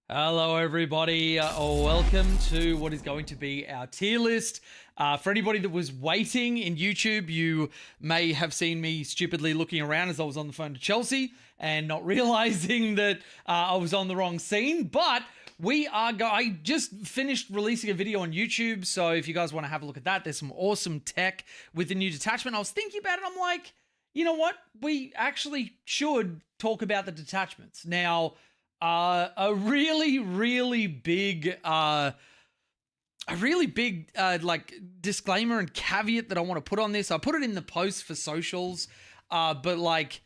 Hello, everybody. Welcome to what is going to be our tier list. For anybody that was waiting in YouTube, you may have seen me stupidly looking around as I was on the phone to Chelsea and not realizing that I was on the wrong scene. But I just finished releasing a video on YouTube, so if you guys want to have a look at that, there's some awesome tech with the new detachment. I was thinking about it. I'm like, you know what? We actually should talk about the detachments now. A really big like disclaimer and caveat that I want to put on this. I put it in the post for socials, but like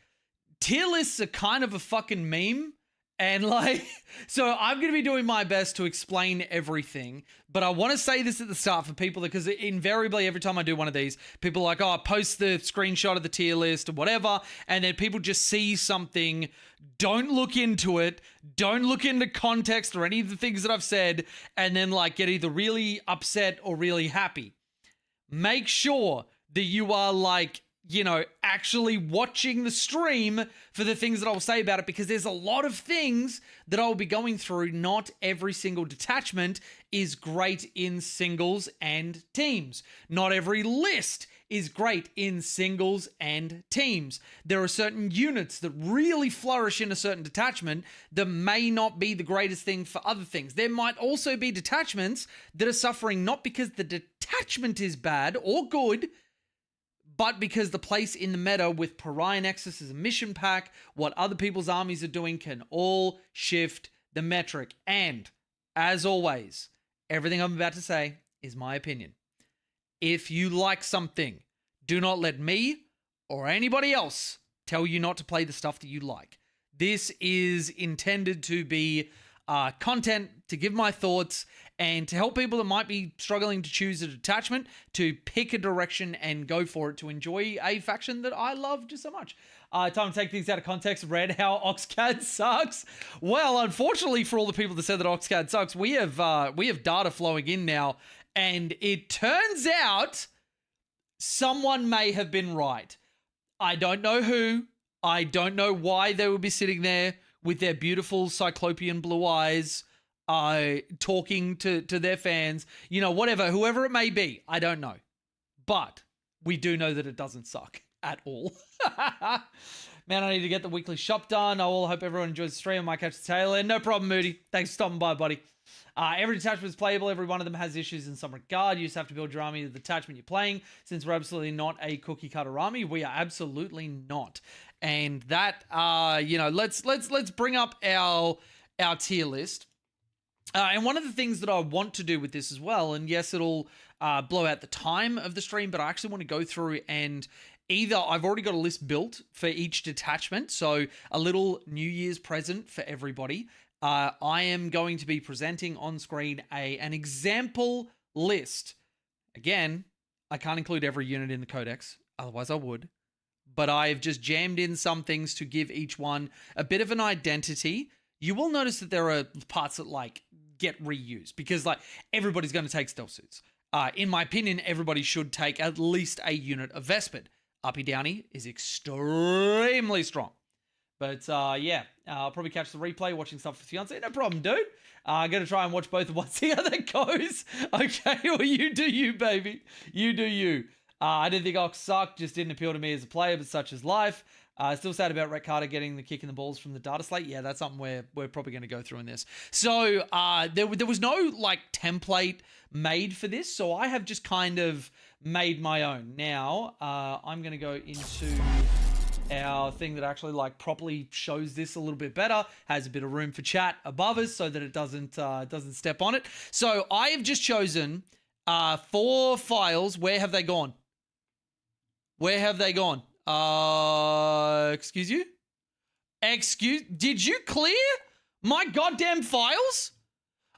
tier lists are kind of a fucking meme. And like, so I'm going to be doing my best to explain everything, but I want to say this at the start for people because invariably every time I do one of these, people are like, oh, post the screenshot of the tier list or whatever. And then people just see something, don't look into it, don't look into context or any of the things that I've said, and then like get either really upset or really happy. Make sure that you are like, you know, actually watching the stream for the things that I'll say about it, because there's a lot of things that I'll be going through. Not every single detachment is great in singles and teams. Not every list is great in singles and teams. There are certain units that really flourish in a certain detachment that may not be the greatest thing for other things. There might also be detachments that are suffering not because the detachment is bad or good, but because the place in the meta with Pariah Nexus as a mission pack, what other people's armies are doing can all shift the metric. And, as always, everything I'm about to say is my opinion. If you like something, do not let me or anybody else tell you not to play the stuff that you like. This is intended to be content, to give my thoughts, and to help people that might be struggling to choose a detachment to pick a direction and go for it, to enjoy a faction that I love just so much. Time to take things out of context. Read how Oxcad sucks. Well, unfortunately for all the people that said that Oxcad sucks, we have data flowing in now, and it turns out someone may have been right. I don't know who. I don't know why they would be sitting there with their beautiful cyclopean blue eyes, talking to their fans, you know, whatever, whoever it may be, I don't know. But we do know that it doesn't suck at all. Man, I need to get the weekly shop done. I will hope everyone enjoys the stream. I might catch the tail end. No problem, Moody. Thanks for stopping by, buddy. Every detachment is playable. Every one of them has issues in some regard. You just have to build your army to the detachment you're playing. Since we're absolutely not a cookie cutter army, we are absolutely not. And that, you know, let's bring up our tier list. And one of the things that I want to do with this as well, and yes, it'll blow out the time of the stream, but I actually want to go through and either I've already got a list built for each detachment, so a little New Year's present for everybody. I am going to be presenting on screen an example list. Again, I can't include every unit in the codex, otherwise I would. But I've just jammed in some things to give each one a bit of an identity. You will notice that there are parts that like get reused because like everybody's going to take stealth suits. In my opinion, everybody should take at least a unit of Vespid. Uppy Downy is extremely strong. But yeah, I'll probably catch the replay watching stuff with fiance. No problem, dude. I'm going to try and watch both of one, see how that goes. Okay, well, you do you, baby. You do you. I didn't think Ox sucked, just didn't appeal to me as a player, but such is life. Still sad about Rhett Carter getting the kick in the balls from the data slate. Yeah, that's something we're probably going to go through in this. So there was no like template made for this, so I have just kind of made my own. Now I'm going to go into our thing that actually like properly shows this a little bit better, has a bit of room for chat above us so that it doesn't step on it. So I have just chosen 4 files. Where have they gone? Where have they gone? Excuse you? Did you clear my goddamn files?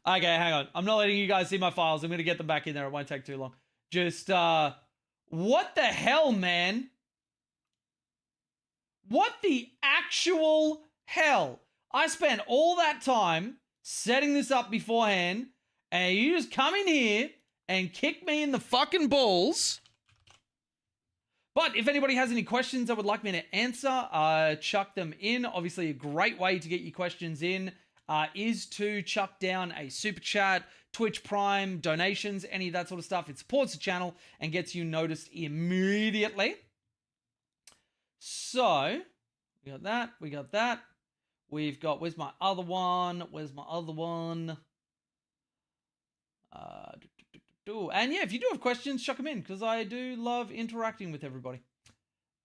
Okay, hang on. I'm not letting you guys see my files. I'm going to get them back in there. It won't take too long. Just, what the hell, man? What the actual hell? I spent all that time setting this up beforehand, and you just come in here and kick me in the fucking balls. But if anybody has any questions that would like me to answer, chuck them in. Obviously, a great way to get your questions in is to chuck down a super chat, Twitch Prime, donations, any of that sort of stuff. It supports the channel and gets you noticed immediately. So, we got that. We've got, where's my other one? And yeah, if you do have questions, chuck them in, because I do love interacting with everybody.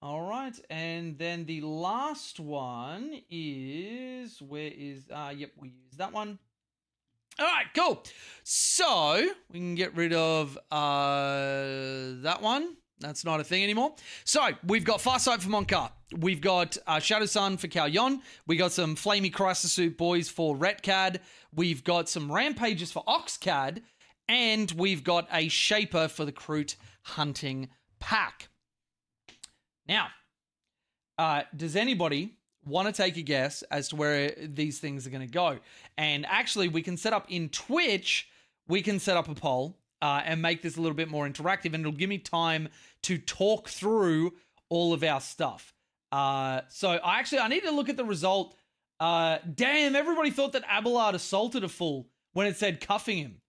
All right, and then the last one is, yep, we use that one. All right, cool. So we can get rid of that one. That's not a thing anymore. So we've got Farsight for Monkar. We've got Shadow Sun for Cao Yon. We got some Flamey Crisis Suit boys for Retcad. We've got some Rampages for Oxcad. And we've got a Shaper for the Kroot Hunting Pack. Now, does anybody want to take a guess as to where these things are going to go? And actually, we can set up in Twitch, we can set up a poll and make this a little bit more interactive, and it'll give me time to talk through all of our stuff. So I need to look at the result. Damn, everybody thought that Abelard assaulted a fool when it said cuffing him.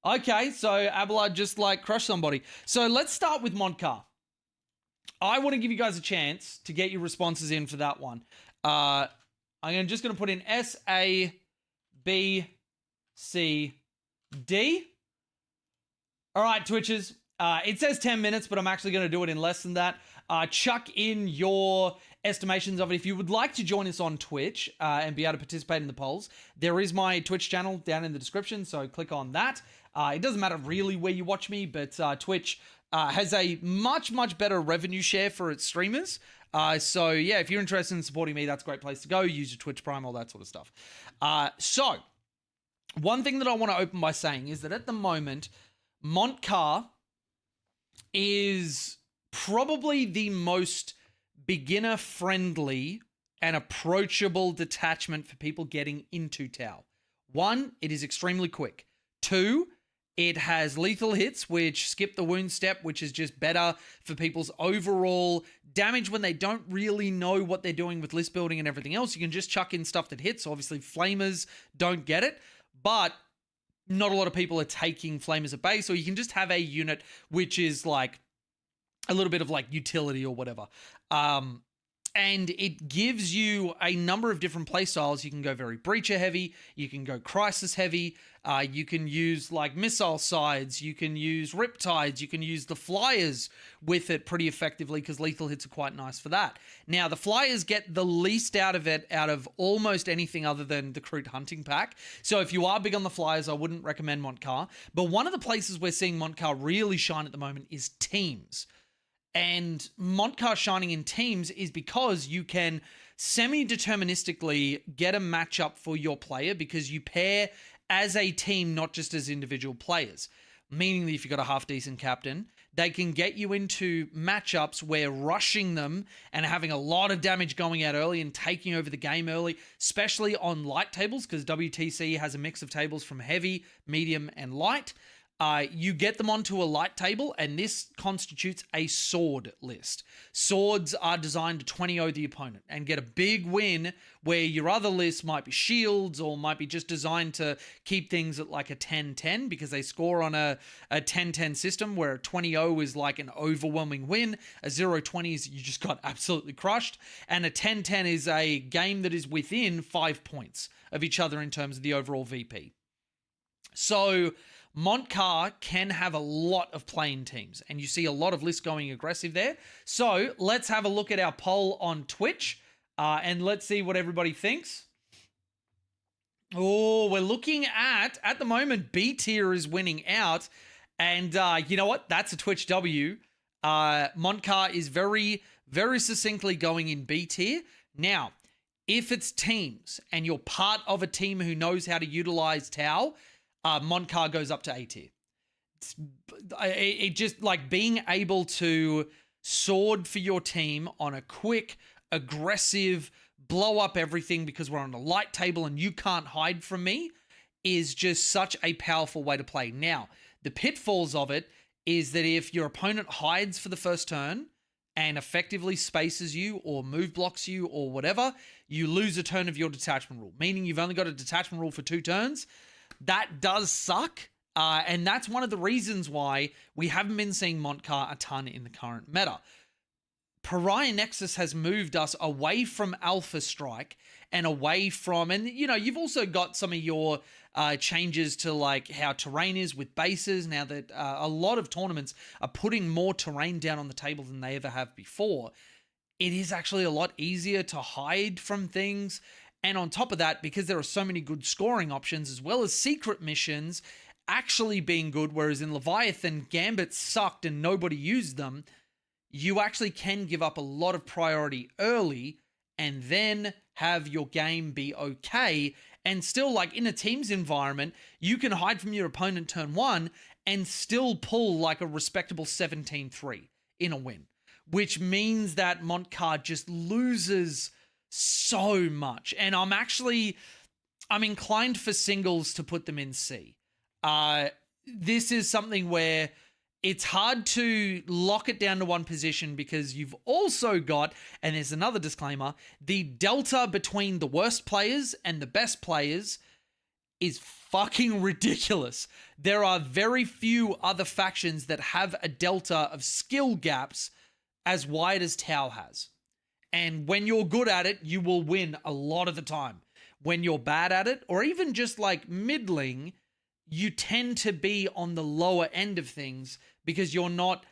Okay, so Abelard just like crushed somebody. So let's start with Monkar. I want to give you guys a chance to get your responses in for that one. I'm just going to put in S, A, B, C, D. All right, Twitchers. It says 10 minutes, but I'm actually going to do it in less than that. Chuck in your estimations of it. If you would like to join us on Twitch and be able to participate in the polls, there is my Twitch channel down in the description, so click on that. It doesn't matter really where you watch me, but Twitch has a much, much better revenue share for its streamers. So yeah, if you're interested in supporting me, that's a great place to go. Use your Twitch Prime, all that sort of stuff. So one thing that I want to open by saying is that at the moment, Montcar is probably the most beginner-friendly and approachable detachment for people getting into Tau. 1, it is extremely quick. 2, it has lethal hits, which skip the wound step, which is just better for people's overall damage when they don't really know what they're doing with list building and everything else. You can just chuck in stuff that hits. Obviously, flamers don't get it, but not a lot of people are taking flamers at base, or you can just have a unit which is like a little bit of like utility or whatever. And it gives you a number of different play styles. You can go very breacher heavy. You can go crisis heavy. You can use like missile sides. You can use riptides. You can use the flyers with it pretty effectively because lethal hits are quite nice for that. Now, the flyers get the least out of it out of almost anything other than the Kroot Hunting Pack. So if you are big on the flyers, I wouldn't recommend Montcar. But one of the places we're seeing Montcar really shine at the moment is teams. And Montcar shining in teams is because you can semi-deterministically get a matchup for your player because you pair as a team, not just as individual players. Meaning that if you've got a half-decent captain, they can get you into matchups where rushing them and having a lot of damage going out early and taking over the game early, especially on light tables, because WTC has a mix of tables from heavy, medium, and light. You get them onto a light table, and this constitutes a sword list. Swords are designed to 20-0 the opponent and get a big win where your other list might be shields or might be just designed to keep things at like a 10-10 because they score on a 10-10 system where a 20-0 is like an overwhelming win. A 0-20 is you just got absolutely crushed. And a 10-10 is a game that is within 5 points of each other in terms of the overall VP. So Montcar can have a lot of playing teams, and you see a lot of lists going aggressive there. So let's have a look at our poll on Twitch, and let's see what everybody thinks. Oh, we're looking at the moment, B tier is winning out, and you know what? That's a Twitch W. Montcar is very, very succinctly going in B tier. Now, if it's teams, and you're part of a team who knows how to utilize Tau, Montcar goes up to A tier. It just like being able to sword for your team on a quick, aggressive, blow up everything because we're on a light table and you can't hide from me is just such a powerful way to play. Now, the pitfalls of it is that if your opponent hides for the first turn and effectively spaces you or move blocks you or whatever, you lose a turn of your detachment rule, meaning you've only got a detachment rule for 2 turns. That does suck. And that's one of the reasons why we haven't been seeing Montcar a ton in the current meta. Pariah Nexus has moved us away from Alpha Strike and away from, and you've also got some of your changes to like how terrain is with bases now that a lot of tournaments are putting more terrain down on the table than they ever have before. It is actually a lot easier to hide from things. And on top of that, because there are so many good scoring options as well as secret missions actually being good, whereas in Leviathan, Gambit sucked and nobody used them, you actually can give up a lot of priority early and then have your game be okay. And still, like in a team's environment, you can hide from your opponent turn 1 and still pull like a respectable 17-3 in a win, which means that Montcar just loses so much. And I'm inclined for singles to put them in C. This is something where it's hard to lock it down to one position because you've also got, and there's another disclaimer, the delta between the worst players and the best players is fucking ridiculous. There are very few other factions that have a delta of skill gaps as wide as Tau has. And when you're good at it, you will win a lot of the time. When you're bad at it, or even just like middling, you tend to be on the lower end of things because you're not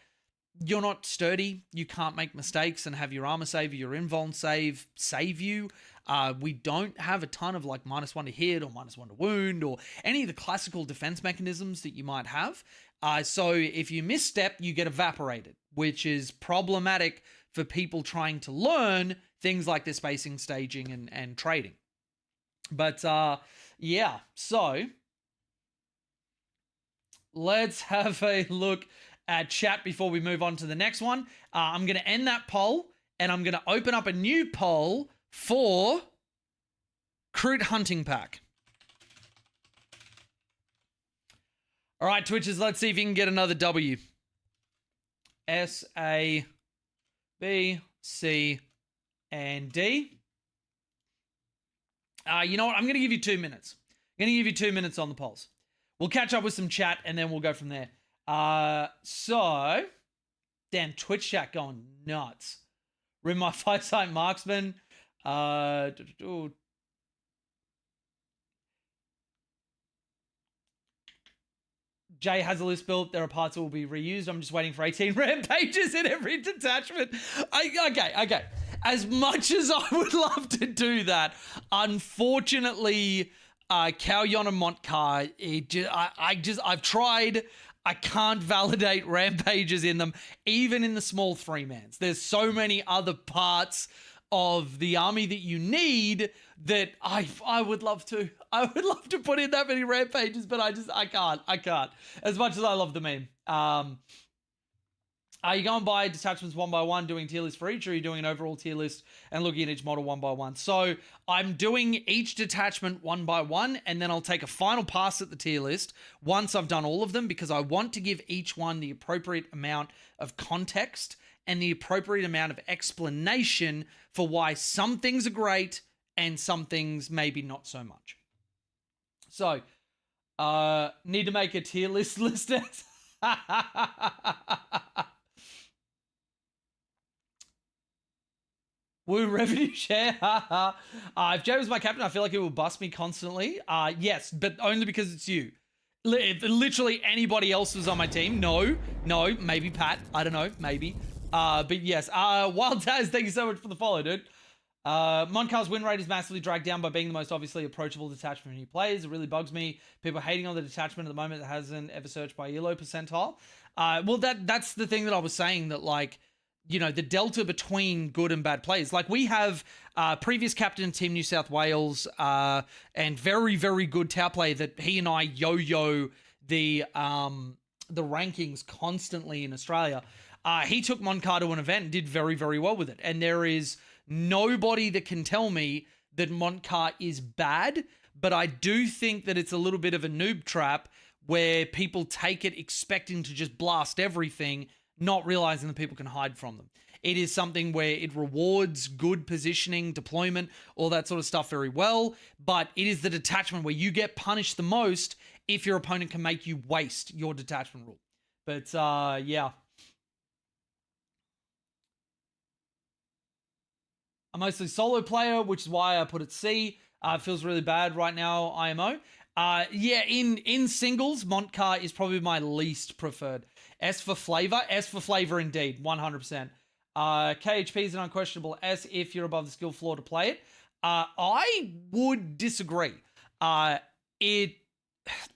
sturdy. You can't make mistakes and have your armor save or your invuln save you. We don't have a ton of like -1 to hit or -1 to wound or any of the classical defense mechanisms that you might have. So if you misstep, you get evaporated, which is problematic for people trying to learn things like the spacing, staging, and trading. But yeah, so let's have a look at chat before we move on to the next one. I'm going to end that poll, and I'm going to open up a new poll for Crude Hunting Pack. All right, Twitchers, let's see if you can get another W. S, A, B, C, and D. You know what? I'm going to give you 2 minutes. I'm going to give you 2 minutes on the polls. We'll catch up with some chat, and then we'll go from there. So, damn, Twitch chat going nuts. Rim my 5-sight marksman. Jay has a list built. There are parts that will be reused. I'm just waiting for 18 rampages in every detachment. Okay. As much as I would love to do that, unfortunately, Calyon and Montcar, I've tried. I can't validate rampages in them, even in the small 3-mans. There's so many other parts of the army that you need that I would love to. I would love to put in that many rampages, but I can't. As much as I love the meme. Are you going by detachments one by one, doing tier list for each, or are you doing an overall tier list and looking at each model one by one? So I'm doing each detachment one by one, and then I'll take a final pass at the tier list once I've done all of them, because I want to give each one the appropriate amount of context and the appropriate amount of explanation for why some things are great and some things maybe not so much. So, need to make a tier list list. Woo, revenue share. If Jay was my captain, I feel like it would bust me constantly. Yes, but only because it's you. If literally anybody else was on my team, no, maybe Pat. I don't know, maybe. But yes, Wild Taz, thank you so much for the follow, dude. Montcar's win rate is massively dragged down by being the most obviously approachable detachment for new players. It really bugs me. People hating on the detachment at the moment that hasn't ever searched by ELO percentile. Well, that's the thing that I was saying, that like, you know, the delta between good and bad players. Like we have previous captain of Team New South Wales and very, very good Tau player that he and I yo-yo the rankings constantly in Australia. He took Montcar to an event and did very, very well with it. And there is nobody that can tell me that Montcar is bad, but I do think that it's a little bit of a noob trap where people take it expecting to just blast everything, not realizing that people can hide from them. It is something where it rewards good positioning, deployment, all that sort of stuff very well, but it is the detachment where you get punished the most if your opponent can make you waste your detachment rule. But yeah. I'm mostly solo player, which is why I put it C. It feels really bad right now, IMO. Yeah, in singles, Montcar is probably my least preferred. S for flavor. S for flavor indeed, 100%. KHP is an unquestionable S if you're above the skill floor to play it. I would disagree. It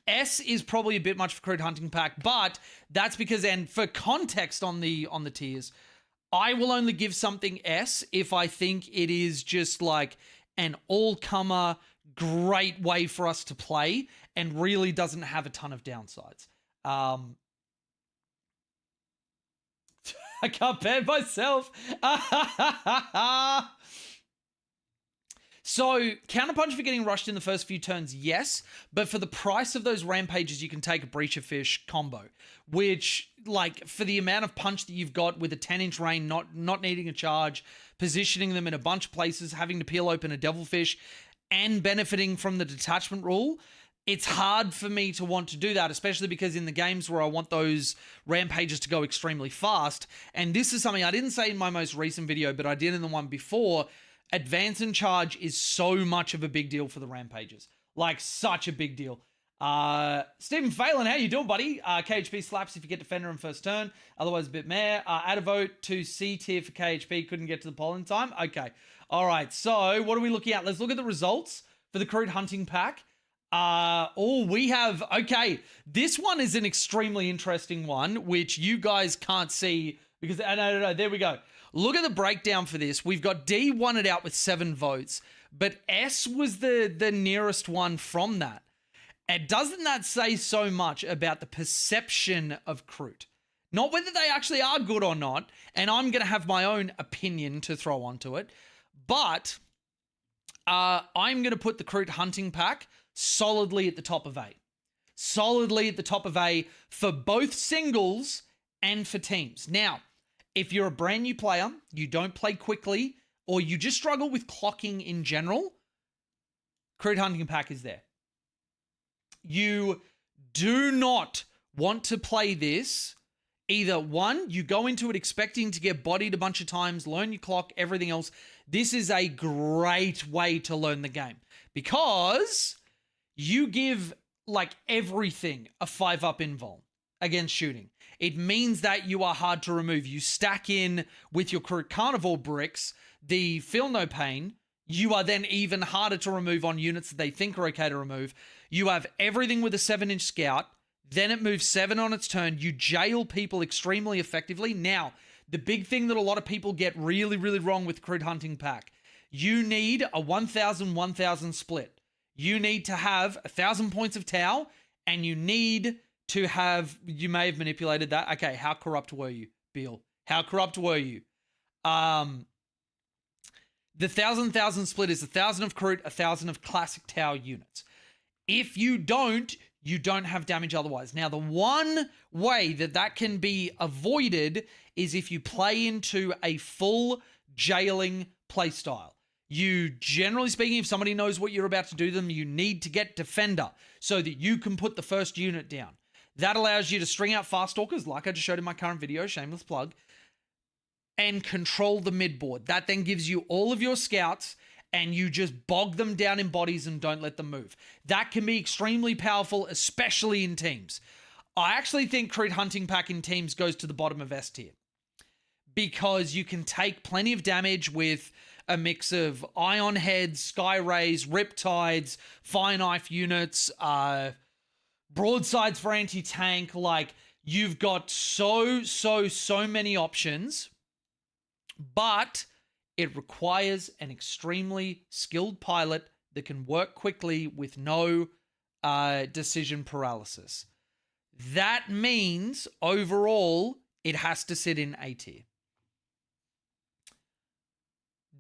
S is probably a bit much for Crude Hunting Pack, but that's because, and for context on the tiers, I will only give something S if I think it is just like an all-comer, great way for us to play and really doesn't have a ton of downsides. I can't ban myself. So, counterpunch for getting rushed in the first few turns, yes. But for the price of those rampages, you can take a Breach of Fish combo. Which, like, for the amount of punch that you've got with a 10-inch rain, not needing a charge, positioning them in a bunch of places, having to peel open a Devilfish, and benefiting from the detachment rule, it's hard for me to want to do that, especially because in the games where I want those rampages to go extremely fast, and this is something I didn't say in my most recent video, but I did in the one before, advance and charge is so much of a big deal for the rampages. Like, such a big deal. Stephen Phelan, how you doing, buddy? KHP slaps if you get defender in first turn. Otherwise, a bit meh. Add a vote to C tier for KHP. Couldn't get to the poll in time. Okay. All right. So, what are we looking at? Let's look at the results for the Crude Hunting Pack. We have... Okay. This one is an extremely interesting one, which you guys can't see because... No. There we go. Look at the breakdown for this. We've got D won it out with 7 votes, but S was the nearest one from that. And doesn't that say so much about the perception of Crude? Not whether they actually are good or not, and I'm going to have my own opinion to throw onto it, but I'm going to put the Crude Hunting Pack solidly at the top of A. Solidly at the top of A for both singles and for teams. Now, if you're a brand new player, you don't play quickly, or you just struggle with clocking in general, Crude Hunting Pack is there. You do not want to play this. Either one, you go into it expecting to get bodied a bunch of times, learn your clock, everything else. This is a great way to learn the game because you give like everything a 5-up invuln against shooting. It means that you are hard to remove. You stack in with your Carnivore bricks, the Feel No Pain. You are then even harder to remove on units that they think are okay to remove. You have everything with a 7-inch scout. Then it moves 7 on its turn. You jail people extremely effectively. Now, the big thing that a lot of people get really, really wrong with Crude Hunting Pack, you need a 1,000-1,000 split. You need to have 1,000 points of Tau, and you need to have, you may have manipulated that. Okay, how corrupt were you, Bill? How corrupt were you? The 1,000-1,000 split is 1,000 of Crude, 1,000 of classic Tau units. If you don't have damage otherwise. Now, the one way that can be avoided is if you play into a full jailing playstyle. You, generally speaking, if somebody knows what you're about to do to them, you need to get Defender so that you can put the first unit down. That allows you to string out Fast Stalkers, like I just showed in my current video, shameless plug, and control the midboard. That then gives you all of your scouts, and you just bog them down in bodies and don't let them move. That can be extremely powerful, especially in teams. I actually think Crude Hunting Pack in teams goes to the bottom of S tier because you can take plenty of damage with a mix of Ion Heads, Sky Rays, Riptides, Fire Knife units, broadsides for anti-tank. Like, you've got so many options, but it requires an extremely skilled pilot that can work quickly with no decision paralysis. That means, overall, it has to sit in A tier.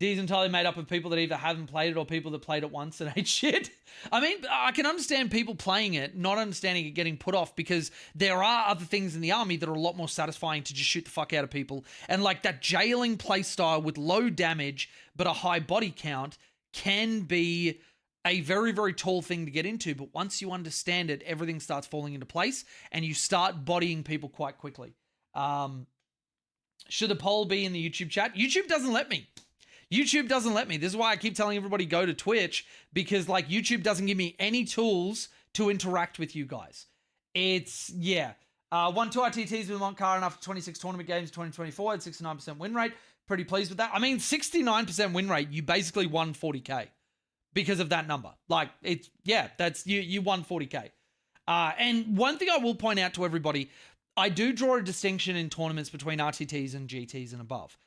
D's entirely made up of people that either haven't played it or people that played it once and hate shit. I mean, I can understand people playing it, not understanding it, getting put off, because there are other things in the army that are a lot more satisfying to just shoot the fuck out of people. And like that jailing playstyle with low damage but a high body count can be a very, very tall thing to get into. But once you understand it, everything starts falling into place and you start bodying people quite quickly. Should the poll be in the YouTube chat? YouTube doesn't let me. YouTube doesn't let me. This is why I keep telling everybody go to Twitch, because like YouTube doesn't give me any tools to interact with you guys. It's, yeah. Won 2 RTTs with Montcar after 26 tournament games 2024 at 69% win rate. Pretty pleased with that. I mean, 69% win rate, you basically won 40K because of that number. Like, it's, yeah, that's, you won 40K. And one thing I will point out to everybody, I do draw a distinction in tournaments between RTTs and GTs and above.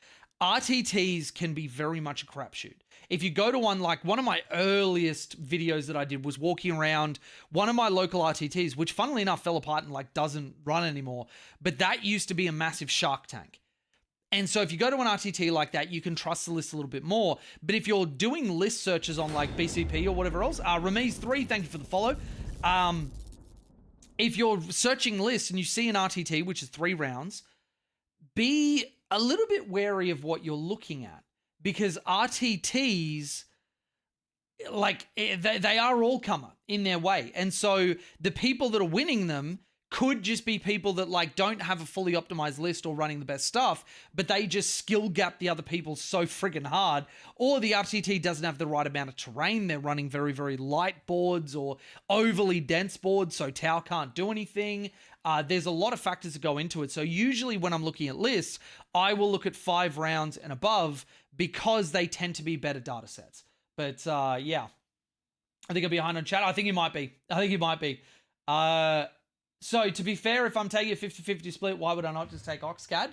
RTTs can be very much a crapshoot. If you go to one of my earliest videos that I did was walking around one of my local RTTs, which funnily enough fell apart and like doesn't run anymore, but that used to be a massive shark tank. And so if you go to an RTT like that, you can trust the list a little bit more. But if you're doing list searches on like BCP or whatever else, Ramiz3, thank you for the follow. If you're searching lists and you see an RTT, which is 3 rounds, be a little bit wary of what you're looking at, because RTTs, like, they are all comer in their way. And so the people that are winning them could just be people that like don't have a fully optimized list or running the best stuff, but they just skill gap the other people so friggin' hard, or the RTT doesn't have the right amount of terrain. They're running very, very light boards or overly dense boards, so Tau can't do anything. There's a lot of factors that go into it. So usually when I'm looking at lists, I will look at 5 rounds and above because they tend to be better data sets. But yeah, I think I'll be behind on chat. I think you might be. So to be fair, if I'm taking a 50-50 split, why would I not just take Oxcad?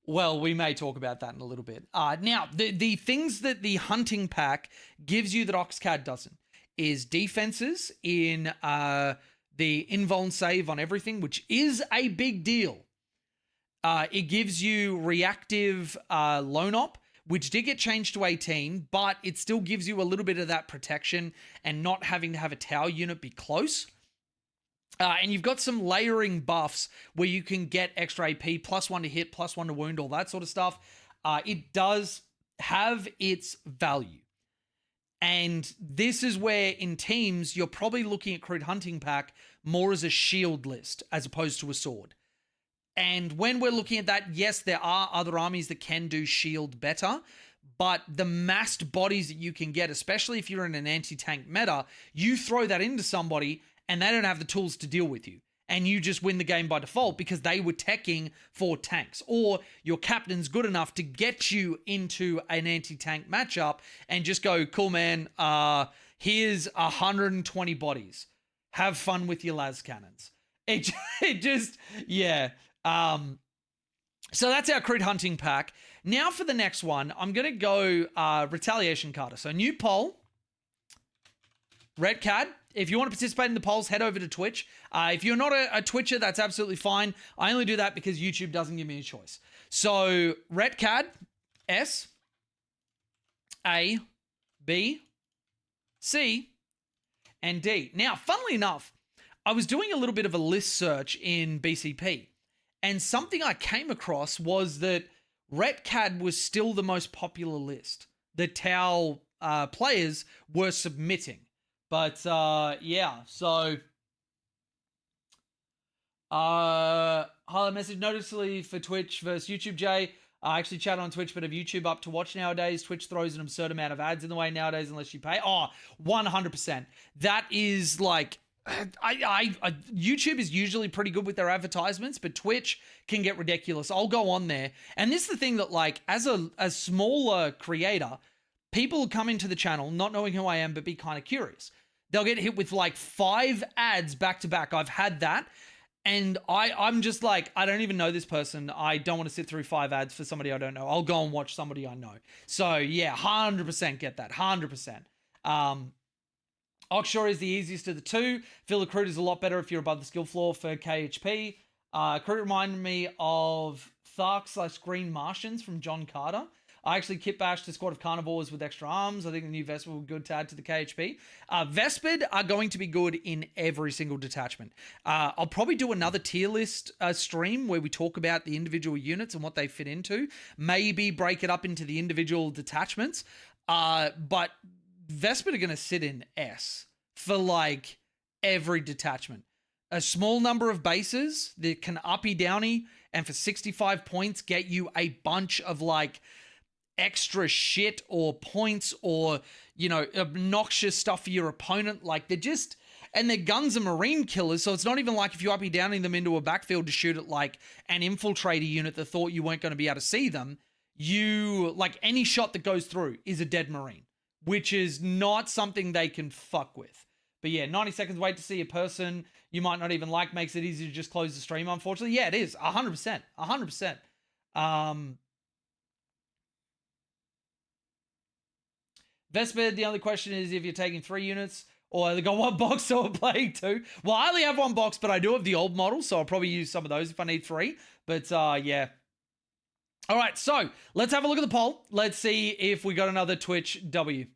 Well, we may talk about that in a little bit. Now, the things that the hunting pack gives you that Oxcad doesn't is defenses in the invuln save on everything, which is a big deal. It gives you reactive lone op, which did get changed to 18, but it still gives you a little bit of that protection and not having to have a tower unit be close. And you've got some layering buffs where you can get extra AP, +1 to hit, +1 to wound, all that sort of stuff. It does have its value. And this is where in teams, you're probably looking at Crude Hunting Pack more as a shield list as opposed to a sword. And when we're looking at that, yes, there are other armies that can do shield better, but the massed bodies that you can get, especially if you're in an anti-tank meta, you throw that into somebody and they don't have the tools to deal with you. And you just win the game by default because they were teching for tanks. Or your captain's good enough to get you into an anti-tank matchup and just go, cool, man, here's 120 bodies. Have fun with your las cannons. It just, yeah. So that's our Crude Hunting Pack. Now for the next one, I'm going to go Retaliation Carter. So new poll. Red Cad, if you want to participate in the polls, head over to Twitch. If you're not a Twitcher, that's absolutely fine. I only do that because YouTube doesn't give me a choice. So Red Cad, S, A, B, C, and D. Now, funnily enough, I was doing a little bit of a list search in BCP, and something I came across was that Retcad was still the most popular list that Tau players were submitting. But yeah, so highlight message noticeably for Twitch versus YouTube, Jay. I actually chat on Twitch, but have YouTube up to watch nowadays. Twitch throws an absurd amount of ads in the way nowadays unless you pay. Oh, 100%. That is like, YouTube is usually pretty good with their advertisements, but Twitch can get ridiculous. I'll go on there. And this is the thing that, like, as a smaller creator, people come into the channel not knowing who I am, but be kind of curious. They'll get hit with like 5 ads back to back. I've had that. And I'm just like, I don't even know this person. I don't want to sit through 5 ads for somebody I don't know. I'll go and watch somebody I know. So yeah, 100% get that. 100%. Oxshore is the easiest of the two. Feel the Crude is a lot better if you're above the skill floor for KHP. Crude reminded me of Thark / Green Martians from John Carter. I actually kit bashed a squad of carnivores with extra arms. I think the new Vespid will be good to add to the KHP. Vespid are going to be good in every single detachment. I'll probably do another tier list stream where we talk about the individual units and what they fit into. Maybe break it up into the individual detachments. But Vespid are going to sit in S for like every detachment. A small number of bases that can uppy downy and for 65 points get you a bunch of like extra shit or points or, you know, obnoxious stuff for your opponent. Like they're just, and their guns are marine killers. So it's not even like if you uppy downing them into a backfield to shoot at like an infiltrator unit that thought you weren't going to be able to see them. You like any shot that goes through is a dead marine, which is not something they can fuck with. But yeah, 90 seconds wait to see a person you might not even like makes it easy to just close the stream, unfortunately. Yeah, it is. 100%. 100%. Vespid, the only question is if you're taking 3 units or they got 1 box or playing 2. Well, I only have 1 box, but I do have the old model, so I'll probably use some of those if I need 3. But yeah. All right, so let's have a look at the poll. Let's see if we got another Twitch W.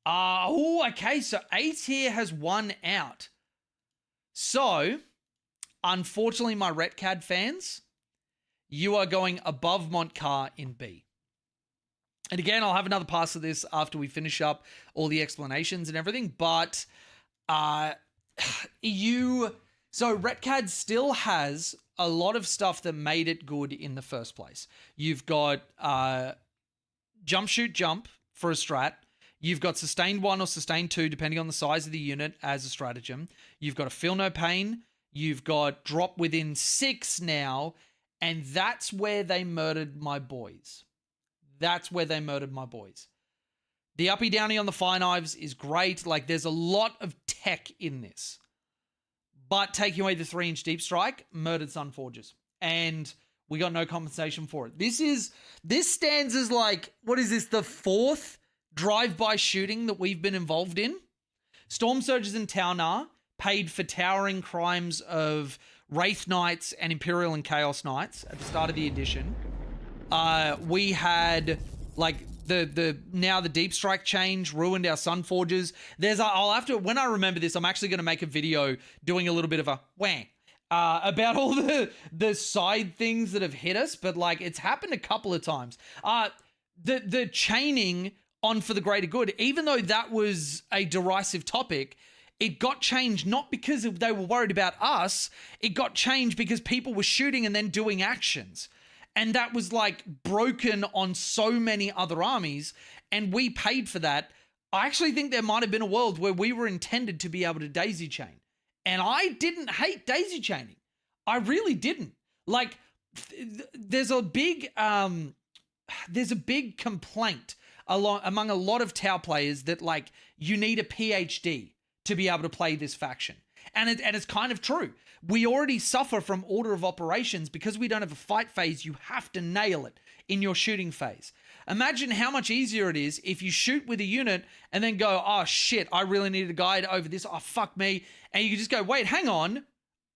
Okay, so A tier has 1 out. So, unfortunately, my Retcad fans, you are going above Montcar in B. And again, I'll have another pass of this after we finish up all the explanations and everything. But so Retcad still has a lot of stuff that made it good in the first place. You've got jump, shoot, jump for a strat. You've got sustained 1 or sustained 2, depending on the size of the unit as a stratagem. You've got a feel no pain. You've got drop within 6 now. And that's where they murdered my boys. That's where they murdered my boys. The uppy downy on the fire knives is great. Like there's a lot of tech in this. But taking away the 3-inch deep strike, murdered Sunforgers. And we got no compensation for it. This stands as like, what is this, the 4th drive-by shooting that we've been involved in? Storm Surges and Taunar paid for towering crimes of Wraith Knights and Imperial and Chaos Knights at the start of the edition. We had like now the deep strike change ruined our Sunforgers. I'll have to, when I remember this, I'm actually going to make a video doing a little bit of a whang about all the side things that have hit us, but like it's happened a couple of times. The chaining on for the greater good, even though that was a derisive topic, it got changed not because they were worried about us. It got changed because people were shooting and then doing actions. And that was like broken on so many other armies, and we paid for that. I actually think there might have been a world where we were intended to be able to daisy chain. And I didn't hate daisy chaining. I really didn't. Like, there's a big complaint among a lot of Tau players that like you need a PhD to be able to play this faction. And it's kind of true. We already suffer from order of operations because we don't have a fight phase. You have to nail it in your shooting phase. Imagine how much easier it is if you shoot with a unit and then go, oh shit, I really need a guide over this. Oh, fuck me. And you can just go, wait, hang on.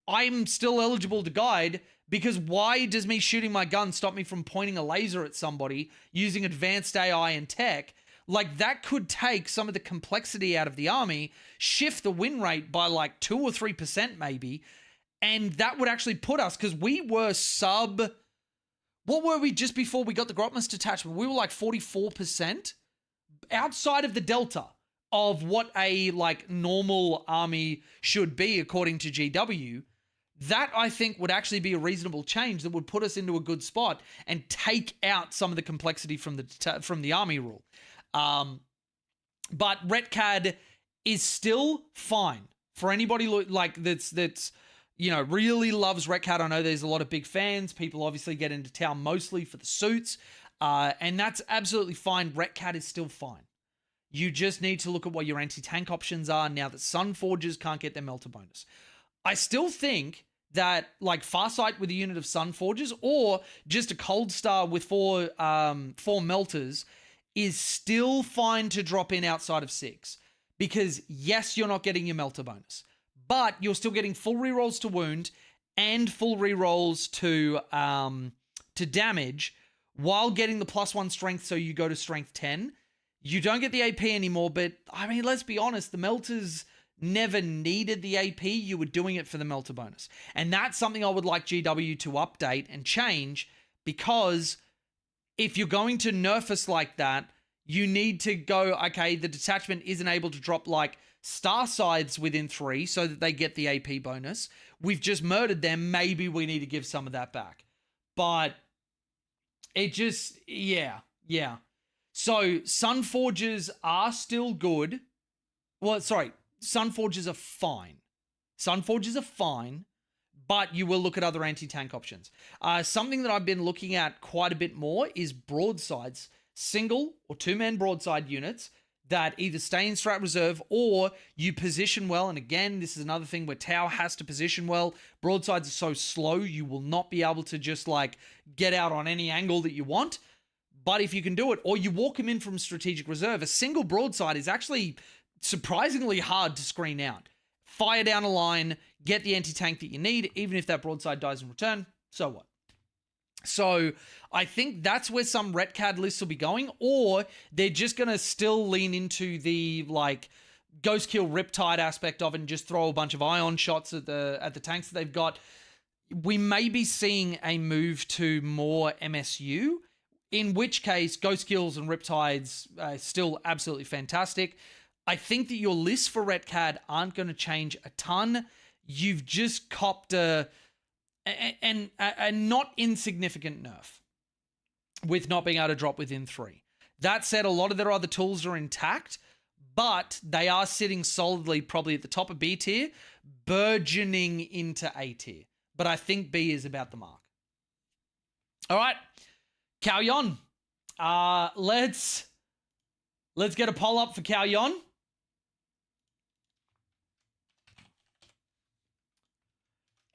I'm still eligible to guide because why does me shooting my gun stop me from pointing a laser at somebody using advanced AI and tech? Like that could take some of the complexity out of the army, shift the win rate by like 2 or 3% maybe. And that would actually put us, because we were what were we just before we got the Grotmus detachment? We were like 44% outside of the delta of what a like normal army should be according to GW. That I think would actually be a reasonable change that would put us into a good spot and take out some of the complexity from the army rule. But Retcad is still fine for anybody like that's you know, really loves Retcad. I know there's a lot of big fans. People obviously get into town mostly for the suits. And that's absolutely fine. Retcad is still fine. You just need to look at what your anti-tank options are now that Sunforgers can't get their melter bonus. I still think that like Farsight with a unit of Sunforgers or just a Cold Star with four melters is still fine to drop in outside of 6. Because yes, you're not getting your melter bonus, but you're still getting full rerolls to wound and full rerolls to damage, while getting the +1 strength, so you go to strength 10. You don't get the AP anymore, but I mean, let's be honest, the melters never needed the AP. You were doing it for the melter bonus. And that's something I would like GW to update and change, because if you're going to nerf us like that, you need to go, okay, the detachment isn't able to drop like star scythes within 3 so that they get the AP bonus. We've just murdered them. Maybe we need to give some of that back. But it just, yeah. So Sunforgers are still good. Well, sorry, Sunforgers are fine. Sunforgers are fine, but you will look at other anti-tank options. Something that I've been looking at quite a bit more is broadsides. Single or two-man broadside units that either stay in strat reserve or you position well. And again, this is another thing where Tau has to position well. Broadsides are so slow, you will not be able to just like get out on any angle that you want. But if you can do it, or you walk him in from strategic reserve, a single broadside is actually surprisingly hard to screen out. Fire down a line, get the anti-tank that you need, even if that broadside dies in return, so what? So I think that's where some Retcad lists will be going, or they're just going to still lean into the like Ghost Kill Riptide aspect of it and just throw a bunch of ion shots at the tanks that they've got. We may be seeing a move to more MSU, in which case Ghost Kills and Riptides are still absolutely fantastic. I think that your lists for Retcad aren't going to change a ton. You've just copped a not insignificant nerf with not being able to drop within 3. That said, a lot of their other tools are intact, but they are sitting solidly probably at the top of B tier, burgeoning into A tier. But I think B is about the mark. All right, Cao Yon. Let's get a poll up for Cao Yon.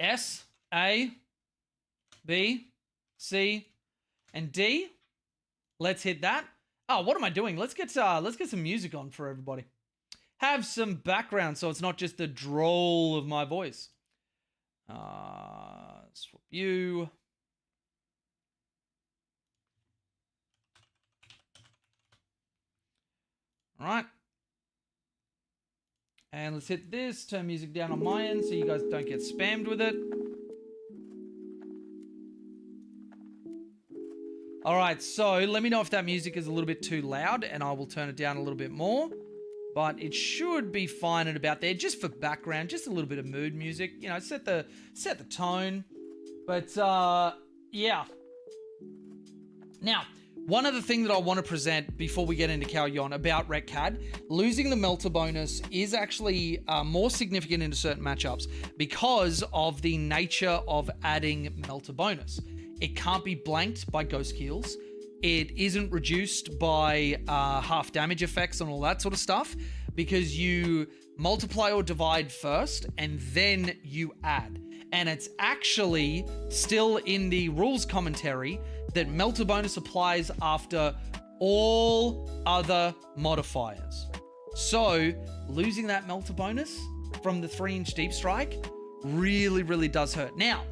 S, A, B, C, and D. Let's hit that. Oh, what am I doing? Let's get some music on for everybody. Have some background so it's not just the droll of my voice. Swap you. All right. And let's hit this, turn music down on my end so you guys don't get spammed with it. All right, so let me know if that music is a little bit too loud and I will turn it down a little bit more. But it should be fine at about there, just for background, just a little bit of mood music. You know, set the tone. But, yeah. Now, one other thing that I want to present before we get into Cao Yon about Retcad, losing the Melter bonus is actually more significant into certain matchups because of the nature of adding Melter bonus. It can't be blanked by Ghost Kills. It isn't reduced by half damage effects and all that sort of stuff because you multiply or divide first and then you add. And it's actually still in the rules commentary that Melter bonus applies after all other modifiers. So losing that Melter bonus from the 3-inch deep strike really, really does hurt. Now,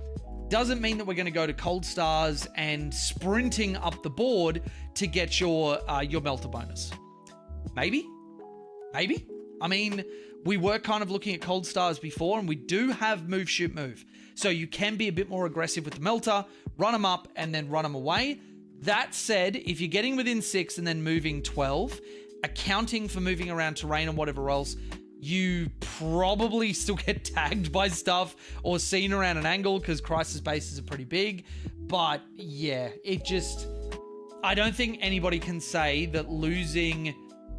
doesn't mean that we're going to go to cold stars and sprinting up the board to get your Melter bonus. Maybe. I mean, we were kind of looking at cold stars before, and we do have move, shoot, move. So you can be a bit more aggressive with the Melter, run them up, and then run them away. That said, if you're getting within 6 and then moving 12, accounting for moving around terrain and whatever else, you probably still get tagged by stuff or seen around an angle because crisis bases are pretty big. But yeah, I don't think anybody can say that losing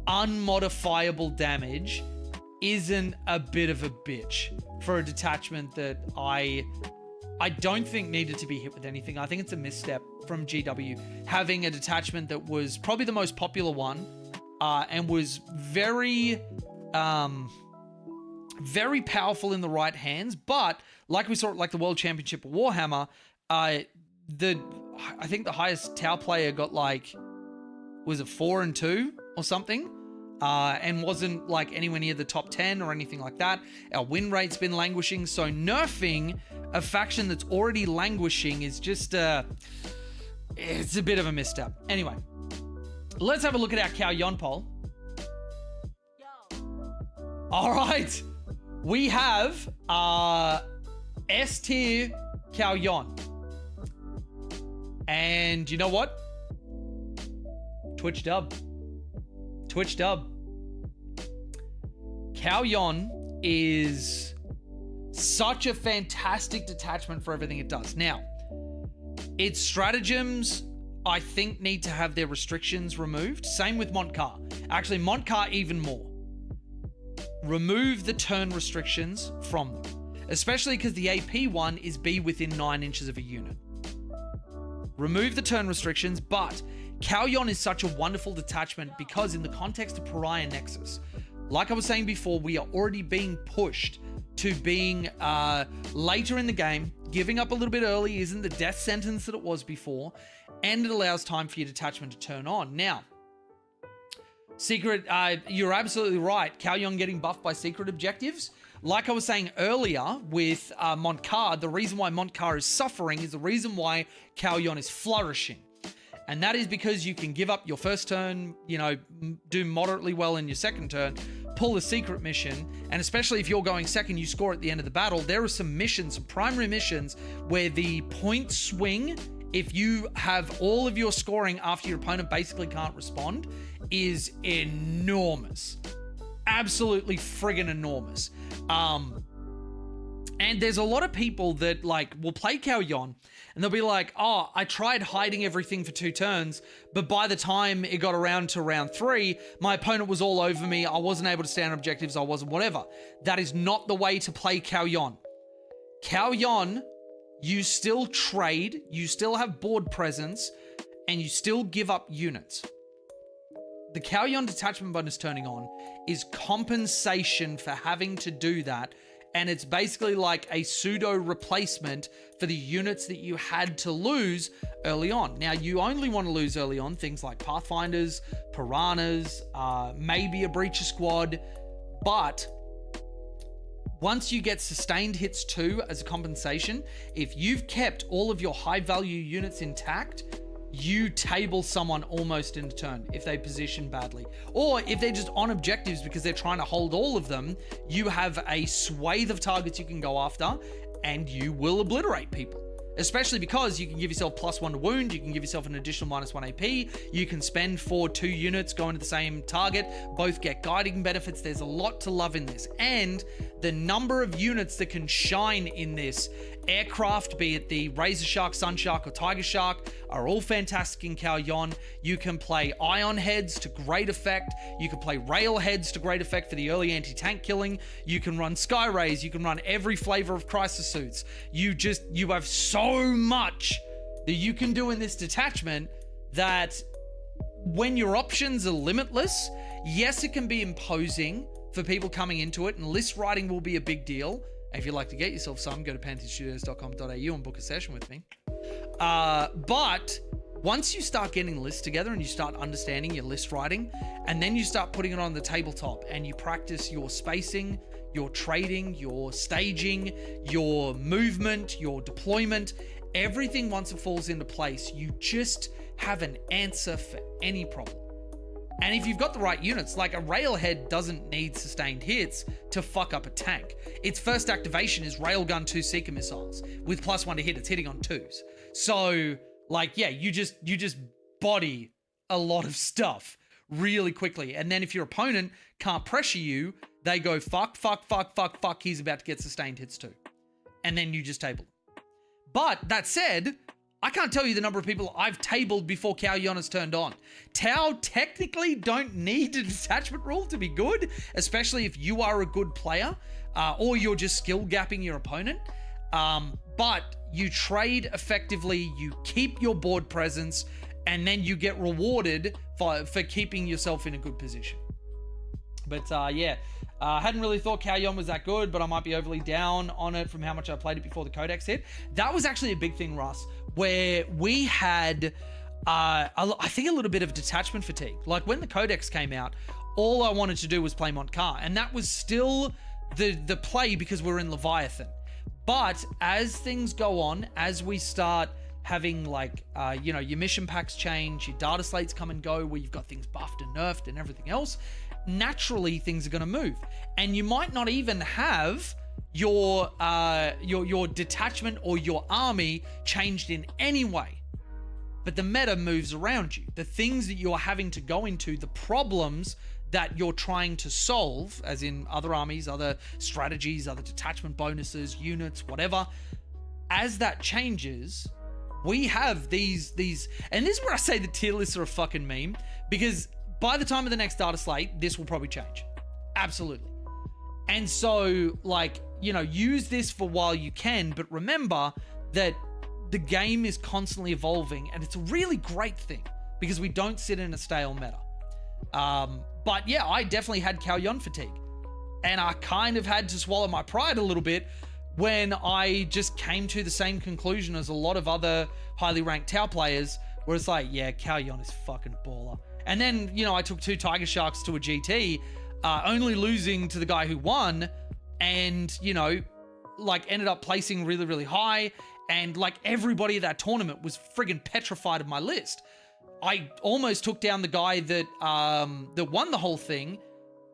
unmodifiable damage isn't a bit of a bitch for a detachment that I don't think needed to be hit with anything. I think it's a misstep from GW having a detachment that was probably the most popular one and was very powerful in the right hands. But like we saw, like the World Championship of Warhammer, I think the highest Tau player got like, was it 4-2 or something? And wasn't like anywhere near the top 10 or anything like that. Our win rate's been languishing, so nerfing a faction that's already languishing is just it's a bit of a misstep. Anyway, let's have a look at our Cao Yon poll. All right, we have S tier Cao Yon. And you know what? Twitch dub. Twitch dub. Cao Yon is such a fantastic detachment for everything it does. Now, its stratagems, I think, need to have their restrictions removed. Same with Montcar. Actually, Montcar even more. Remove the turn restrictions from them, especially because the AP one is be within 9 inches of a unit. Remove the turn restrictions, but Cao Yon is such a wonderful detachment because in the context of Pariah Nexus, like I was saying before, we are already being pushed to being later in the game. Giving up a little bit early isn't the death sentence that it was before, and it allows time for your detachment to turn on. Now, secret, you're absolutely right. Cao Yon getting buffed by secret objectives. Like I was saying earlier with Montcar, the reason why Montcar is suffering is the reason why Cao Yon is flourishing. And that is because you can give up your first turn, you know, do moderately well in your second turn, pull a secret mission, and especially if you're going second, you score at the end of the battle. There are some missions, some primary missions, where the point swing, if you have all of your scoring after your opponent basically can't respond, is enormous. Absolutely friggin' enormous. And there's a lot of people that like will play Cao Yon and they'll be like, oh, I tried hiding everything for 2 turns, but by the time it got around to round 3, my opponent was all over me. I wasn't able to stand on objectives. I wasn't whatever. That is not the way to play Cao Yon. Cao Yon, you still trade, you still have board presence, and you still give up units. The Cao Yon detachment bonus turning on is compensation for having to do that, and it's basically like a pseudo replacement for the units that you had to lose early on. Now, you only want to lose early on things like Pathfinders, Piranhas, maybe a Breacher Squad, but once you get sustained hits too as a compensation, if you've kept all of your high value units intact, you table someone almost in a turn if they position badly. Or if they're just on objectives because they're trying to hold all of them, you have a swathe of targets you can go after and you will obliterate people. Especially because you can give yourself +1 to wound, you can give yourself an additional -1 AP, you can spend for 2 units going to the same target, both get guiding benefits. There's a lot to love in this. And the number of units that can shine in this aircraft, be it the Razor Shark, Sun Shark, or Tiger Shark, are all fantastic in Cao Yon. You can play Ion Heads to great effect. You can play Rail Heads to great effect for the early anti-tank killing. You can run Sky Rays. You can run every flavor of Crisis Suits. You have so much that you can do in this detachment that when your options are limitless, yes, it can be imposing for people coming into it, and list writing will be a big deal. If you'd like to get yourself some, go to pantheonstudios.com.au and book a session with me. But once you start getting lists together and you start understanding your list writing, and then you start putting it on the tabletop and you practice your spacing, your trading, your staging, your movement, your deployment, everything once it falls into place, you just have an answer for any problem. And if you've got the right units, like a Railhead doesn't need sustained hits to fuck up a tank. Its first activation is Railgun 2 Seeker missiles with +1 to hit. It's hitting on 2s. So, like, yeah, you just body a lot of stuff really quickly. And then if your opponent can't pressure you, they go fuck, he's about to get sustained hits too. And then you just table them. But that said, I can't tell you the number of people I've tabled before Cao Yon has turned on. Tau technically don't need a detachment rule to be good, especially if you are a good player or you're just skill gapping your opponent. But you trade effectively, you keep your board presence, and then you get rewarded for keeping yourself in a good position. But hadn't really thought Cao Yon was that good, but I might be overly down on it from how much I played it before the Codex hit. That was actually a big thing, Russ, where we had, I think, a little bit of detachment fatigue. Like when the Codex came out, all I wanted to do was play Montcar, and that was still the play because we're in Leviathan. But as things go on, as we start having like, you know, your mission packs change, your data slates come and go, where you've got things buffed and nerfed and everything else, naturally things are going to move. And you might not even have your detachment or your army changed in any way, but the meta moves around you. The things that you're having to go into, the problems that you're trying to solve, as in other armies, other strategies, other detachment bonuses, units, whatever, as that changes, we have these, and this is where I say the tier lists are a fucking meme, because by the time of the next data slate, this will probably change. Absolutely. And so, like, you know, use this for while you can, but remember that the game is constantly evolving, and it's a really great thing because we don't sit in a stale meta. But yeah, I definitely had Cao Yon fatigue, and I kind of had to swallow my pride a little bit when I just came to the same conclusion as a lot of other highly ranked Tau players, where it's like, yeah, Cao Yon is fucking baller. And then, you know, I took 2 Tiger Sharks to a GT, only losing to the guy who won, and, you know, like ended up placing really, really high, and like everybody at that tournament was friggin' petrified of my list. I almost took down the guy that won the whole thing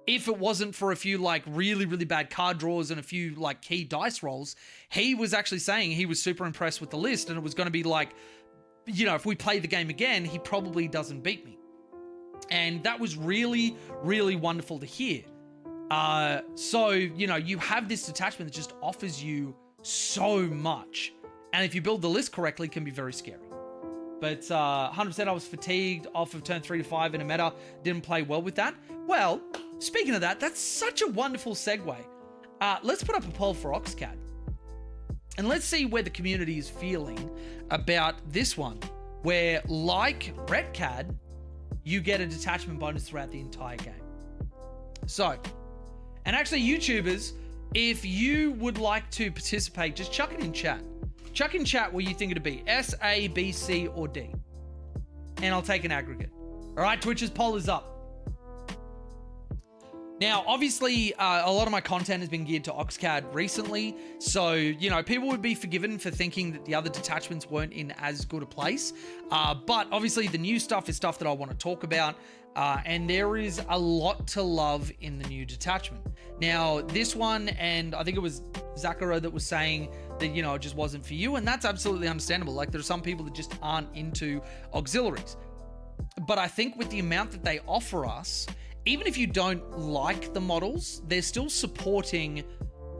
if it wasn't for a few like really, really bad card draws and a few like key dice rolls. He was actually saying he was super impressed with the list, and it was going to be like, you know, if we play the game again, he probably doesn't beat me. And that was really, really wonderful to hear. So, you know, you have this detachment that just offers you so much. And if you build the list correctly, it can be very scary. But 100% I was fatigued off of turn 3 to 5 in a meta. Didn't play well with that. Well, speaking of that, that's such a wonderful segue. Let's put up a poll for Oxcad. And let's see where the community is feeling about this one, where, like Redcad, you get a detachment bonus throughout the entire game. So, and actually YouTubers, if you would like to participate, just chuck it in chat. Chuck in chat what you think it'd be, S, A, B, C, or D. And I'll take an aggregate. All right, Twitch's poll is up. Now, obviously, a lot of my content has been geared to Oxcad recently, so, you know, people would be forgiven for thinking that the other detachments weren't in as good a place, but obviously the new stuff is stuff that I want to talk about, and there is a lot to love in the new detachment. Now, this one, and I think it was Zachara that was saying that, you know, it just wasn't for you, and that's absolutely understandable. Like, there are some people that just aren't into auxiliaries, but I think with the amount that they offer us, even if you don't like the models, they're still supporting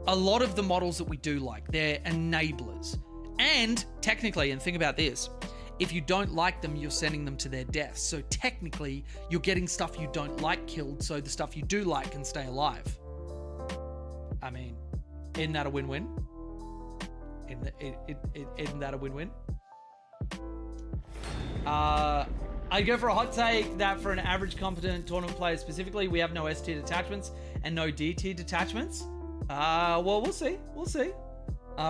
a lot of the models that we do like. They're enablers. And technically, and think about this, if you don't like them, you're sending them to their deaths. So technically, you're getting stuff you don't like killed, so the stuff you do like can stay alive. I mean, isn't that a win-win? Isn't that a win-win? I'd go for a hot take that for an average competent tournament player specifically, we have no S tier detachments and no D tier detachments. Well, we'll see. We'll see.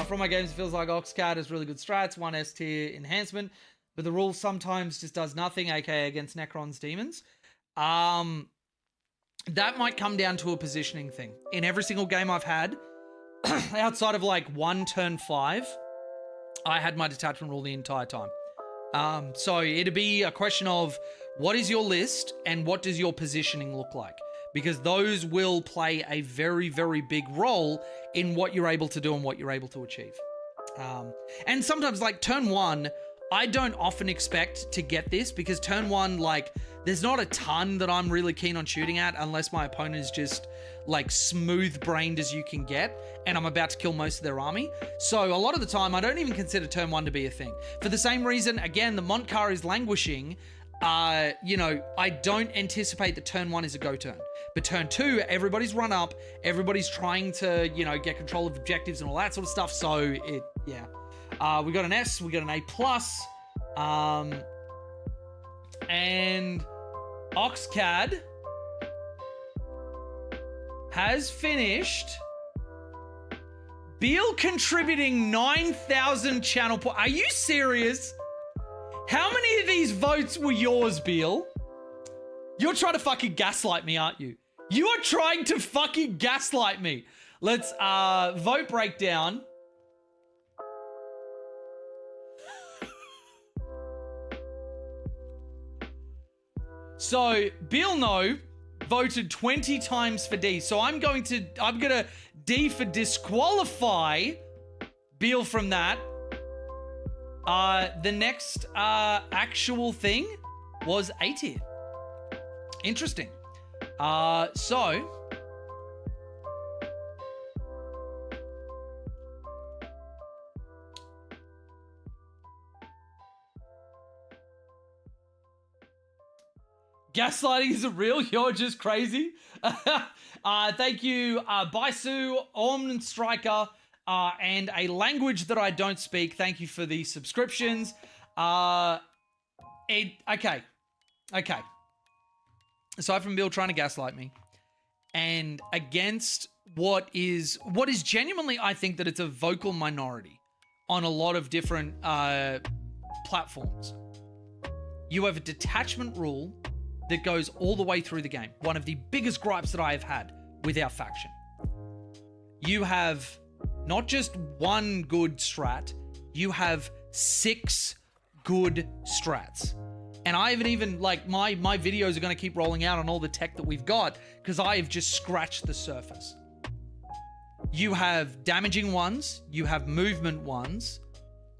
From my games, it feels like Oxcad has really good strats, 1 S tier enhancement, but the rule sometimes just does nothing, aka against Necron's demons. That might come down to a positioning thing. In every single game I've had, outside of like 1 turn 5, I had my detachment rule the entire time. So it'd be a question of what is your list and what does your positioning look like? Because those will play a very, very big role in what you're able to do and what you're able to achieve. And sometimes, like turn 1, I don't often expect to get this because turn 1, like, there's not a ton that I'm really keen on shooting at unless my opponent is just like smooth-brained as you can get and I'm about to kill most of their army. So a lot of the time, I don't even consider turn 1 to be a thing. For the same reason, again, the Montcar is languishing. You know, I don't anticipate that turn 1 is a go turn. But turn 2, everybody's run up, everybody's trying to, you know, get control of objectives and all that sort of stuff. So it, yeah. We got an S, we got an A+, and Oxcad has finished. Beal contributing 9,000 channel points. Are you serious? How many of these votes were yours, Beal? You're trying to fucking gaslight me, aren't you? You are trying to fucking gaslight me. Let's vote breakdown. So Bill No voted 20 times for D. So I'm gonna D for disqualify Beal from that. The next actual thing was A tier. Interesting. So Gaslighting isn't real. You're just crazy. Thank you, Baisu, Omn Striker, and a language that I don't speak. Thank you for the subscriptions. Okay. Aside from Bill trying to gaslight me, and against what is genuinely, I think that it's a vocal minority on a lot of different platforms. You have a detachment rule that goes all the way through the game. One of the biggest gripes that I have had with our faction. You have not just one good strat, you have 6 good strats. And I haven't even, like, my videos are going to keep rolling out on all the tech that we've got because I have just scratched the surface. You have damaging ones, you have movement ones,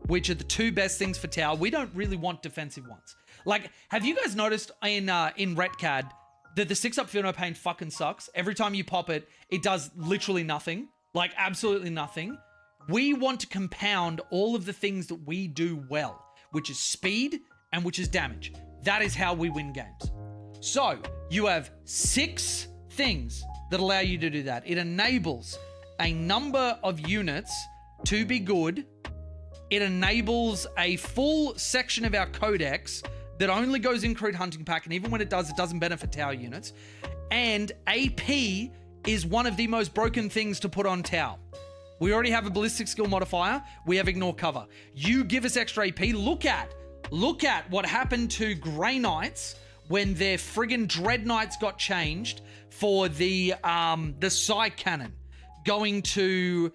which are the 2 best things for Tau. We don't really want defensive ones. Like, have you guys noticed in Retcad that the 6-up Feel No Pain fucking sucks? Every time you pop it, it does literally nothing. Like, absolutely nothing. We want to compound all of the things that we do well, which is speed and which is damage. That is how we win games. So, you have 6 things that allow you to do that. It enables a number of units to be good. It enables a full section of our codex that only goes in Crude Hunting Pack, and even when it doesn't benefit Tau units. And AP is one of the most broken things to put on Tau. We already have a ballistic skill modifier. We have ignore cover. You give us extra AP. Look at what happened to Grey Knights when their friggin' Dread Knights got changed for the Psy Cannon going to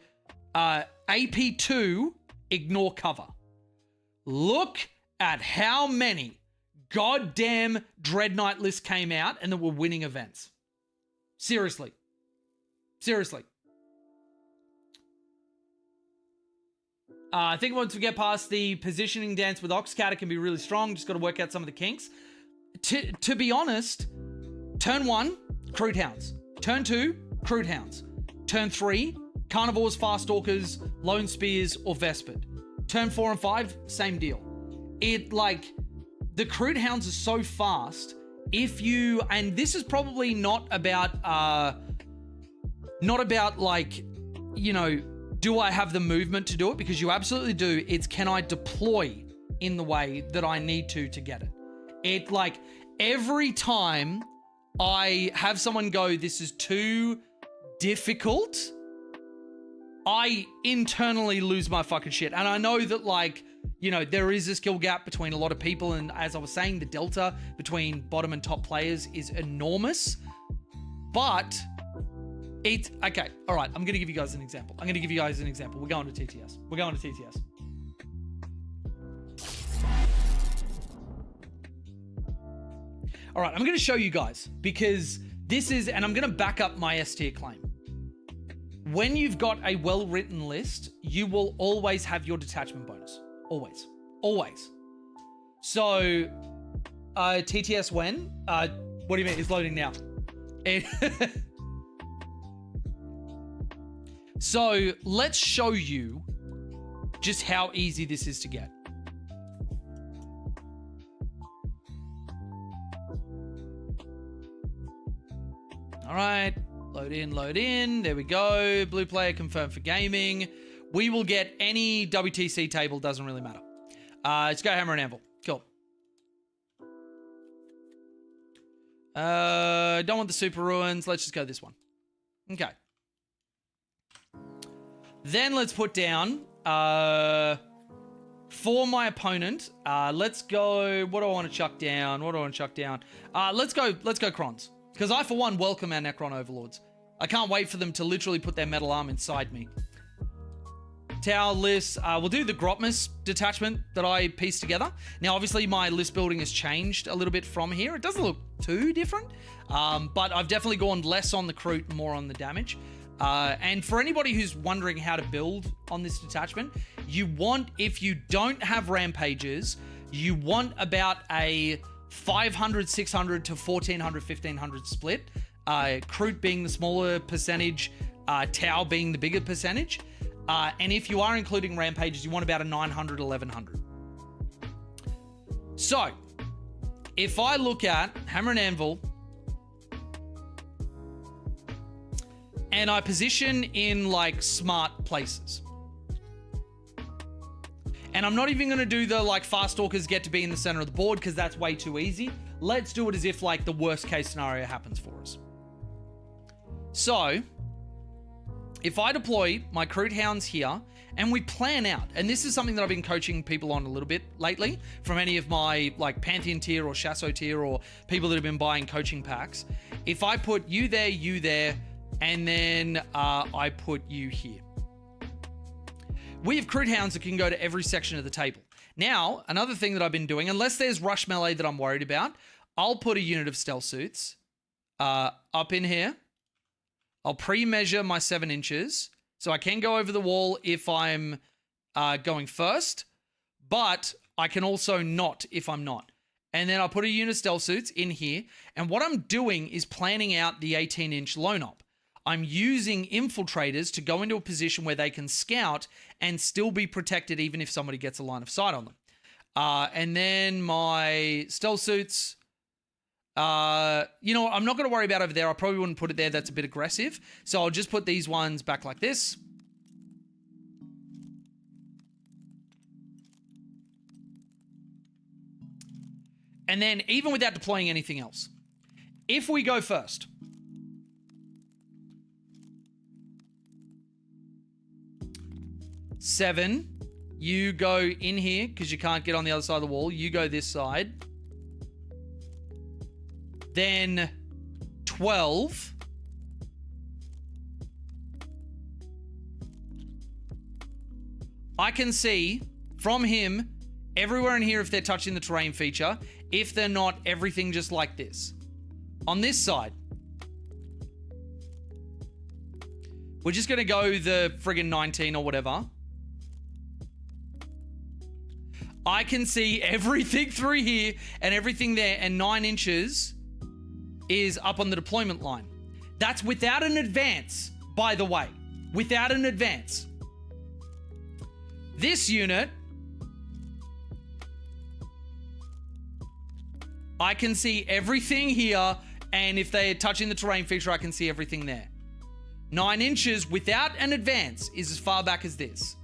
AP2 ignore cover. Look at how many goddamn Dread Knight lists came out and that were winning events. Seriously. I think once we get past the positioning dance with Oxcat, it can be really strong. Just got to work out some of the kinks. To be honest, turn 1, Crude Hounds. Turn 2, Crude Hounds. Turn 3, Carnivores, Fast Stalkers, Lone Spears, or Vespid. Turn 4 and 5, same deal. The Crude Hounds are so fast. And this is probably not about like, you know, do I have the movement to do it? Because you absolutely do. It's can I deploy in the way that I need to get it? It, like, every time I have someone go, this is too difficult, I internally lose my fucking shit. And I know that, like, you know, there is a skill gap between a lot of people. And as I was saying, the delta between bottom and top players is enormous. But it's okay. All right. I'm going to give you guys an example. We're going to TTS. All right. I'm going to show you guys because this is, and I'm going to back up my S tier claim. When you've got a well-written list, you will always have your detachment bonus. Always. So, TTS when? What do you mean? It's loading now. So, let's show you just how easy this is to get. All right. Load in. There we go. Blue player confirmed for gaming. We will get any WTC table. Doesn't really matter. Let's go hammer and anvil. Cool. Don't want the super ruins. Let's just go this one. Okay. Then let's put down for my opponent. Let's go. What do I want to chuck down? Let's go Crons. Because I, for one, welcome our Necron Overlords. I can't wait for them to literally put their metal arm inside me. Tower list. We'll do the Grotmus detachment that I pieced together. Now, obviously, my list building has changed a little bit from here. It doesn't look too different, but I've definitely gone less on the Crute and more on the damage. And for anybody who's wondering how to build on this detachment, you want, if you don't have rampages, you want about a 500, 600 to 1400, 1500 split. Crute being the smaller percentage, Tau being the bigger percentage. And if you are including rampages, you want about a 900, 1100. So, if I look at Hammer and Anvil, and I position in like smart places, and I'm not even going to do the like fast stalkers get to be in the center of the board because that's way too easy. Let's do it as if like the worst case scenario happens for us. So, if I deploy my Crute Hounds here and we plan out, and this is something that I've been coaching people on a little bit lately from any of my like Pantheon tier or Chasso tier or people that have been buying coaching packs. If I put you there, and then I put you here. We have Crute Hounds that can go to every section of the table. Now, another thing that I've been doing, unless there's rush melee that I'm worried about, I'll put a unit of stealth suits up in here. I'll pre-measure my 7 inches, so I can go over the wall if I'm going first, but I can also not if I'm not. And then I'll put a unit of stealth suits in here, and what I'm doing is planning out the 18-inch lone op. I'm using infiltrators to go into a position where they can scout and still be protected even if somebody gets a line of sight on them. And then my stealth suits, you know what, I'm not going to worry about over there. I probably wouldn't put it there. That's a bit aggressive. So I'll just put these ones back like this. And then even without deploying anything else, if we go first, seven, you go in here because you can't get on the other side of the wall. You go this side. Then 12. I can see from him everywhere in here if they're touching the terrain feature. If they're not, everything just like this. On this side, we're just going to go the friggin' 19 or whatever. I can see everything through here and everything there, and 9 inches is up on the deployment line. That's without an advance, by the way. Without an advance. This unit, I can see everything here, and if they're touching the terrain feature, I can see everything there. 9 inches without an advance is as far back as this.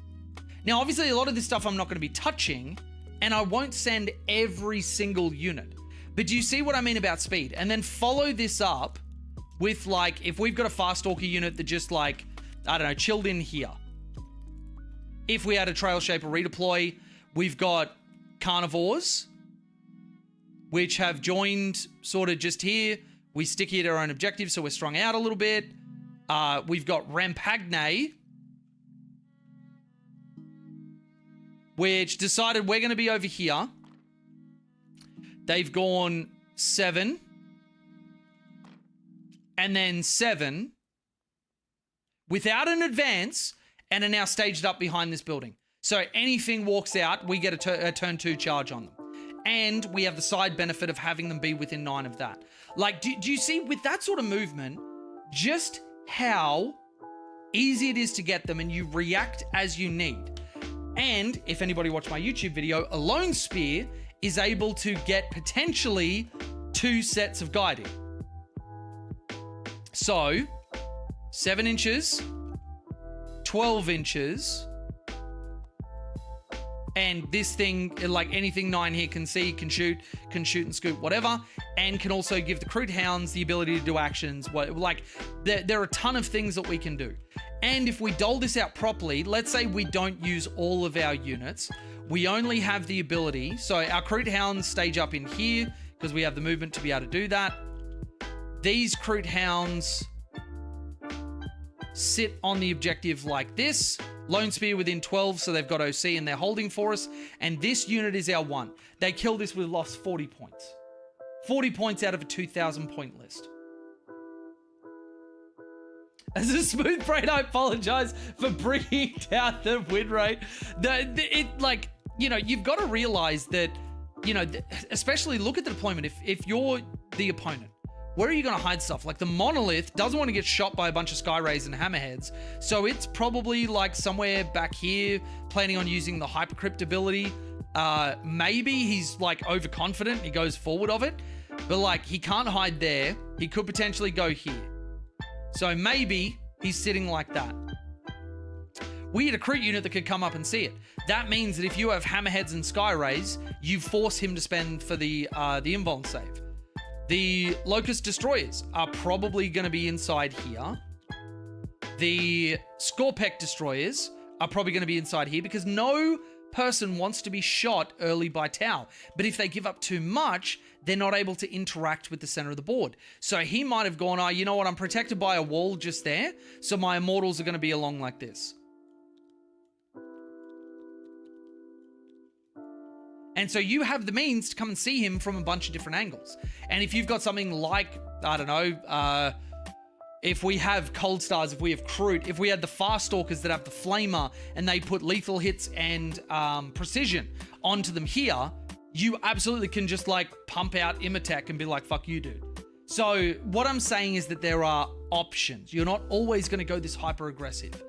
Now, obviously, a lot of this stuff I'm not going to be touching, and I won't send every single unit. But do you see what I mean about speed? And then follow this up with, like, if we've got a fast stalker unit that just, like, I don't know, chilled in here. If we had a trail shaper redeploy, we've got carnivores, which have joined sort of just here. We stick here to our own objective, so we're strung out a little bit. We've got Rampagne, which decided we're going to be over here. They've gone 7. And then 7. Without an advance, and are now staged up behind this building. So anything walks out, we get a turn 2 charge on them. And we have the side benefit of having them be within 9 of that. Like, do you see with that sort of movement, just how easy it is to get them, and you react as you need. And if anybody watched my YouTube video, a lone spear is able to get potentially 2 sets of guiding. So 7 inches, 12 inches, and this thing, like anything 9 here, can see, can shoot and scoop, whatever, and can also give the Crute Hounds the ability to do actions. Like, there are a ton of things that we can do. And if we dole this out properly, let's say we don't use all of our units, we only have the ability, so our Crute Hounds stage up in here, because we have the movement to be able to do that. These Crute Hounds sit on the objective like this. Lone Spear within 12, so they've got OC and they're holding for us. And this unit is our 1. They kill this, we've lost 40 points. 40 points out of a 2,000 point list. As a smooth brain, I apologize for bringing down the win rate. You've got to realize that, especially look at the deployment. If you're the opponent, where are you going to hide stuff? Like the Monolith doesn't want to get shot by a bunch of Skyrays and Hammerheads. So it's probably like somewhere back here, planning on using the Hypercrypt ability. Maybe he's like overconfident. He goes forward of it, but like he can't hide there. He could potentially go here. So maybe he's sitting like that. We had a crit unit that could come up and see it. That means that if you have Hammerheads and Skyrays, you force him to spend for the invuln save. The Locust Destroyers are probably going to be inside here. The Scorpec Destroyers are probably going to be inside here because no person wants to be shot early by Tau. But if they give up too much, they're not able to interact with the center of the board. So he might have gone, you know what, I'm protected by a wall just there, so my Immortals are going to be along like this. And so you have the means to come and see him from a bunch of different angles. And if you've got something like, I don't know, if we have Cold Stars, if we have Kroot, if we had the Farstalkers that have the Flamer and they put lethal hits and precision onto them here, you absolutely can just like pump out Imatech and be like, fuck you, dude. So what I'm saying is that there are options. You're not always going to go this hyper aggressive.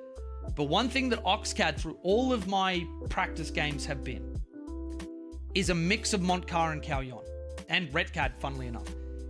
But one thing that Oxcad through all of my practice games have been is a mix of Montcar and Calyon and Retcad, funnily enough.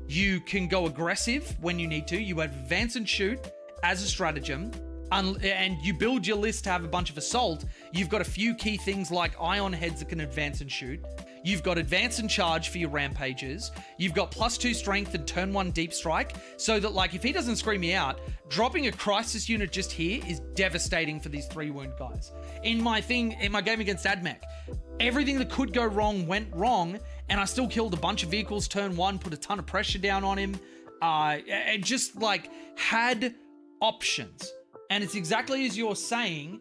You can go aggressive when you need to. You advance and shoot as a stratagem, and you build your list to have a bunch of assault. You've got a few key things like Ion Heads that can advance and shoot. You've got advance and charge for your rampages. You've got +2 strength and turn 1 deep strike, so that like if he doesn't scream me out, dropping a crisis unit just here is devastating for these 3 wound guys. In my game against Admech, everything that could go wrong went wrong, and I still killed a bunch of vehicles turn 1, put a ton of pressure down on him, and just like had options. And it's exactly as you're saying,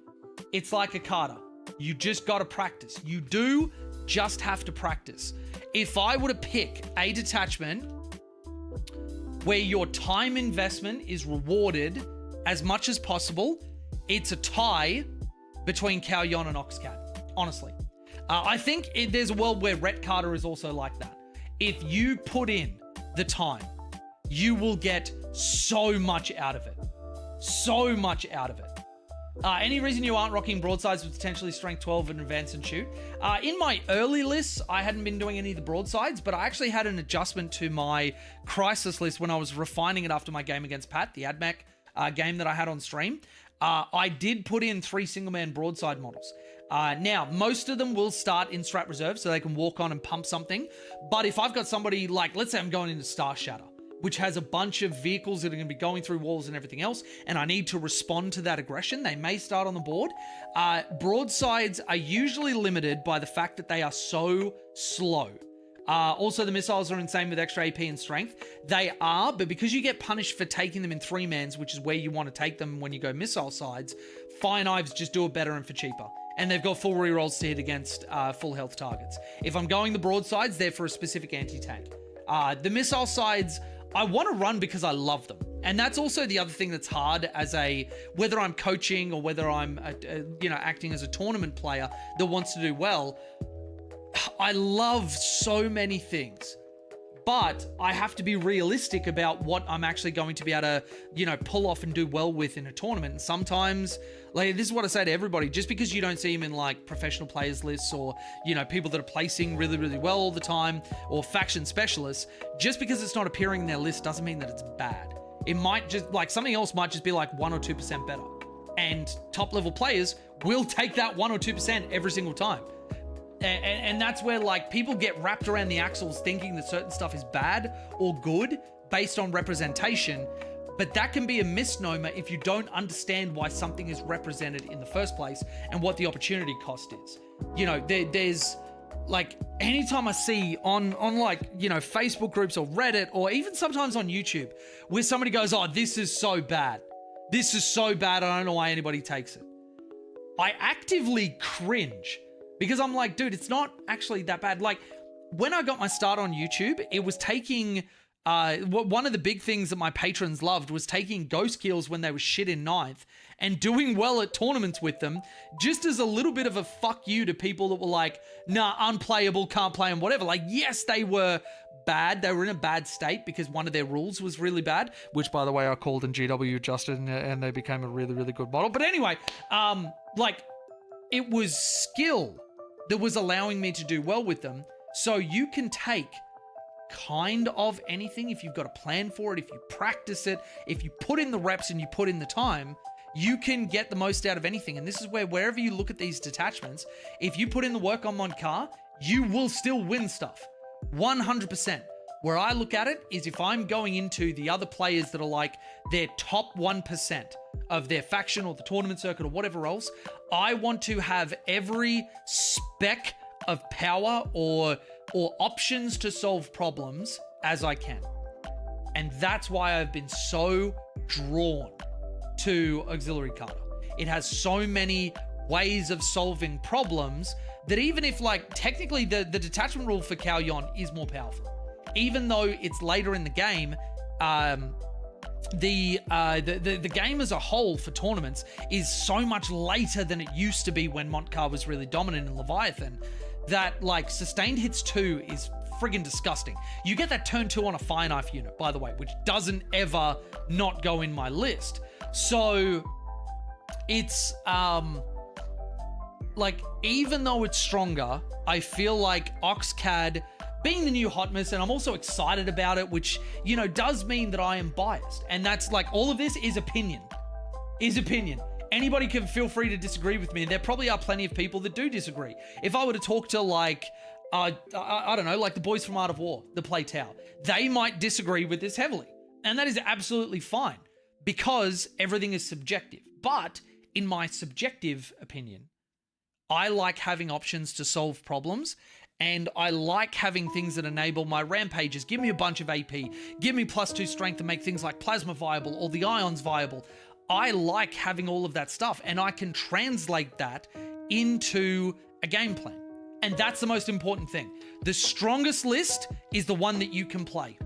it's like a kata. You just got to practice. You do just have to practice. If I were to pick a detachment where your time investment is rewarded as much as possible, it's a tie between Calyon and Oxcad, honestly. I think there's a world where Ret Carter is also like that. If you put in the time, you will get so much out of it. So much out of it. Any reason you aren't rocking broadsides with potentially strength 12 and advance and shoot? In my early lists, I hadn't been doing any of the broadsides, but I actually had an adjustment to my crisis list when I was refining it after my game against Pat, the AdMac game that I had on stream. I did put in 3 single-man broadside models. Now, most of them will start in strat reserve so they can walk on and pump something. But if I've got somebody like, let's say I'm going into Star Shatter, which has a bunch of vehicles that are going to be going through walls and everything else, and I need to respond to that aggression, they may start on the board. Broadsides are usually limited by the fact that they are so slow. Also, the missiles are insane with extra AP and strength. They are, but because you get punished for taking them in 3-mans, which is where you want to take them when you go missile sides, Fire Knives just do it better and for cheaper. And they've got full rerolls to hit against full health targets. If I'm going the broadsides, they're for a specific anti-tank. The missile sides, I want to run because I love them. And that's also the other thing that's hard as whether I'm coaching or whether I'm, acting as a tournament player that wants to do well. I love so many things, but I have to be realistic about what I'm actually going to be able to, pull off and do well with in a tournament. And sometimes, like, this is what I say to everybody, just because you don't see them in like professional players lists or, people that are placing really, really well all the time or faction specialists, just because it's not appearing in their list doesn't mean that it's bad. It might just, like, something else might just be like 1 or 2% better. And top level players will take that 1 or 2% every single time. And that's where, like, people get wrapped around the axles thinking that certain stuff is bad or good based on representation. But that can be a misnomer if you don't understand why something is represented in the first place and what the opportunity cost is. There's, like, anytime I see on like, Facebook groups or Reddit or even sometimes on YouTube where somebody goes, oh, this is so bad. This is so bad, I don't know why anybody takes it. I actively cringe because I'm like, dude, it's not actually that bad. Like, when I got my start on YouTube, it was taking... one of the big things that my patrons loved was taking ghost kills when they were shit in ninth and doing well at tournaments with them, just as a little bit of a fuck you to people that were like, nah, unplayable, can't play them, whatever. Like, yes, they were bad. They were in a bad state because one of their rules was really bad, which, by the way, I called and GW adjusted and they became a really, really good model. But anyway, like, it was skill that was allowing me to do well with them. So you can take kind of anything if you've got a plan for it, if you practice it, if you put in the reps and you put in the time, you can get the most out of anything. And this is where wherever you look at these detachments, if you put in the work on Moncar, you will still win stuff 100%. Where I look at it is if I'm going into the other players that are like their top 1% of their faction or the tournament circuit or whatever else, I want to have every speck of power or options to solve problems as I can. And that's why I've been so drawn to Auxiliary Kata. It has so many ways of solving problems that even if, like, technically the detachment rule for Cao Yon is more powerful, even though it's later in the game, the game as a whole for tournaments is so much later than it used to be when Montcar was really dominant in Leviathan, that, like, sustained hits 2 is friggin' disgusting. You get that turn 2 on a fire knife unit, by the way, which doesn't ever not go in my list. So it's, like, even though it's stronger, I feel like Oxcad being the new hotness, and I'm also excited about it, which, you know, does mean that I am biased. And that's, like, all of this is opinion. Anybody can feel free to disagree with me, and there probably are plenty of people that do disagree. If I were to talk to, like, I don't know, like the boys from Art of War that play Tau, they might disagree with this heavily. And that is absolutely fine because everything is subjective. But in my subjective opinion, I like having options to solve problems, and I like having things that enable my rampages. Give me a bunch of AP, give me +2 strength to make things like plasma viable or the ions viable. I like having all of that stuff, and I can translate that into a game plan. And that's the most important thing. The strongest list is the one that you can play.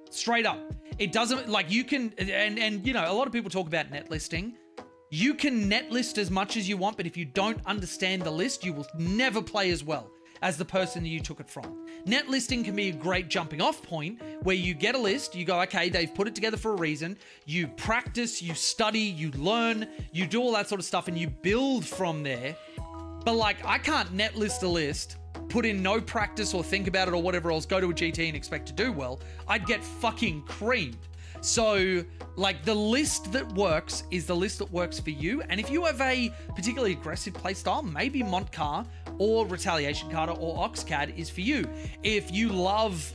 Straight up. It doesn't, like, you can, and you know, a lot of people talk about net listing. You can net list as much as you want, but if you don't understand the list, you will never play as well as the person that you took it from. Net listing can be a great jumping off point where you get a list, you go, okay, they've put it together for a reason. You practice, you study, you learn, you do all that sort of stuff, and you build from there. But, like, I can't net list a list, put in no practice or think about it or whatever else, go to a GT and expect to do well. I'd get fucking creamed. So, like, the list that works is the list that works for you. And if you have a particularly aggressive playstyle, maybe Montcar or Retaliation Kata or Oxcad is for you. If you love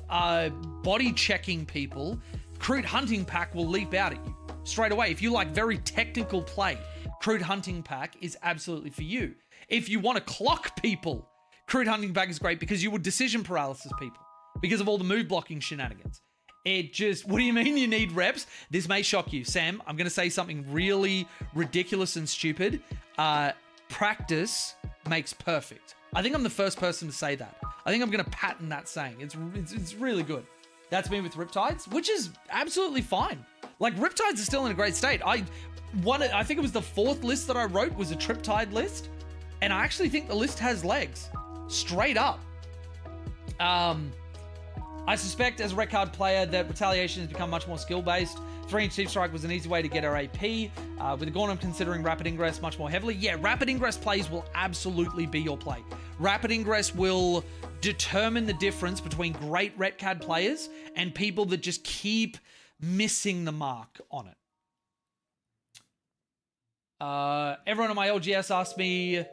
body checking people, Crude Hunting Pack will leap out at you straight away. If you like very technical play, Crude Hunting Pack is absolutely for you. If you want to clock people, Crude Hunting Pack is great because you would decision paralysis people because of all the move blocking shenanigans. It just, what do you mean you need reps? This may shock you. Sam, I'm going to say something really ridiculous and stupid. Practice makes perfect. I think I'm the first person to say that. I think I'm going to patent that saying. It's really good. That's me with Riptides, which is absolutely fine. Like, Riptides are still in a great state. I think it was the 4th list that I wrote was a Triptide list. And I actually think the list has legs. Straight up. I suspect as a red card player that Retaliation has become much more skill-based. 3-inch Deep Strike was an easy way to get our AP. With the Gorn, I'm considering Rapid Ingress much more heavily. Yeah, Rapid Ingress plays will absolutely be your play. Rapid Ingress will determine the difference between great red card players and people that just keep missing the mark on it. Everyone on my LGS asked me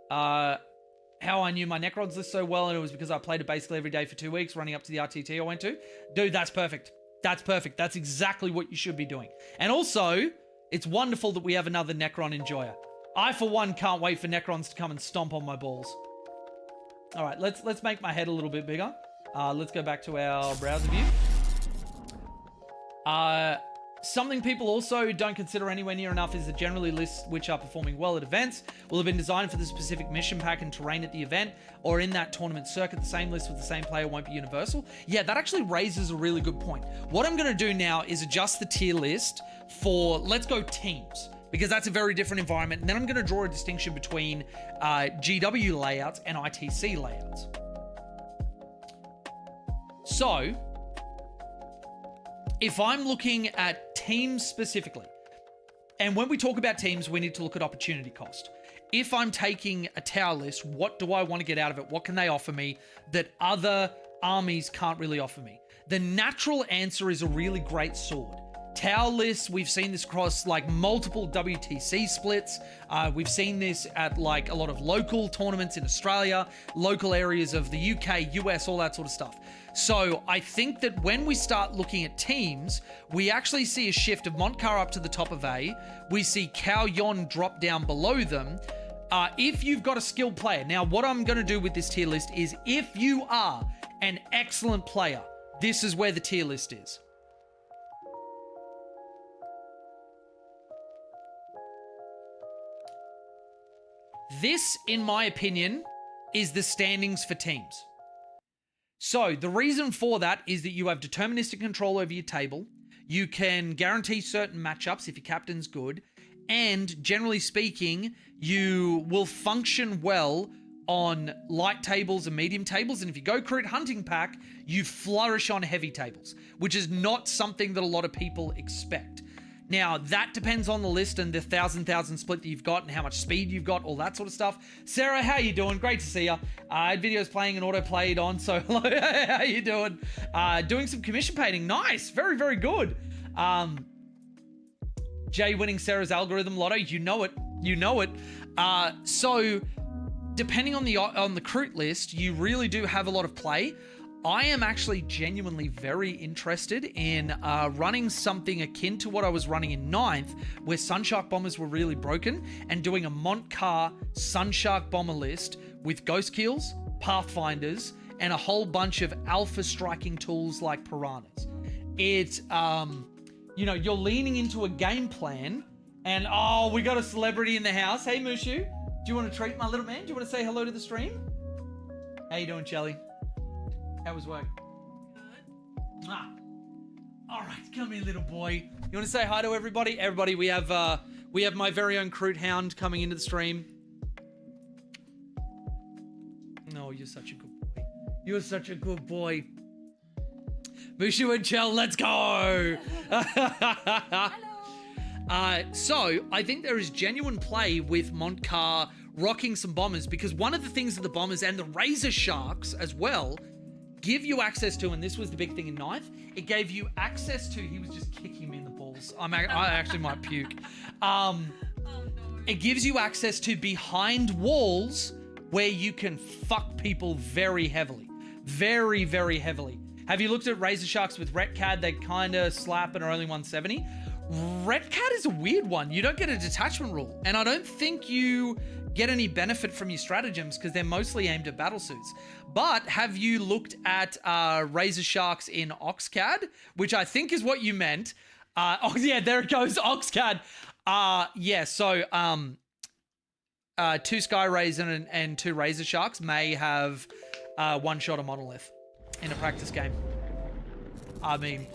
how I knew my Necrons list so well, and it was because I played it basically every day for 2 weeks, running up to the RTT I went to. Dude, that's perfect. That's perfect. That's exactly what you should be doing. And also, it's wonderful that we have another Necron enjoyer. I, for one, can't wait for Necrons to come and stomp on my balls. All right, let's make my head a little bit bigger. Let's go back to our browser view. Something people also don't consider anywhere near enough is that generally lists which are performing well at events will have been designed for the specific mission pack and terrain at the event or in that tournament circuit. The same list with the same player won't be universal. Yeah, that actually raises a really good point. What I'm going to do now is adjust the tier list for, let's go teams, because that's a very different environment. And then I'm going to draw a distinction between GW layouts and ITC layouts. So, if I'm looking at teams specifically, and when we talk about teams, we need to look at opportunity cost. If I'm taking a tower list, what do I want to get out of it? What can they offer me that other armies can't really offer me? The natural answer is a really great sword. Tower lists, we've seen this across like multiple WTC splits. We've seen this at like a lot of local tournaments in Australia, local areas of the UK, US, all that sort of stuff. So I think that when we start looking at teams, we actually see a shift of Montcar up to the top of A. We see Cao Yon drop down below them. If you've got a skilled player. Now, what I'm going to do with this tier list is if you are an excellent player, this is where the tier list is. This, in my opinion, is the standings for teams. So the reason for that is that you have deterministic control over your table. You can guarantee certain matchups if your captain's good. And generally speaking, you will function well on light tables and medium tables. And if you go crit hunting pack, you flourish on heavy tables, which is not something that a lot of people expect. Now, that depends on the list and the 1,000 split that you've got and how much speed you've got, all that sort of stuff. Sarah, how you doing? Great to see you. I had videos playing and auto-played on, so hello, how you doing? Doing some commission painting. Nice. Very, very good. Jay winning Sarah's algorithm lotto. You know it. You know it. So, depending on the recruit list, you really do have a lot of play. I am actually genuinely very interested in running something akin to what I was running in 9th, where Sunshark Bombers were really broken, and doing a Montcar Sunshark Bomber list with Ghost Kills, Pathfinders, and a whole bunch of alpha striking tools like Piranhas. It's, you know, you're leaning into a game plan, and oh, we got a celebrity in the house. Hey, Mushu, do you want to treat my little man? Do you want to say hello to the stream? How you doing, Shelly? How was work? Good. All right, come here, little boy. You want to say hi to everybody? Everybody, we have my very own Crude Hound coming into the stream. No, you're such a good boy. You're such a good boy. Mushu and Chell, let's go. Hello. So I think there is genuine play with Montcar rocking some bombers, because one of the things that the bombers and the Razor Sharks as well give you access to, and this was the big thing in 9th, it gave you access to, he was just kicking me in the balls. I actually might puke. Oh, no. It gives you access to behind walls where you can fuck people very heavily. Very, very heavily. Have you looked at Razor Sharks with Retcad? They kind of slap and are only 170. Retcad is a weird one. You don't get a detachment rule, and I don't think you get any benefit from your stratagems because they're mostly aimed at battle suits. But have you looked at Razor Sharks in Oxcad, which I think is what you meant? Oh yeah, there it goes, Oxcad. Yeah, so 2 Sky Rays and 2 Razor Sharks may have one-shot a monolith in a practice game. I mean,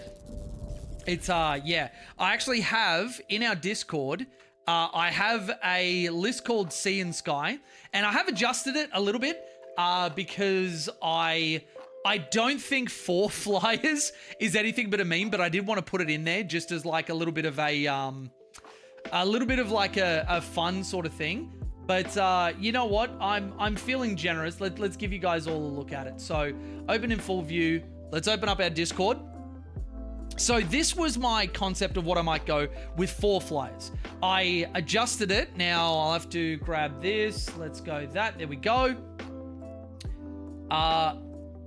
it's yeah. I actually have in our Discord, I have a list called Sea and Sky, and I have adjusted it a little bit because I don't think 4 flyers is anything but a meme, but I did want to put it in there just as like a little bit of like a fun sort of thing. But you know what? I'm feeling generous. Let's give you guys all a look at it. So open in full view. Let's open up our Discord. So this was my concept of what I might go with 4 flyers. I adjusted it. Now I'll have to grab this. Let's go that. There we go. I'm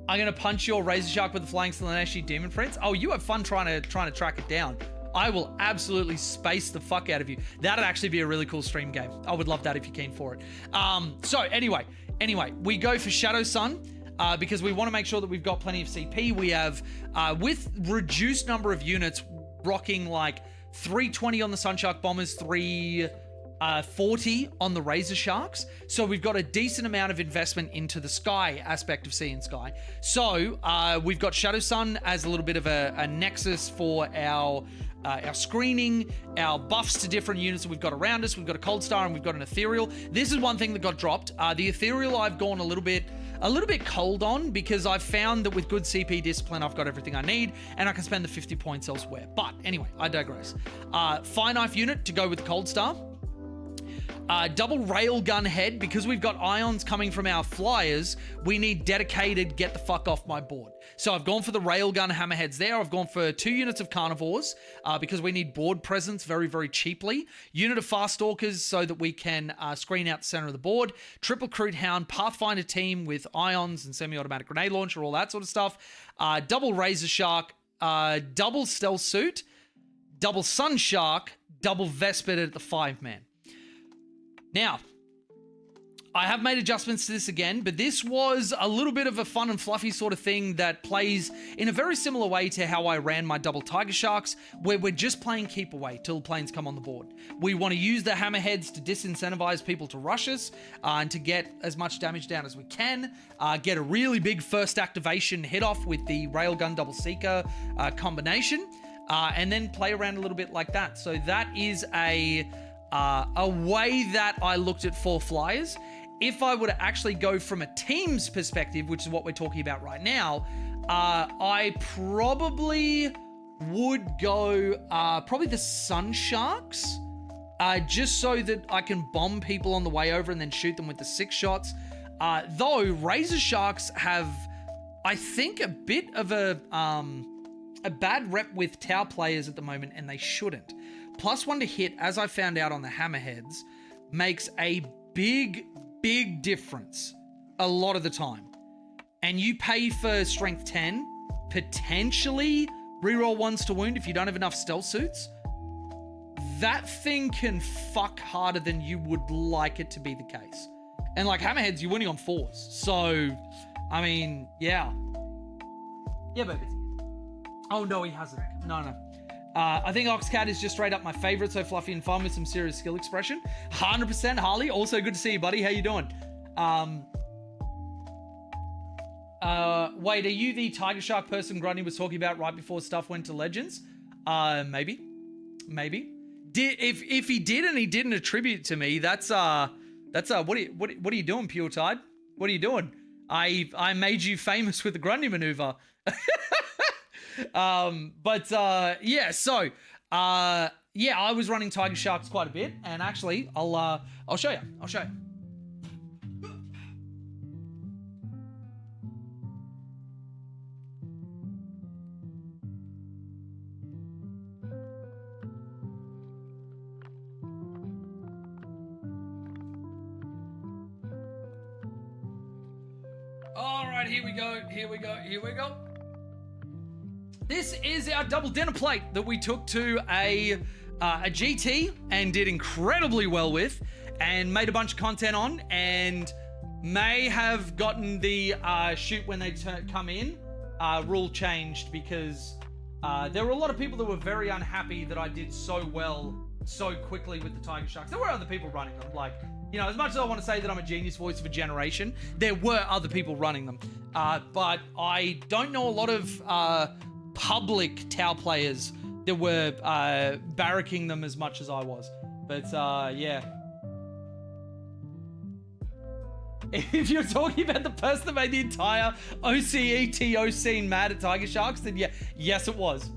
gonna punch your Razor Shark with the Flying Slaneshi Demon Prince. Oh, you have fun trying to track it down. I will absolutely space the fuck out of you. That'd actually be a really cool stream game. I would love that if you're keen for it. So anyway, we go for Shadow Sun. Because we want to make sure that we've got plenty of CP. We have, with reduced number of units, rocking like 320 on the Sunshark Bombers, 340 on the Razor Sharks. So we've got a decent amount of investment into the Sky aspect of Sea and Sky. So we've got Shadow Sun as a little bit of a nexus for our screening, our buffs to different units that we've got around us. We've got a Cold Star and we've got an Ethereal. This is one thing that got dropped. The Ethereal I've gone a little bit cold on because I've found that with good CP discipline, I've got everything I need and I can spend the 50 points elsewhere. But anyway, I digress. Fire Knife unit to go with the Cold Star. Double railgun head, because we've got ions coming from our flyers, we need dedicated get the fuck off my board. So I've gone for the railgun hammerheads there. I've gone for 2 units of carnivores because we need board presence very, very cheaply. Unit of fast stalkers so that we can screen out the center of the board. Triple Crude Hound, Pathfinder team with ions and semi-automatic grenade launcher, all that sort of stuff. Double Razor Shark, double Stealth Suit, double Sun Shark, double Vespid at the 5-man. Now, I have made adjustments to this again, but this was a little bit of a fun and fluffy sort of thing that plays in a very similar way to how I ran my double Tiger Sharks, where we're just playing keep away till planes come on the board. We want to use the hammerheads to disincentivize people to rush us and to get as much damage down as we can, get a really big first activation hit off with the Railgun Double Seeker combination, and then play around a little bit like that. So that is a way that I looked at 4 flyers. If I were to actually go from a team's perspective, which is what we're talking about right now, I probably would go probably the Sun Sharks, just so that I can bomb people on the way over and then shoot them with the 6 shots. Though Razor Sharks have, I think, a bit of a bad rep with Tau players at the moment, and they shouldn't. +1 to hit, as I found out on the hammerheads, makes a big, big difference a lot of the time. And you pay for strength 10, potentially reroll 1s to wound if you don't have enough stealth suits. That thing can fuck harder than you would like it to be the case. And like hammerheads, you're winning on 4s. So, I mean, yeah. Yeah, baby. Oh, no, he hasn't. No. I think Oxcat is just straight up my favorite, so fluffy and fun with some serious skill expression. 100% Harley, also good to see you, buddy. How you doing? Wait, are you the Tiger Shark person Grundy was talking about right before stuff went to Legends? Maybe. If he did and he didn't attribute to me, that's what are you doing, Pure Tide? What are you doing? I made you famous with the Grundy maneuver. Yeah, so yeah, I was running Tiger Sharks quite a bit, and actually I'll show you. All right, here we go. This is our double dinner plate that we took to a GT and did incredibly well with, and made a bunch of content on, and may have gotten the shoot when they come in rule changed, because there were a lot of people that were very unhappy that I did so well so quickly with the Tiger Sharks. There were other people running them, like, you know, as much as I want to say that I'm a genius voice of a generation, there were other people running them. But I don't know a lot of public Tau players that were barracking them as much as I was. But yeah. If you're talking about the person that made the entire OCETO scene mad at Tiger Sharks, then yeah, yes it was.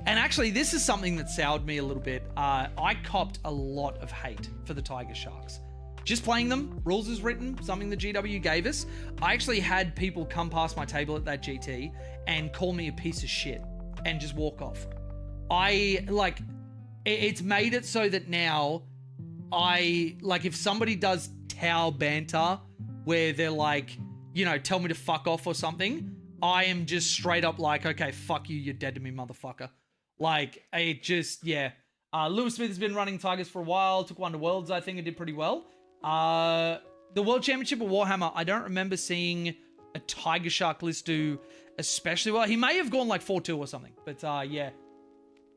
And actually, this is something that soured me a little bit. I copped a lot of hate for the Tiger Sharks. Just playing them, rules as written, something the GW gave us. I actually had people come past my table at that GT and call me a piece of shit and just walk off. It's made it so that now if somebody does Tau banter where they're like, you know, tell me to fuck off or something, I am just straight up like, okay, fuck you, you're dead to me, motherfucker. Like, it just, yeah. Lewis Smith has been running Tigers for a while, took one to Worlds, I think, and did pretty well. The World Championship of Warhammer, I don't remember seeing a Tiger Shark list do especially well. He may have gone like 4-2 or something, but yeah.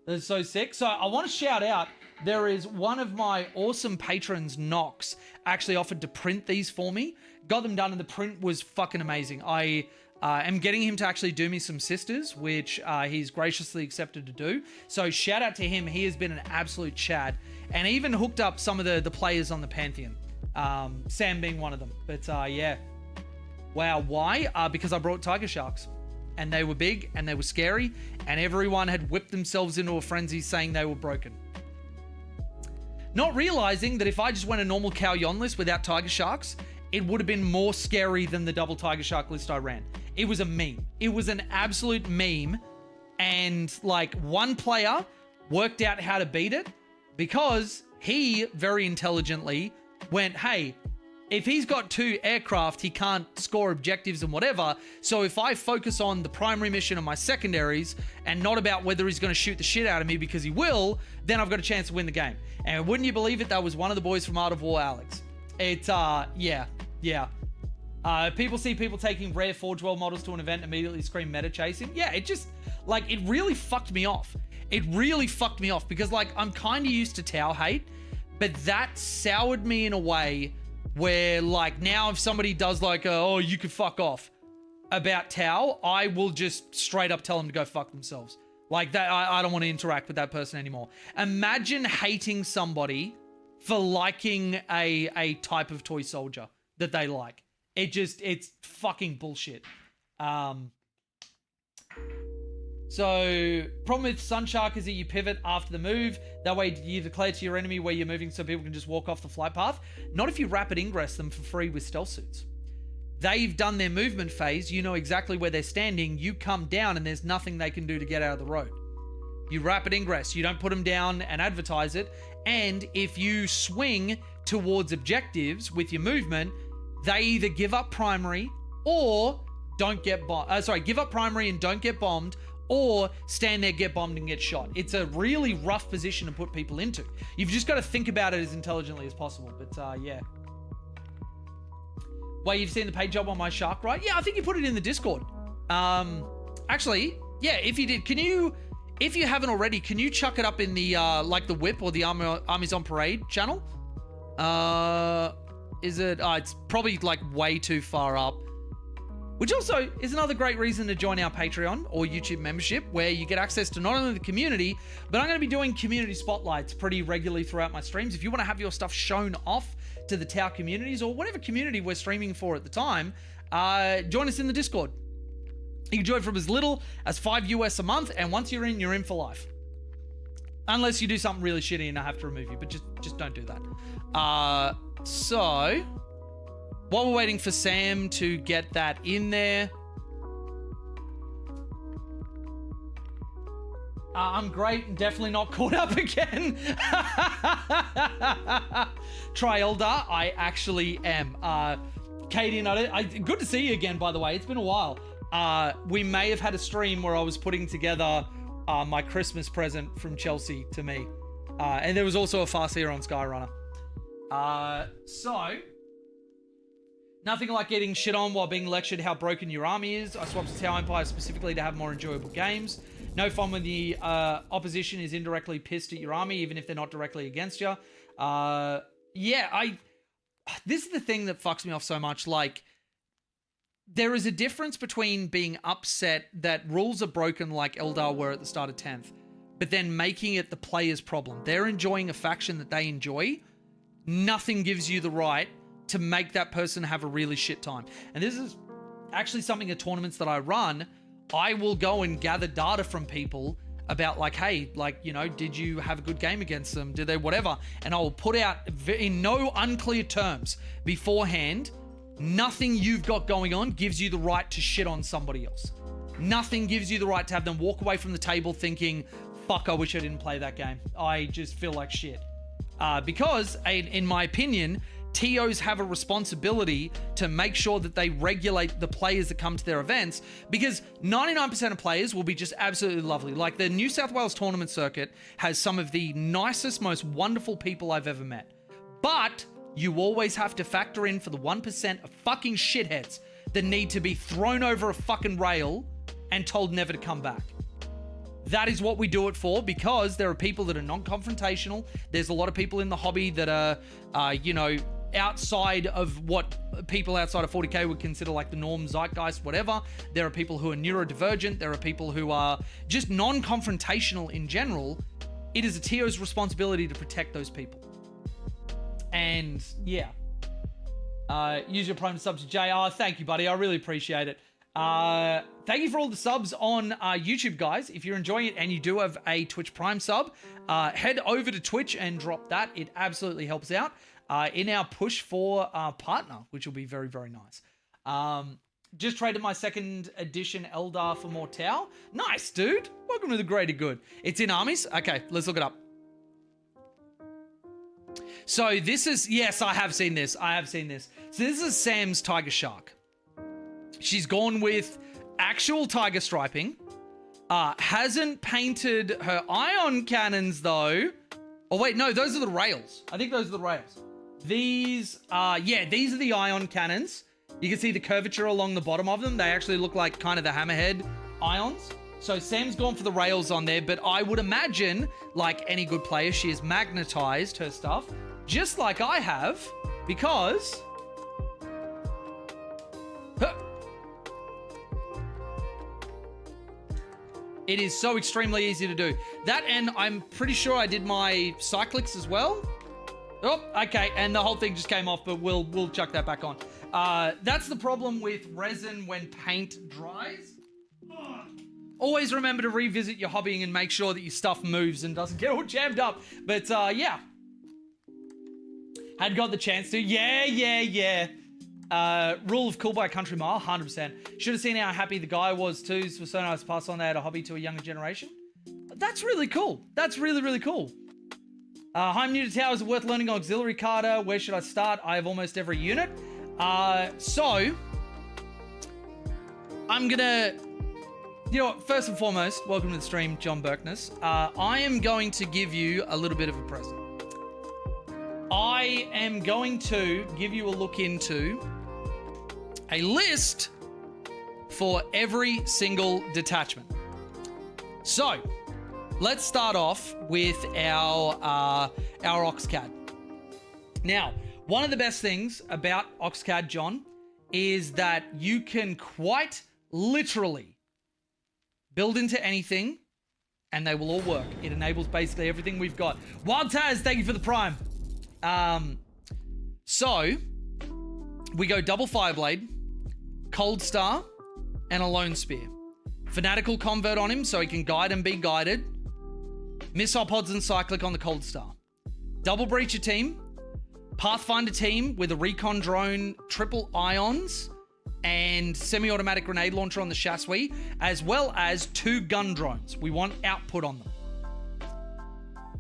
That's so sick. So I want to shout out, there is one of my awesome patrons, Knox, actually offered to print these for me. Got them done and the print was fucking amazing. I am getting him to actually do me some sisters, which he's graciously accepted to do. So shout out to him. He has been an absolute chad. And even hooked up some of the players on the Pantheon. Sam being one of them. But yeah. Wow, why? Because I brought tiger sharks. And they were big and they were scary. And everyone had whipped themselves into a frenzy saying they were broken. Not realizing that if I just went a normal cow yon list without tiger sharks, it would have been more scary than the double tiger shark list I ran. It was a meme. It was an absolute meme. And like one player worked out how to beat it because he very intelligently went, hey, if he's got 2 aircraft, he can't score objectives and whatever. So if I focus on the primary mission and my secondaries and not about whether he's going to shoot the shit out of me because he will, then I've got a chance to win the game. And wouldn't you believe it? That was one of the boys from Art of War, Alex. It's, yeah. People see people taking rare Forge World models to an event and immediately scream meta chasing. Yeah, it just, like, it really fucked me off. It really fucked me off because, like, I'm kind of used to Tau hate, but that soured me in a way where, like, now if somebody does, like, oh, you could fuck off about Tau, I will just straight up tell them to go fuck themselves. Like, that, I don't want to interact with that person anymore. Imagine hating somebody for liking a type of toy soldier that they like. It's fucking bullshit. So, problem with Sunshark is that you pivot after the move. That way you declare to your enemy where you're moving so people can just walk off the flight path. Not if you rapid ingress them for free with stealth suits. They've done their movement phase. You know exactly where they're standing. You come down and there's nothing they can do to get out of the road. You rapid ingress. You don't put them down and advertise it. And if you swing towards objectives with your movement, they either give up primary or don't get bombed. Give up primary and don't get bombed, or stand there, get bombed, and get shot. It's a really rough position to put people into. You've just got to think about it as intelligently as possible. But yeah. Wait, you've seen the paint job on my shark, right? Yeah, I think you put it in the Discord. Actually, yeah, if you did, if you haven't already, can you chuck it up in the, like the whip or the Armies on Parade channel? Is it, it's probably like way too far up. Which also is another great reason to join our Patreon or YouTube membership, where you get access to not only the community, but I'm going to be doing community spotlights pretty regularly throughout my streams. If you want to have your stuff shown off to the Tau communities or whatever community we're streaming for at the time, join us in the Discord. You can join from as little as $5 US a month, and once you're in for life. Unless you do something really shitty and I have to remove you, but just don't do that. So, while we're waiting for Sam to get that in there, I'm great and definitely not caught up again. Try Eldar, I actually am. Katie, good to see you again, by the way. It's been a while. We may have had a stream where I was putting together my Christmas present from Chelsea to me. And there was also a Farseer on Skyrunner. So, nothing like getting shit on while being lectured how broken your army is. I swapped to Tau Empire specifically to have more enjoyable games. No fun when the opposition is indirectly pissed at your army, even if they're not directly against you. This is the thing that fucks me off so much. Like, there is a difference between being upset that rules are broken like Eldar were at the start of 10th, but then making it the player's problem. They're enjoying a faction that they enjoy. Nothing gives you the right to make that person have a really shit time. And this is actually something at tournaments that I run. I will go and gather data from people about like, hey, like, you know, did you have a good game against them? Did they whatever? And I will put out in no unclear terms beforehand, nothing you've got going on gives you the right to shit on somebody else. Nothing gives you the right to have them walk away from the table thinking, fuck, I wish I didn't play that game. I just feel like shit. Because, in my opinion, TOs have a responsibility to make sure that they regulate the players that come to their events, because 99% of players will be just absolutely lovely. Like, the New South Wales tournament circuit has some of the nicest, most wonderful people I've ever met. But you always have to factor in for the 1% of fucking shitheads that need to be thrown over a fucking rail and told never to come back. That is what we do it for, because there are people that are non-confrontational. There's a lot of people in the hobby that are, you know, outside of what people outside of 40K would consider like the norm, zeitgeist, whatever. There are people who are neurodivergent. There are people who are just non-confrontational in general. It is a TO's responsibility to protect those people. And yeah, use your Prime sub to JR. Thank you, buddy. I really appreciate it. Thank you for all the subs on YouTube, guys. If you're enjoying it and you do have a Twitch Prime sub, head over to Twitch and drop that. It absolutely helps out in our push for partner, which will be very, very nice. Just traded my 2nd edition Eldar for more Tau. Nice, dude. Welcome to the greater good. It's in armies. Okay, let's look it up. So this is, yes, I have seen this. I have seen this. So this is Sam's Tiger Shark. She's gone with actual tiger striping. Hasn't painted her ion cannons though. Oh wait, no, those are the rails. I think those are the rails. These, yeah, these are the ion cannons. You can see the curvature along the bottom of them. They actually look like kind of the hammerhead ions. So Sam's gone for the rails on there, but I would imagine, like any good player, she has magnetized her stuff, just like I have, because... It is so extremely easy to do. That, and I'm pretty sure I did my cyclics as well. Oh, okay, and the whole thing just came off, but we'll chuck that back on. That's the problem with resin when paint dries. Always remember to revisit your hobbying and make sure that your stuff moves and doesn't get all jammed up. But yeah. Had got the chance to. Yeah. Rule of cool by a country mile, 100%. Should have seen how happy the guy was too. So so nice to pass on that a hobby to a younger generation. That's really cool. That's really, really cool. Hi, I'm new to Towers. Worth learning auxiliary Carter. Where should I start? I have almost every unit. So I'm gonna, you know what, first and foremost, welcome to the stream, John Berkness. I am going to give you a little bit of a present. I am going to give you a look into a list for every single detachment. So let's start off with our Oxcad. Now, one of the best things about Oxcad, John, is that you can quite literally build into anything and they will all work. It enables basically everything we've got. Wild Taz, thank you for the prime. So we go double Fireblade, Cold Star, and a Lone Spear. Fanatical Convert on him so he can guide and be guided. Missile Pods and Cyclic on the Cold Star. Double Breacher team, Pathfinder team with a Recon drone, triple Ions, and semi-automatic grenade launcher on the chassis, as well as 2 gun drones. We want output on them.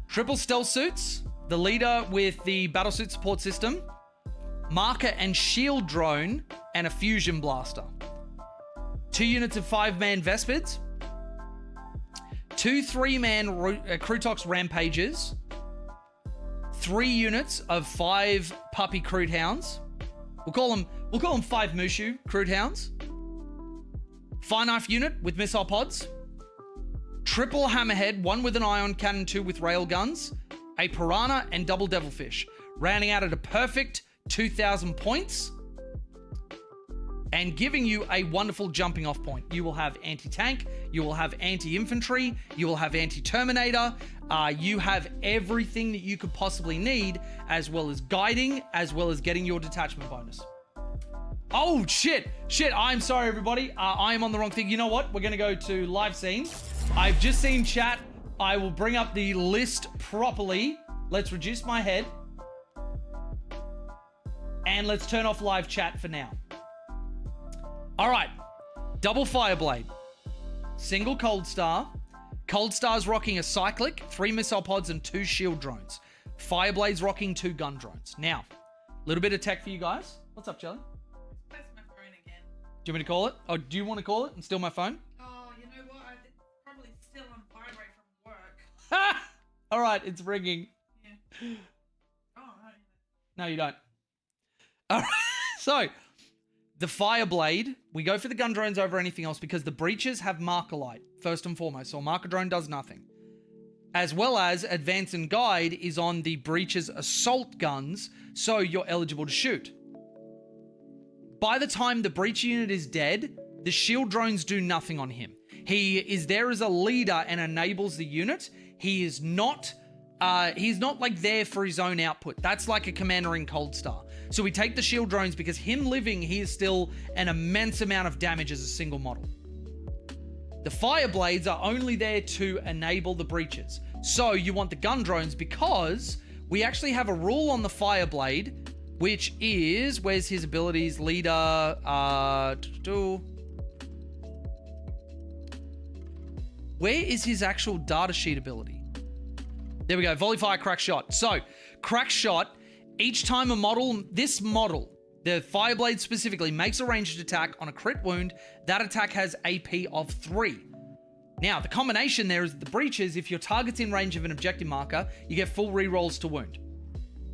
Triple stealth suits, the leader with the battlesuit support system, marker and shield drone, and a fusion blaster. 2 units of 5-man Vespids, 2 3-man Krutox Rampages, 3 units of 5 puppy Crude Hounds. We'll call them 5 Mushu Crude Hounds. Fire Knife unit with missile pods. Triple Hammerhead, 1 with an ion cannon, 2 with rail guns. A Piranha and double Devilfish. Rounding out at a perfect 2,000 points. And giving you a wonderful jumping off point. You will have anti-tank, you will have anti-infantry, you will have anti-terminator, you have everything that you could possibly need, as well as guiding, as well as getting your detachment bonus. Oh, shit, I'm sorry, everybody. I am on the wrong thing. You know what? We're gonna go to live scene. I've just seen chat. I will bring up the list properly. Let's reduce my head. And let's turn off live chat for now. All right, double Fireblade, single Cold Star. Cold Star's rocking a Cyclic, 3 missile pods, and 2 shield drones. Fireblade's rocking 2 gun drones. Now, a little bit of tech for you guys. What's up, Jelly? That's my phone again. Do you want me to call it? Or do you want to call it and steal my phone? Oh, you know what? It's probably still on vibrate from work. All right, it's ringing. Yeah. Oh, No, you don't. All right, so The Fireblade, we go for the gun drones over anything else because the breaches have marker light, first and foremost. So a marker drone does nothing. As well as Advance and Guide is on the breaches assault guns, so you're eligible to shoot. By the time the breach unit is dead, the shield drones do nothing on him. He is there as a leader and enables the unit. He's not like there for his own output. That's like a commander in Cold Star. So we take the shield drones because him living, he is still an immense amount of damage as a single model. The Fireblades are only there to enable the breaches. So you want the gun drones because we actually have a rule on the Fireblade, which is, where's his abilities? Leader, where is his actual data sheet ability? There we go, volley fire, crack shot. So, crack shot, each time a model, this model, the Fireblade specifically, makes a ranged attack on a crit wound, that attack has AP of 3. Now, the combination there is the breaches, if your target's in range of an objective marker, you get full rerolls to wound.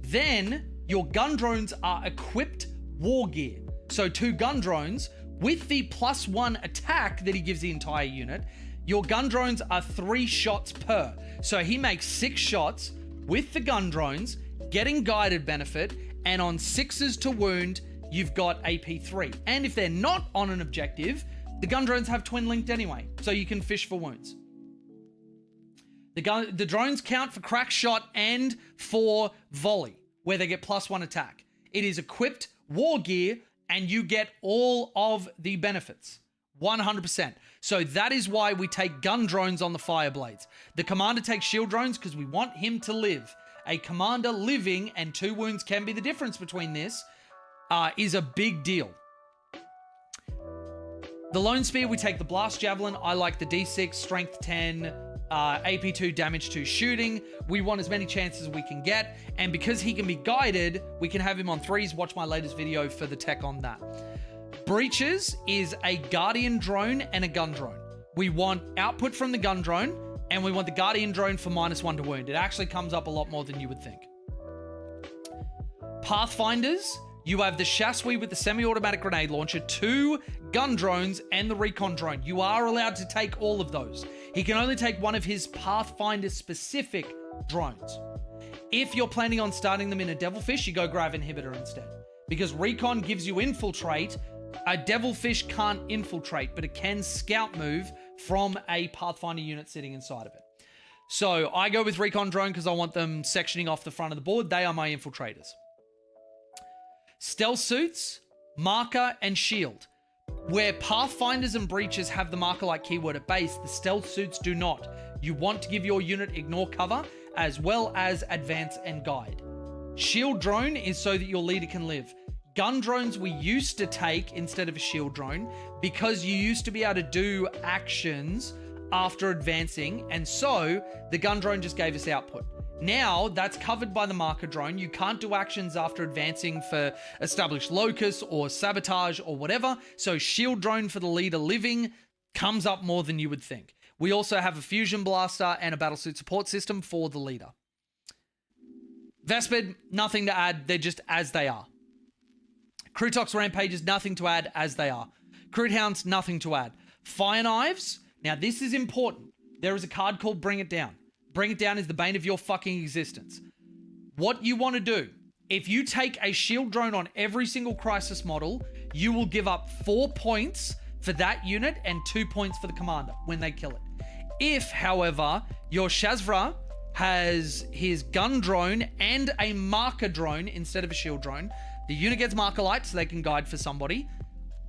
Then, your gun drones are equipped war gear. So 2 gun drones, with the +1 attack that he gives the entire unit, your gun drones are 3 shots per. So he makes 6 shots with the gun drones, getting guided benefit, and on 6s to wound, you've got AP3. And if they're not on an objective, the gun drones have twin linked anyway, so you can fish for wounds. The drones count for crack shot and for volley, where they get +1 attack. It is equipped war gear, and you get all of the benefits. 100%. So that is why we take gun drones on the Fireblades. The commander takes shield drones because we want him to live. A commander living, and 2 wounds can be the difference between this, is a big deal. The Lone Spear, we take the Blast Javelin. I like the D6, Strength 10, AP2, Damage 2 shooting. We want as many chances as we can get. And because he can be guided, we can have him on 3s. Watch my latest video for the tech on that. Breaches is a Guardian drone and a gun drone. We want output from the gun drone, and we want the Guardian drone for -1 to wound. It actually comes up a lot more than you would think. Pathfinders, you have the Chassis with the semi-automatic grenade launcher, 2 gun drones, and the recon drone. You are allowed to take all of those. He can only take one of his Pathfinder-specific drones. If you're planning on starting them in a Devilfish, you go Grav Inhibitor instead. Because recon gives you infiltrate. A Devilfish can't infiltrate, but it can scout move from a Pathfinder unit sitting inside of it. So I go with Recon Drone because I want them sectioning off the front of the board. They are my infiltrators. Stealth suits, marker, and shield. Where Pathfinders and breaches have the marker like keyword at base, the stealth suits do not. You want to give your unit ignore cover as well as advance and guide. Shield drone is so that your leader can live. Gun drones we used to take instead of a shield drone because you used to be able to do actions after advancing, and so the gun drone just gave us output. Now that's covered by the marker drone. You can't do actions after advancing for established locus or sabotage or whatever, so shield drone for the leader living comes up more than you would think. We also have a fusion blaster and a battlesuit support system for the leader. Vespid, nothing to add, they're just as they are. Crutox Rampages, nothing to add, as they are. Crude Hounds, nothing to add. Fire Knives, now this is important. There is a card called Bring It Down. Bring It Down is the bane of your fucking existence. What you want to do, if you take a shield drone on every single crisis model, you will give up 4 points for that unit and 2 points for the commander when they kill it. If, however, your Shazvra has his gun drone and a marker drone instead of a shield drone, the unit gets marker light so they can guide for somebody,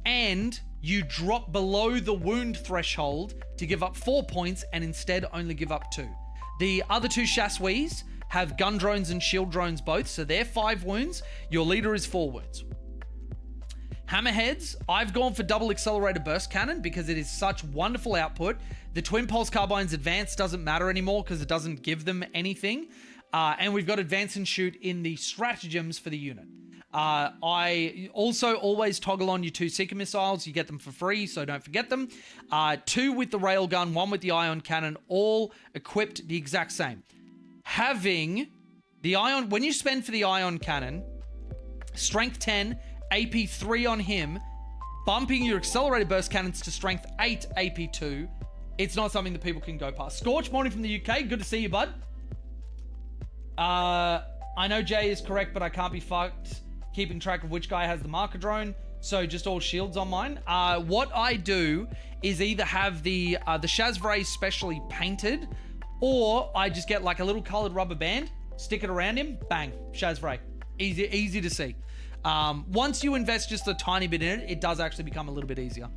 and you drop below the wound threshold to give up 4 points and instead only give up 2. The other 2 Chassis have gun drones and shield drones both, so they're 5 wounds. Your leader is 4 wounds. Hammerheads, I've gone for double accelerated burst cannon because it is such wonderful output. The twin pulse carbine's advance doesn't matter anymore because it doesn't give them anything. And we've got advance and shoot in the stratagems for the unit. I also always toggle on your 2 Seeker missiles. You get them for free, so don't forget them. 2 with the railgun, 1 with the ion cannon, all equipped the exact same. Having the ion, when you spend for the ion cannon, strength 10, AP 3 on him, bumping your accelerated burst cannons to strength 8 AP2. It's not something that people can go past. Scorch, morning from the UK. Good to see you, bud. I know Jay is correct, but I can't be fucked keeping track of which guy has the marker drone. So just all shields on mine. What I do is either have the Shazvray specially painted, or I just get like a little colored rubber band, stick it around him, bang, Shazvray. Easy to see. Once you invest just a tiny bit in it, it does actually become a little bit easier.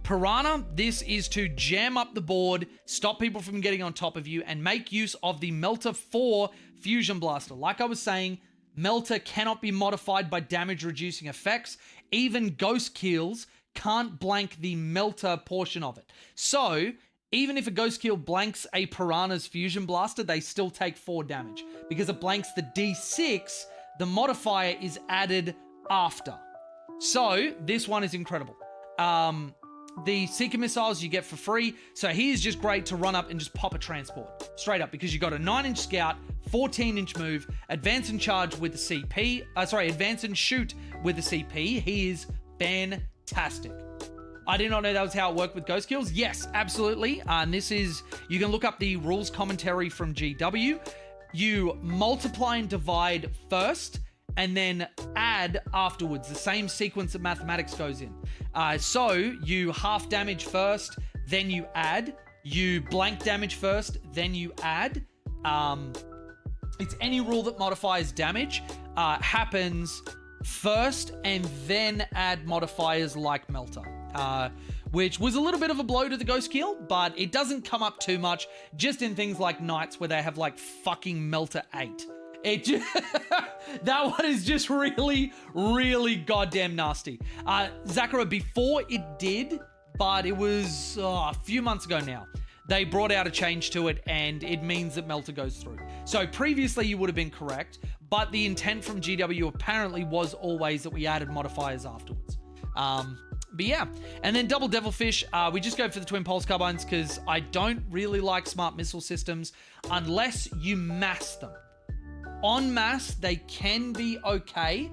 Piranha, this is to jam up the board, stop people from getting on top of you, and make use of the Melter 4 Fusion Blaster. Like I was saying, Melter cannot be modified by damage reducing effects. Even Ghost Kills can't blank the Melter portion of it. So, even if a Ghost Kill blanks a Piranha's Fusion Blaster, they still take 4 damage. Because it blanks the D6, the modifier is added after. So, this one is incredible. The Seeker missiles you get for free. So he is just great to run up and just pop a transport. Straight up, because you got a 9-inch scout, 14-inch move, advance and charge with the CP. Advance and shoot with the CP. He is fantastic. I did not know that was how it worked with Ghost Kills. Yes, absolutely. And this is, you can look up the rules commentary from GW. You multiply and divide first, and then add afterwards, the same sequence that mathematics goes in. So you half damage first, then you add. You blank damage first, then you add. It's any rule that modifies damage happens first, and then add modifiers like Melter. Which was a little bit of a blow to the Ghost Kill, but it doesn't come up too much, just in things like Knights where they have like fucking Melter 8. It just, that one is just really, really goddamn nasty. Zachara, before it did, but it was a few months ago now, they brought out a change to it, and it means that Melter goes through. So previously you would have been correct, but the intent from GW apparently was always that we added modifiers afterwards. But yeah, and then Double Devilfish, we just go for the Twin Pulse Carbines because I don't really like smart missile systems unless you mass them. En masse, they can be okay,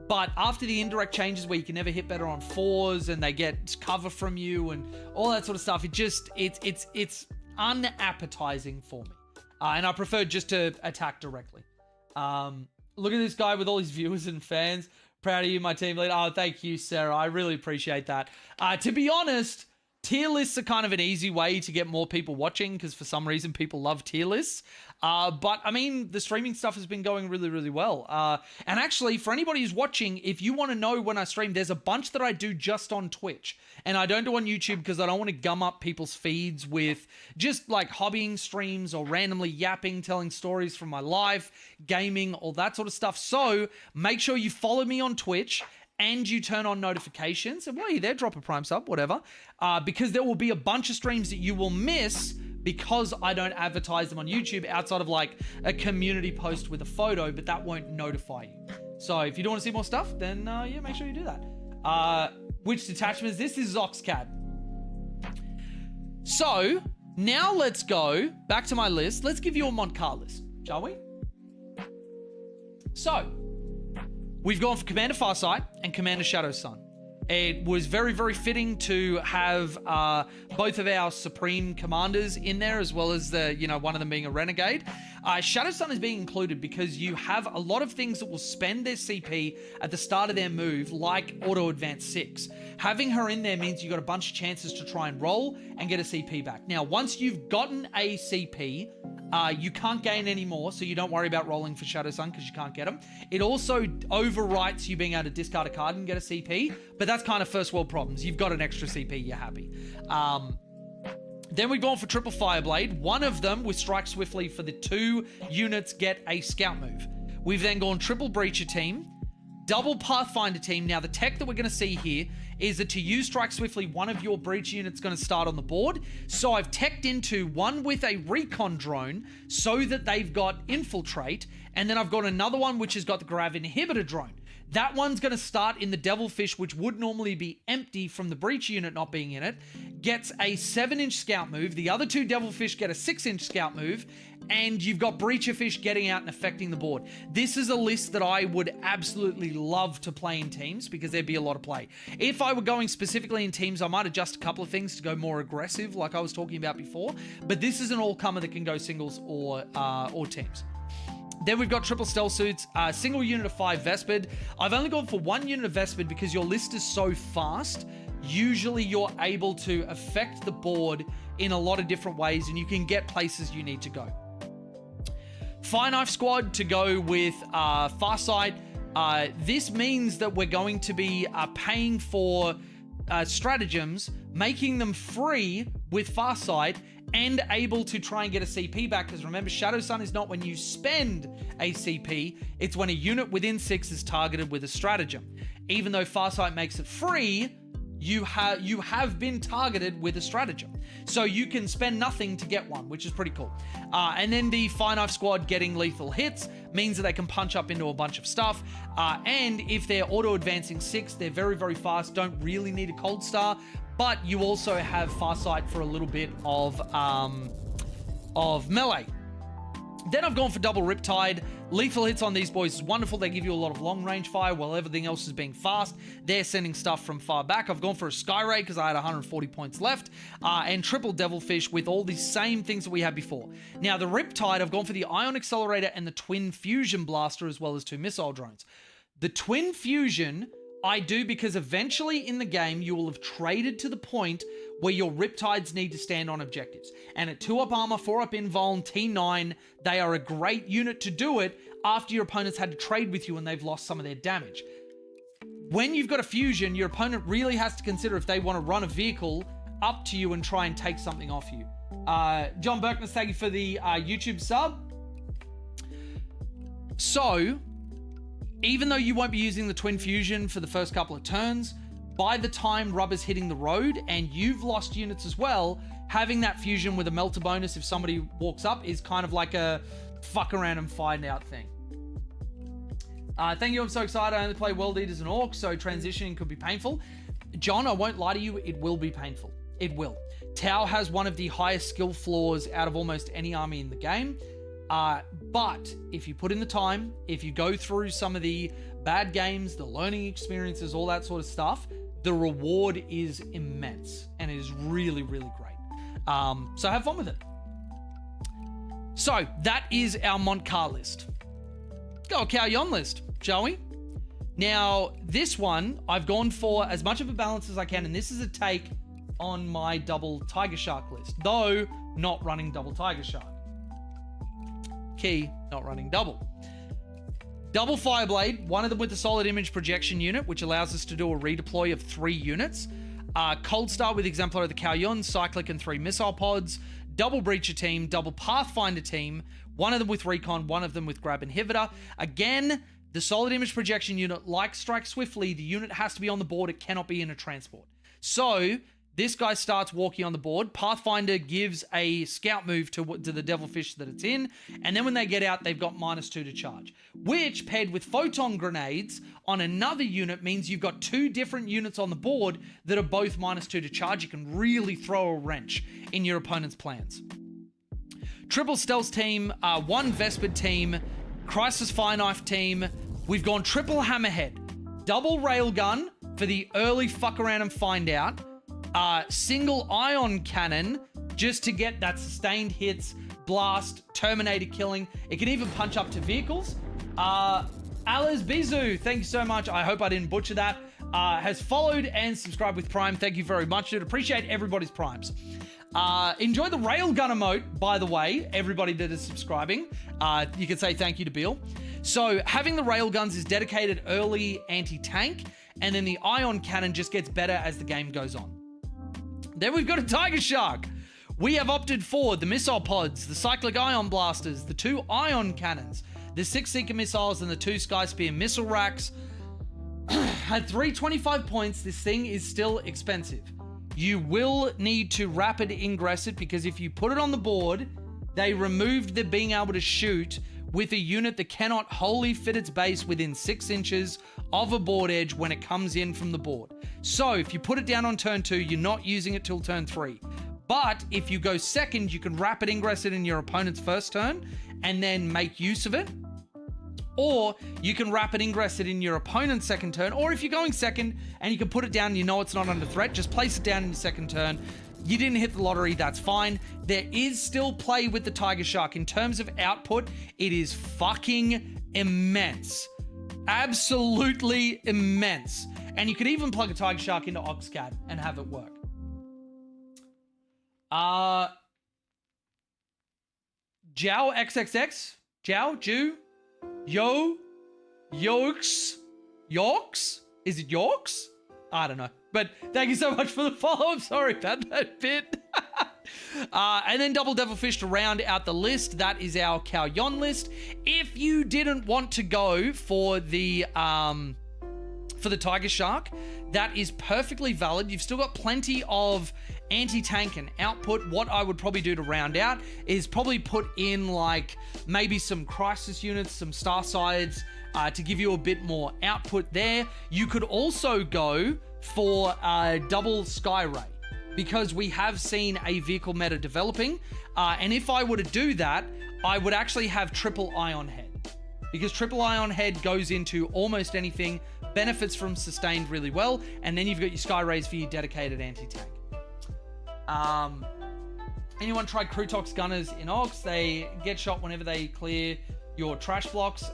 but after the indirect changes where you can never hit better on 4s and they get cover from you and all that sort of stuff, it's unappetizing for me. And I prefer just to attack directly. Look at this guy with all his viewers and fans. Proud of you, my team leader. Oh, thank you, Sarah. I really appreciate that. To be honest, tier lists are kind of an easy way to get more people watching because for some reason people love tier lists. But I mean, the streaming stuff has been going really, really well. And actually, for anybody who's watching, if you want to know when I stream, there's a bunch that I do just on Twitch. And I don't do on YouTube because I don't want to gum up people's feeds with just like hobbying streams or randomly yapping, telling stories from my life, gaming, all that sort of stuff. So make sure you follow me on Twitch and you turn on notifications. And while you're there, drop a Prime sub, whatever. Because there will be a bunch of streams that you will miss because I don't advertise them on YouTube outside of like a community post with a photo, but that won't notify you. So if you don't want to see more stuff, then yeah, make sure you do that. Which detachments? This is Zoxcad. So now let's go back to my list. Let's give you a mod car list, shall we? So we've gone for Commander Farsight and Commander Shadow Sun. It was very, very fitting to have both of our Supreme Commanders in there, as well as the, one of them being a Renegade. Shadow Sun is being included because you have a lot of things that will spend their CP at the start of their move, like Auto Advance 6. Having her in there means you got a bunch of chances to try and roll and get a CP back. Now, once you've gotten a CP, you can't gain any more, so you don't worry about rolling for Shadow Sun because you can't get them. It also overwrites you being able to discard a card and get a CP, but that's kind of first world problems. You've got an extra CP, you're happy. Then we've gone for Triple Fireblade. One of them with Strike Swiftly for the 2 units get a scout move. We've then gone Triple Breacher Team, Double Pathfinder Team. Now the tech that we're going to see here is that to use Strike Swiftly, one of your breach units is going to start on the board. So I've teched into one with a recon drone so that they've got infiltrate, and then I've got another one which has got the grav inhibitor drone. That one's going to start in the Devilfish, which would normally be empty from the Breach unit not being in it, gets a 7-inch scout move. The other 2 Devilfish get a 6-inch scout move, and you've got Breacherfish getting out and affecting the board. This is a list that I would absolutely love to play in teams because there'd be a lot of play. If I were going specifically in teams, I might adjust a couple of things to go more aggressive, like I was talking about before, but this is an all-comer that can go singles or teams. Then we've got triple stealth suits, single unit of 5 Vespid. I've only gone for 1 unit of Vespid because your list is so fast. Usually you're able to affect the board in a lot of different ways and you can get places you need to go. Fire Knife Squad to go with Farsight. This means that we're going to be paying for stratagems, making them free with Farsight, and able to try and get a CP back, because remember, Shadow Sun is not when you spend a CP, it's when a unit within 6 is targeted with a stratagem. Even though Farsight makes it free, you have been targeted with a stratagem. So you can spend nothing to get one, which is pretty cool. And then the Fire Knife Squad getting lethal hits means that they can punch up into a bunch of stuff. And if they're auto-advancing 6, they're very, very fast, don't really need a Cold Star, but you also have Farsight for a little bit of melee. Then I've gone for double Riptide. Lethal hits on these boys is wonderful. They give you a lot of long range fire while everything else is being fast. They're sending stuff from far back. I've gone for a Skyray because I had 140 points left. And triple Devilfish with all the same things that we had before. Now, the Riptide, I've gone for the Ion Accelerator and the Twin Fusion Blaster, as well as 2 missile drones. The Twin Fusion I do because eventually in the game you will have traded to the point where your Riptides need to stand on objectives. And at 2-up armor, 4-up invuln, T9, they are a great unit to do it after your opponents had to trade with you and they've lost some of their damage. When you've got a fusion, your opponent really has to consider if they want to run a vehicle up to you and try and take something off you. John Berkness, thank you for the YouTube sub. So, even though you won't be using the Twin Fusion for the first couple of turns, by the time rubber's hitting the road and you've lost units as well, having that fusion with a melter bonus if somebody walks up is kind of like a fuck around and find out thing. Thank you, I'm so excited. I only play World Eaters and Orcs, so transitioning could be painful. John, I won't lie to you, it will be painful. It will. Tau has one of the highest skill floors out of almost any army in the game. But if you put in the time, if you go through some of the bad games, the learning experiences, all that sort of stuff, the reward is immense and it is really, really great. So have fun with it. So that is our Montcar list. Let's go a Cao Yon list, shall we? Now, this one, I've gone for as much of a balance as I can, and this is a take on my double Tiger Shark list, though not running double Tiger Shark. Key, not running double. Double Fireblade, one of them with the solid image projection unit, which allows us to do a redeploy of 3 units. Cold Star with Exemplar of the Cao Yon, Cyclic, and 3 missile pods. Double Breacher team, double Pathfinder team, one of them with Recon, one of them with Grab Inhibitor. Again, the solid image projection unit, like Strike Swiftly, the unit has to be on the board. It cannot be in a transport. So this guy starts walking on the board. Pathfinder gives a scout move to the Devilfish that it's in. And then when they get out, they've got -2 to charge. Which, paired with photon grenades on another unit, means you've got 2 different units on the board that are both -2 to charge. You can really throw a wrench in your opponent's plans. Triple Stealth team, 1 Vespid team, Crisis Fire Knife team. We've gone triple Hammerhead. Double Railgun for the early fuck around and find out. Single Ion Cannon, just to get that sustained hits, blast, Terminator killing. It can even punch up to vehicles. Alice Bizu, thank you so much. I hope I didn't butcher that. Has followed and subscribed with Prime. Thank you very much, dude. Appreciate everybody's Primes. Enjoy the Railgun emote, by the way, everybody that is subscribing. You can say thank you to Bill. So having the Railguns is dedicated early anti-tank, and then the Ion Cannon just gets better as the game goes on. Then we've got a Tiger Shark. We have opted for the missile pods, the cyclic ion blasters, the 2 ion cannons, the 6 Seeker missiles, and the 2 Sky Spear missile racks. At 325 points, this thing is still expensive. You will need to rapid ingress it, because if you put it on the board, they removed the being able to shoot with a unit that cannot wholly fit its base within 6 inches of a board edge when it comes in from the board. So if you put it down on turn 2, you're not using it till turn 3. But if you go second, you can rapid ingress it in your opponent's first turn and then make use of it. Or you can rapid ingress it in your opponent's second turn. Or if you're going second and you can put it down and you know it's not under threat, just place it down in your second turn. You didn't hit the lottery, that's fine. There is still play with the Tiger Shark. In terms of output, it is fucking immense. Absolutely immense. And you could even plug a Tiger Shark into Oxcat and have it work. Jow XXX, Jow, Jew, Yo, Yorks, is it Yorks? I don't know, but thank you so much for the follow. I'm sorry about that bit. And then Double Devilfish to round out the list. That is our Kalyon list. If you didn't want to go for the Tiger Shark, that is perfectly valid. You've still got plenty of anti-tank and output. What I would probably do to round out is probably put in like maybe some crisis units, some star sides to give you a bit more output there. You could also go for double Skyray because we have seen a vehicle meta developing. And if I were to do that, I would actually have triple Ion Head because triple Ion Head goes into almost anything, benefits from sustained really well, and then you've got your Skyrays for your dedicated anti-tank. Anyone tried Crutox Gunners in Ox? They get shot whenever they clear your trash blocks.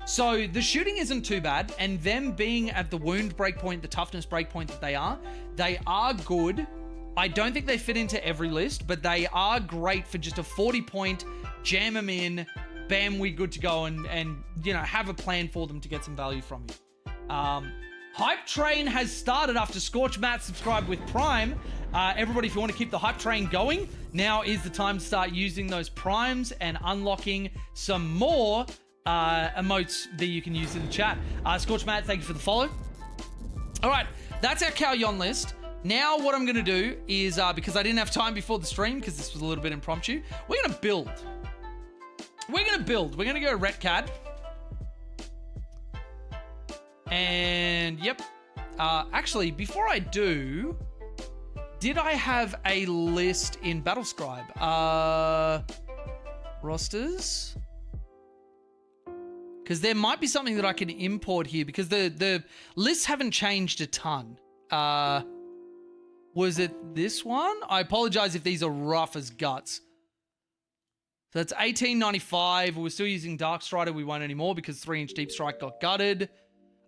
So the shooting isn't too bad, and them being at the wound breakpoint, the toughness breakpoint that they are good. I don't think they fit into every list, but they are great for just a 40-point, jam them in, bam, we good to go, and you know, have a plan for them to get some value from you. Hype Train has started after Scorch Matt subscribed with Prime. Everybody, if you want to keep the Hype Train going, now is the time to start using those primes and unlocking some more emotes that you can use in the chat. Scorch Matt, thank you for the follow. All right, that's our Kalyon list. Now what I'm going to do is, because I didn't have time before the stream, because this was a little bit impromptu, we're going to build. We're going to go Retcad. And yep. Actually, before I do, did I have a list in Battlescribe? Rosters? Because there might be something that I can import here because the lists haven't changed a ton. Was it this one? I apologize if these are rough as guts. So that's 1895. We're still using Dark Strider. We won't anymore because 3-inch Deep Strike got gutted.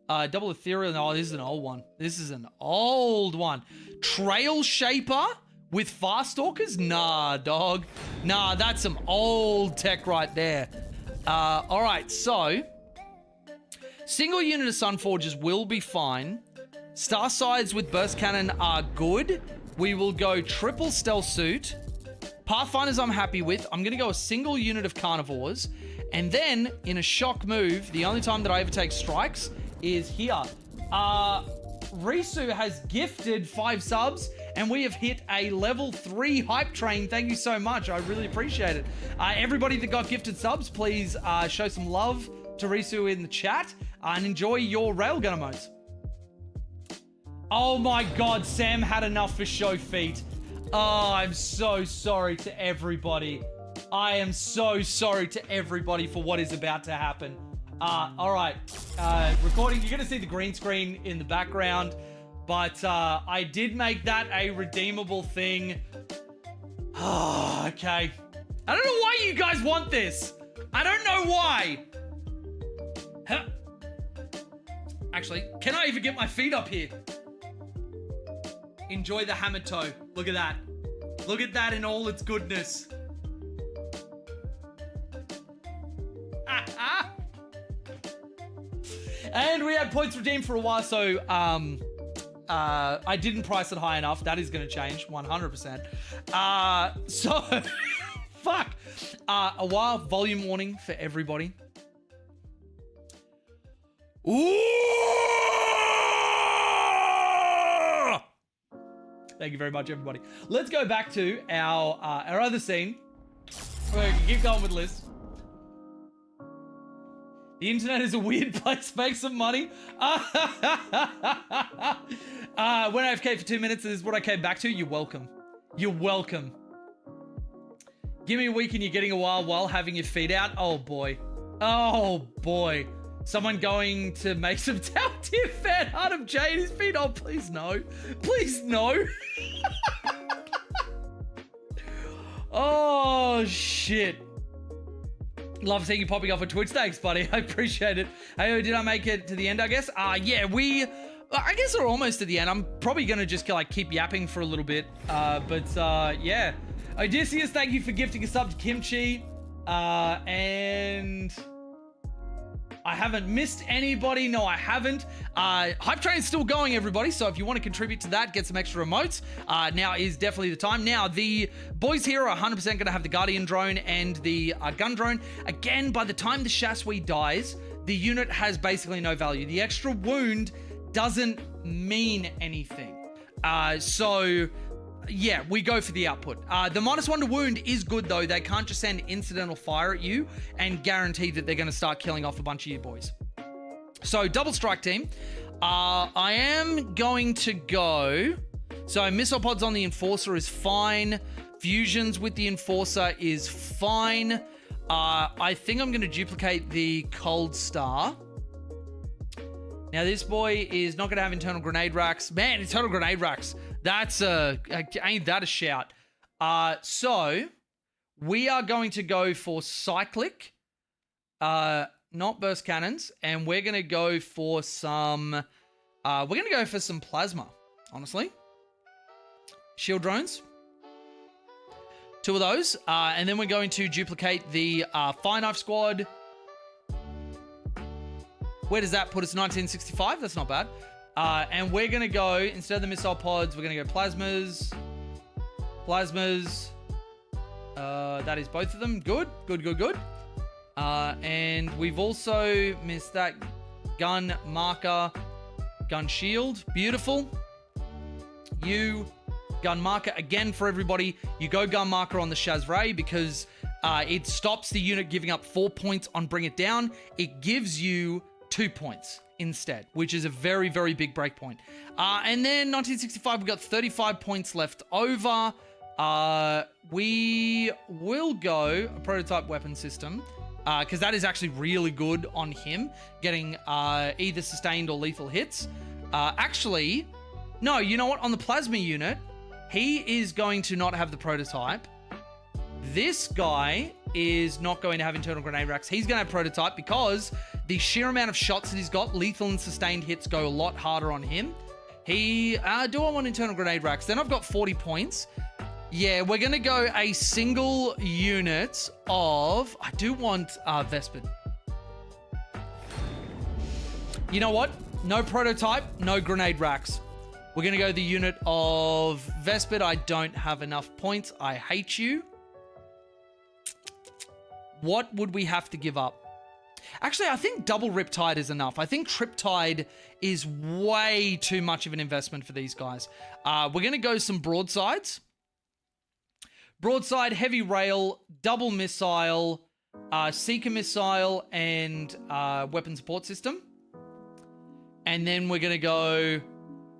Double Ethereal. No, this is an old one. This is an old one. Trail Shaper with Fast Stalkers? Nah, dog. Nah, that's some old tech right there. All right, so single unit of Sunforgers will be fine. Star Sides with Burst Cannon are good. We will go triple Stealth Suit. Pathfinders I'm happy with. I'm going to go a single unit of Carnivores. And then, in a shock move, the only time that I ever take strikes is here. Risu has gifted 5 subs, and we have hit a level 3 hype train. Thank you so much. I really appreciate it. Everybody that got gifted subs, please show some love to Risu in the chat and enjoy your Railgun emotes. Oh my God, Sam had enough for show feet. Oh, I'm so sorry to everybody. I am so sorry to everybody for what is about to happen. All right, recording, you're gonna see the green screen in the background, but I did make that a redeemable thing. Oh, okay. I don't know why you guys want this. I don't know why. Huh. Actually, can I even get my feet up here? Enjoy the hammer toe. Look at that. Look at that in all its goodness. And we had points redeemed for a while, so I didn't price it high enough. That is going to change 100%. So, fuck. A while volume warning for everybody. Ooh! Thank you very much, everybody. Let's go back to our other scene. We can keep going with the list. The internet is a weird place. Make some money. Went AFK for 2 minutes. This is what I came back to. You're welcome. You're welcome. Give me a week and you're getting a while having your feet out. Oh, boy. Oh, boy. Someone going to make some talented fan art of Jay and his feet. Oh, please no. Please no. Oh, shit. Love seeing you popping off on Twitch. Thanks, buddy. I appreciate it. Hey, did I make it to the end, I guess? Yeah, I guess we're almost at the end. I'm probably going to just like keep yapping for a little bit. Yeah. Odysseus, thank you for gifting a sub to Kimchi. And I haven't missed anybody. No, I haven't. Hype Train's still going, everybody. So if you want to contribute to that, get some extra emotes, now is definitely the time. Now, the boys here are 100% going to have the Guardian drone and the gun drone. Again, by the time the Chasui dies, the unit has basically no value. The extra wound doesn't mean anything. So yeah, we go for the output. The -1 to wound is good though. They can't just send incidental fire at you and guarantee that they're going to start killing off a bunch of you boys. So double strike team. I am going to go. So missile pods on the Enforcer is fine. Fusions with the Enforcer is fine. I think I'm going to duplicate the Cold Star. Now this boy is not going to have internal grenade racks. Man, internal grenade racks. Ain't that a shout? So we are going to go for cyclic, not burst cannons, and we're going to go for some, plasma, honestly. Shield drones. 2 of those. And then we're going to duplicate the Fire Knife Squad. Where does that put us? 1965? That's not bad. And we're going to go, instead of the missile pods, we're going to go plasmas. Plasmas. That is both of them. Good. And we've also missed that gun marker, gun shield. Beautiful. Gun marker. Again, for everybody, you go gun marker on the Shazray because it stops the unit giving up 4 points on Bring It Down. It gives you 2 points instead, which is a very, very big break point. And then 1965, we've got 35 points left over. We will go a prototype weapon system because that is actually really good on him, getting either sustained or lethal hits. Actually, no, you know what? On the plasma unit, he is going to not have the prototype. This guy is not going to have internal grenade racks. He's going to have prototype because the sheer amount of shots that he's got, lethal and sustained hits, go a lot harder on him. Do I want internal grenade racks? Then I've got 40 points. Yeah, we're going to go a single unit of... I do want Vespid. You know what? No prototype, no grenade racks. We're going to go the unit of Vespid. I don't have enough points. I hate you. What would we have to give up? Actually, I think double Riptide is enough. I think Triptide is way too much of an investment for these guys. We're going to go some broadsides. Broadside, heavy rail, double missile, seeker missile, and weapon support system. And then we're going to go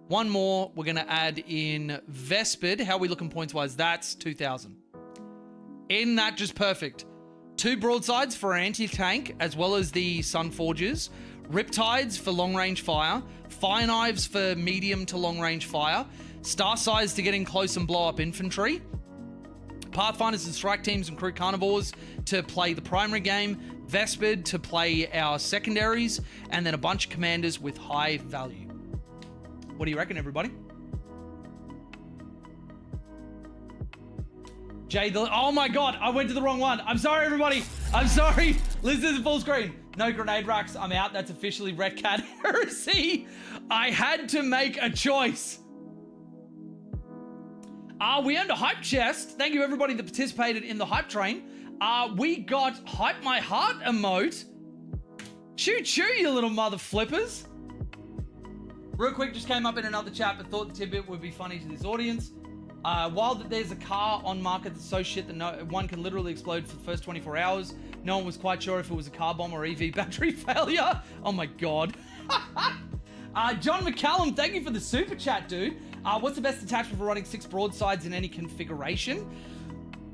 one more. We're going to add in Vespid. How are we looking points-wise? That's 2,000. Isn't that just perfect? 2 broadsides for anti-tank, as well as the Sun Forges. Riptides for long-range fire. Fire Knives for medium to long-range fire. Star Size to get in close and blow up infantry. Pathfinders and strike teams and crew carnivores to play the primary game. Vespid to play our secondaries. And then a bunch of commanders with high value. What do you reckon, everybody? Jay, oh my god, I went to the wrong one. I'm sorry, everybody. I'm sorry. Listen to the full screen. No grenade racks. I'm out. That's officially Red Cat heresy. I had to make a choice. We earned a hype chest. Thank you, everybody that participated in the hype train. We got Hype My Heart emote. Choo choo, you little mother flippers. Real quick, just came up in another chat, but thought the tidbit would be funny to this audience. While there's a car on market that's so shit that one can literally explode for the first 24 hours, no one was quite sure if it was a car bomb or EV battery failure. Oh my god. John McCallum, thank you for the super chat, dude. What's the best attachment for running 6 broadsides in any configuration?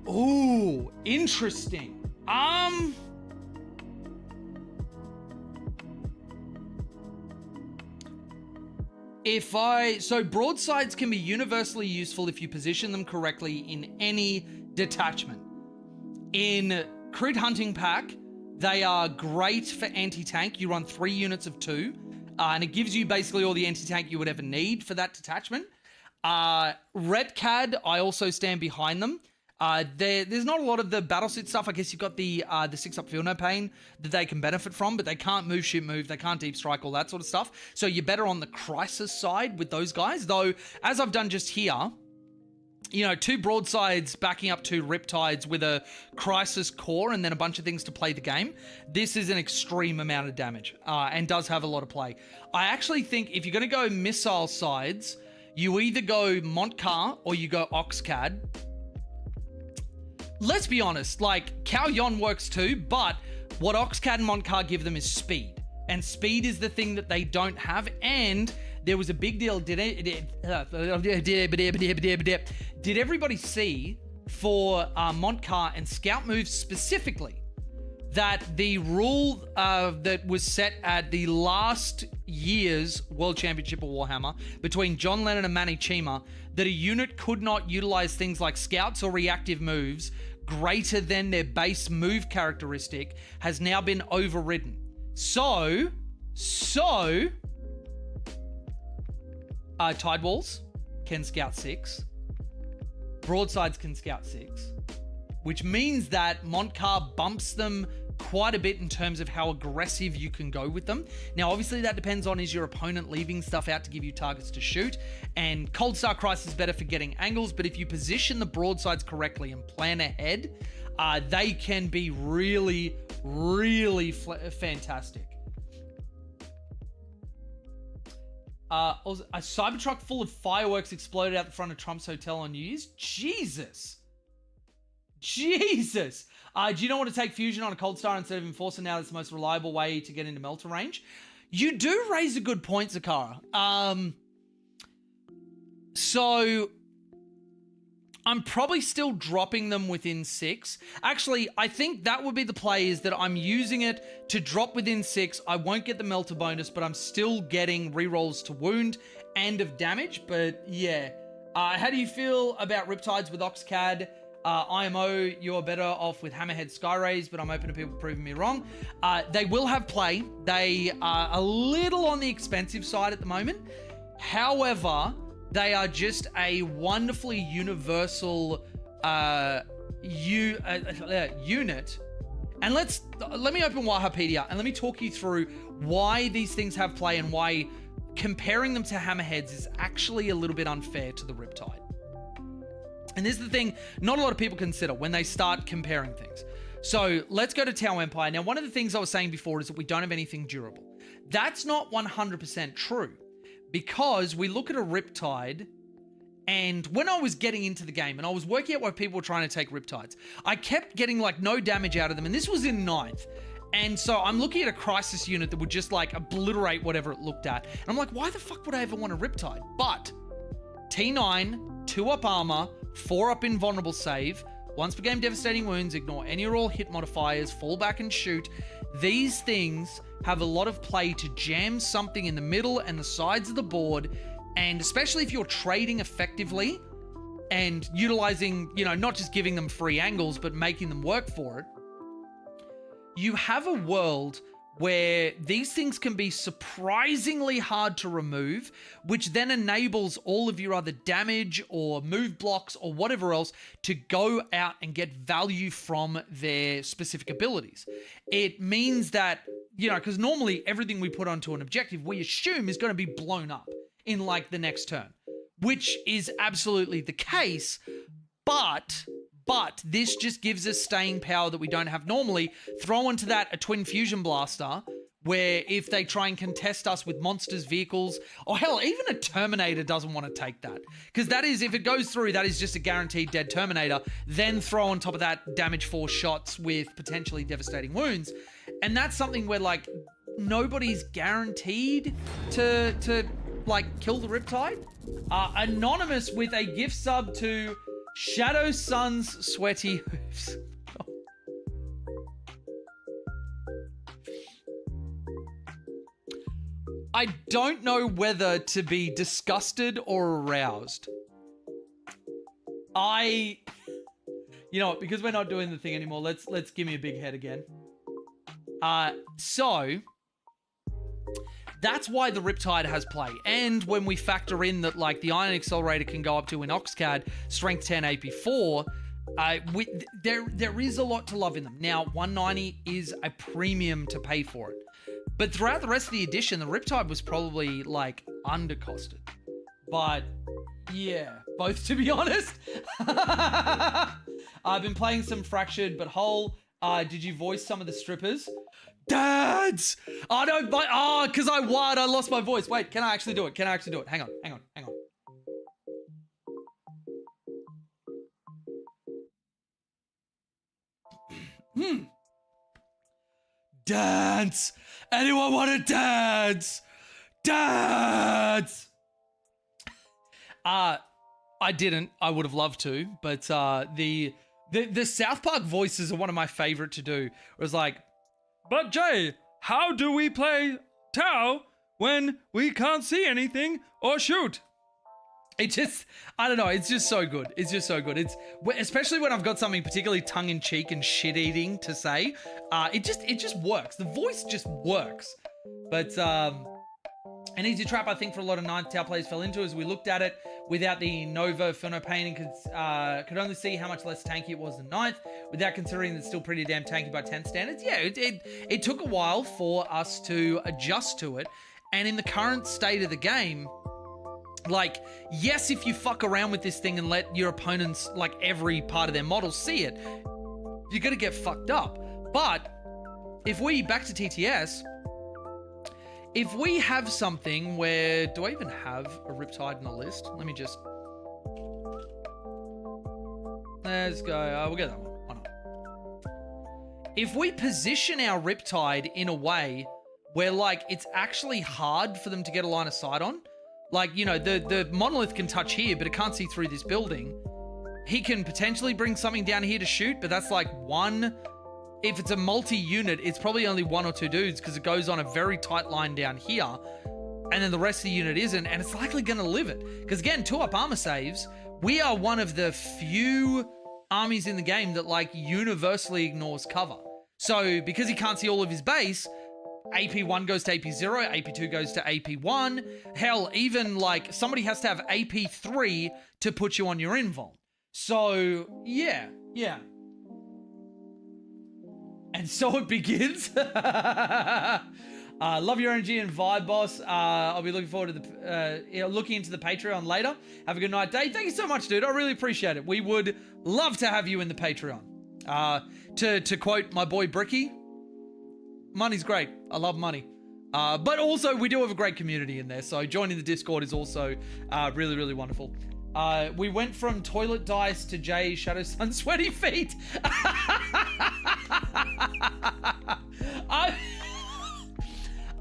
Ooh, interesting. So broadsides can be universally useful if you position them correctly in any detachment. In Crit Hunting Pack, they are great for anti-tank. You run 3 units of 2, and it gives you basically all the anti-tank you would ever need for that detachment. Retcad, I also stand behind them. There's not a lot of the battlesuit stuff. I guess you've got the 6-up Feel No Pain that they can benefit from, but they can't move, shoot, move. They can't deep strike, all that sort of stuff. So you're better on the Crisis side with those guys. Though, as I've done just here, 2 broadsides backing up 2 Riptides with a Crisis core and then a bunch of things to play the game. This is an extreme amount of damage and does have a lot of play. I actually think if you're going to go missile sides, you either go Montcar or you go Oxcad. Let's be honest, like, Cao Yon works too, but what Oxcad and Montcar give them is speed. And speed is the thing that they don't have, and there was a big deal. Did everybody see for Montcar and Scout moves specifically that the rule that was set at the last year's World Championship of Warhammer between John Lennon and Manny Chima, that a unit could not utilize things like scouts or reactive moves greater than their base move characteristic, has now been overridden. So Tide Walls can scout 6, broadsides can scout 6, which means that Montcar bumps them quite a bit in terms of how aggressive you can go with them. Now, obviously, that depends on, is your opponent leaving stuff out to give you targets to shoot? And Cold Star Crisis is better for getting angles, but if you position the broadsides correctly and plan ahead, they can be really, really fantastic. A Cybertruck full of fireworks exploded out the front of Trump's hotel on New Year's. Jesus. Do you not want to take Fusion on a Cold Star instead of Enforcer now? That's the most reliable way to get into Melter range. You do raise a good point, Zakara. So I'm probably still dropping them within 6. Actually, I think that would be the play, is that I'm using it to drop within 6. I won't get the Melter bonus, but I'm still getting rerolls to wound and of damage. But yeah. How do you feel about Riptides with Oxcad? IMO, you're better off with Hammerhead Skyrays, but I'm open to people proving me wrong. They will have play. They are a little on the expensive side at the moment. However, they are just a wonderfully universal unit. And let me open Wikipedia and let me talk you through why these things have play and why comparing them to Hammerheads is actually a little bit unfair to the Riptide. And this is the thing not a lot of people consider when they start comparing things. So let's go to Tau Empire. Now, one of the things I was saying before is that we don't have anything durable. That's not 100% true, because we look at a Riptide, and when I was getting into the game and I was working out why people were trying to take Riptides, I kept getting like no damage out of them, and this was in 9th. And so I'm looking at a Crisis unit that would just like obliterate whatever it looked at. And I'm like, why the fuck would I ever want a Riptide? But T9, 2-up armor, 4-up invulnerable save, once per game devastating wounds, ignore any or all hit modifiers, fall back and shoot. These things have a lot of play to jam something in the middle and the sides of the board, and especially if you're trading effectively and utilizing, not just giving them free angles, but making them work for it. You have a world where these things can be surprisingly hard to remove, which then enables all of your other damage or move blocks or whatever else to go out and get value from their specific abilities. It means that, because normally everything we put onto an objective, we assume is going to be blown up in like the next turn, which is absolutely the case, but this just gives us staying power that we don't have normally. Throw into that a Twin Fusion Blaster where if they try and contest us with monsters, vehicles, or hell, even a Terminator doesn't want to take that. Because that is, if it goes through, that is just a guaranteed dead Terminator. Then throw on top of that damage 4 shots with potentially devastating wounds. And that's something where, like, nobody's guaranteed to like, kill the Riptide. Anonymous with a gift sub to Shadow Sun's Sweaty Hooves. I don't know whether to be disgusted or aroused. You know what, because we're not doing the thing anymore, let's give me a big head again. So that's why the Riptide has play. And when we factor in that, like, the Ion Accelerator can go up to in Oxcad, Strength 10, AP 4, there is a lot to love in them. Now, 190 is a premium to pay for it. But throughout the rest of the edition, the Riptide was probably, like, undercosted. But, yeah, both, to be honest. I've been playing some Fractured but Whole. Did you voice some of the strippers? Dads! Oh, no, because I lost my voice. Wait, can I actually do it? Hang on. Dance! Anyone want to dance? Dance! I didn't. I would have loved to, but the South Park voices are one of my favorite to do. It was like, but Jay, how do we play Tau when we can't see anything or shoot? It just, I don't know, it's just so good. It's especially when I've got something particularly tongue-in-cheek and shit-eating to say, it just works. The voice just works. But an easy trap, I think, for a lot of Ninth Tau players fell into as we looked at it without the Nova Furno Pain and could only see how much less tanky it was than Ninth, without considering that it's still pretty damn tanky by 10th standards. Yeah, it took a while for us to adjust to it. And in the current state of the game, like, yes, if you fuck around with this thing and let your opponents, like, every part of their model see it, you're gonna get fucked up. But if we, back to TTS, if we have something where, do I even have a Riptide in the list? Let me just, let's go, we'll get that one, why not? If we position our Riptide in a way where, like, it's actually hard for them to get a line of sight on, like, you know, the monolith can touch here, but it can't see through this building. He can potentially bring something down here to shoot, but that's like one. If it's a multi-unit, it's probably only 1 or 2 dudes because it goes on a very tight line down here, and then the rest of the unit isn't, and it's likely going to live it. Because again, 2-up armor saves, we are one of the few armies in the game that, like, universally ignores cover. So because he can't see all of his base, AP1 goes to AP0, AP2 goes to AP1. Hell, even, like, somebody has to have AP3 to put you on your invuln. So, yeah. And so it begins. Love your energy and vibe, boss. I'll be looking forward to the looking into the Patreon later. Have a good night, Dave. Thank you so much, dude. I really appreciate it. We would love to have you in the Patreon. To quote my boy Bricky, money's great. I love money. But also, we do have a great community in there, so joining the Discord is also really, really wonderful. We went from toilet dice to Jay Shadow Sun Sweaty Feet.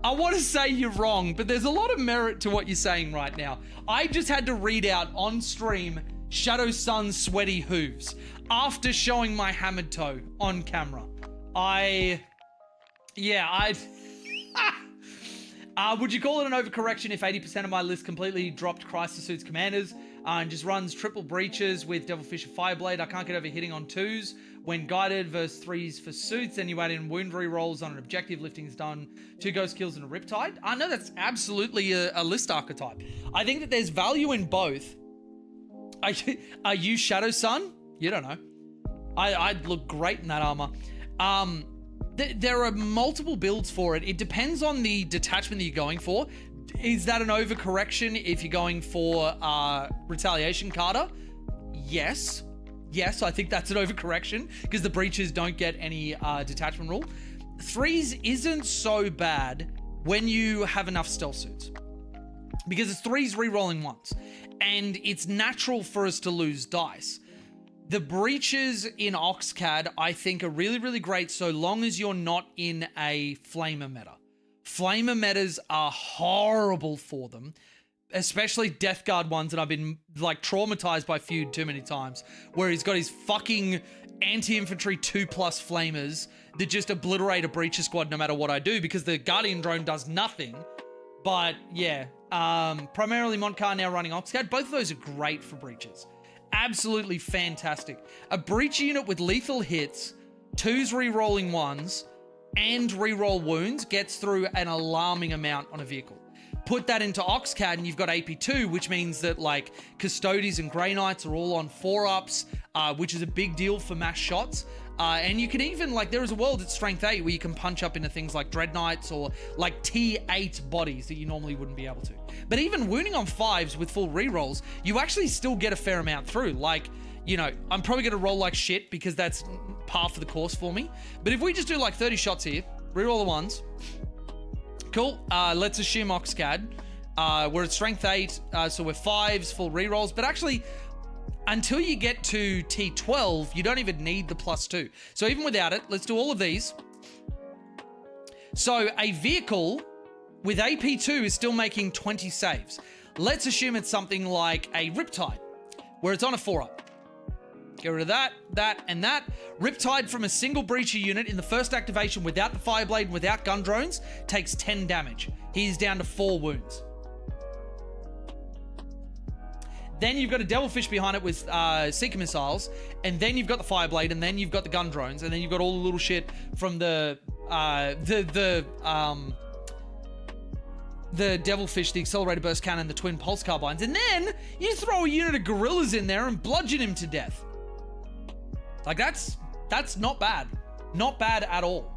I want to say you're wrong, but there's a lot of merit to what you're saying right now. I just had to read out on stream Shadow Sun's Sweaty Hooves after showing my hammered toe on camera. Would you call it an overcorrection if 80% of my list completely dropped Crisis Suits Commanders and just runs triple breaches with Devilfish and Fireblade? I can't get over hitting on 2s when guided versus 3s for suits. Then you add in wound re-rolls on an objective, lifting's done, 2 ghost kills and a Riptide. I know that's absolutely a list archetype. I think that there's value in both. Are you Shadow Sun? You don't know. I'd look great in that armor. There are multiple builds for it. It depends on the detachment that you're going for. Is that an overcorrection if you're going for Retaliation Carter? Yes, I think that's an overcorrection because the breaches don't get any detachment rule. threes isn't so bad when you have enough stealth suits. Because it's threes re-rolling ones. And it's natural for us to lose dice. The breaches in Oxcad, I think, are really, really great so long as you're not in a flamer meta. Flamer metas are horrible for them, especially Death Guard ones, and I've been, like, traumatized by Feud too many times, where he's got his fucking anti-infantry 2+ flamers that just obliterate a breacher squad no matter what I do, because the Guardian drone does nothing. But, yeah, primarily Montcar now running Oxcad. Both of those are great for breaches. Absolutely fantastic. A breach unit with lethal hits, 2s re-rolling 1s, and re-roll wounds gets through an alarming amount on a vehicle. Put that into Oxcad and you've got AP2, which means that, like, Custodies and Grey Knights are all on 4-ups, which is a big deal for mass shots. And you can even, like, there is a world at Strength 8 where you can punch up into things like Dread Knights or, like, T8 bodies that you normally wouldn't be able to. But even wounding on 5s with full rerolls, you actually still get a fair amount through. Like, you know, I'm probably going to roll like shit because that's par for the course for me. But if we just do, like, 30 shots here, reroll the 1s. Cool. Let's assume Oxcad. We're at Strength 8, so we're 5s, full rerolls. But actually, until you get to T12, you don't even need the +2. So even without it, let's do all of these. So a vehicle with AP2 is still making 20 saves. Let's assume it's something like a Riptide, where it's on a 4-up. Get rid of that, that, and that. Riptide from a single breacher unit in the first activation without the Fireblade and without gun drones takes 10 damage. He's down to 4 wounds. Then you've got a Devilfish behind it with Seeker missiles, and then you've got the Fireblade, and then you've got the gun drones, and then you've got all the little shit from the Devilfish, the Accelerated Burst Cannon, the Twin Pulse Carbines, and then you throw a unit of Gorillas in there and bludgeon him to death. Like, that's not bad. Not bad at all.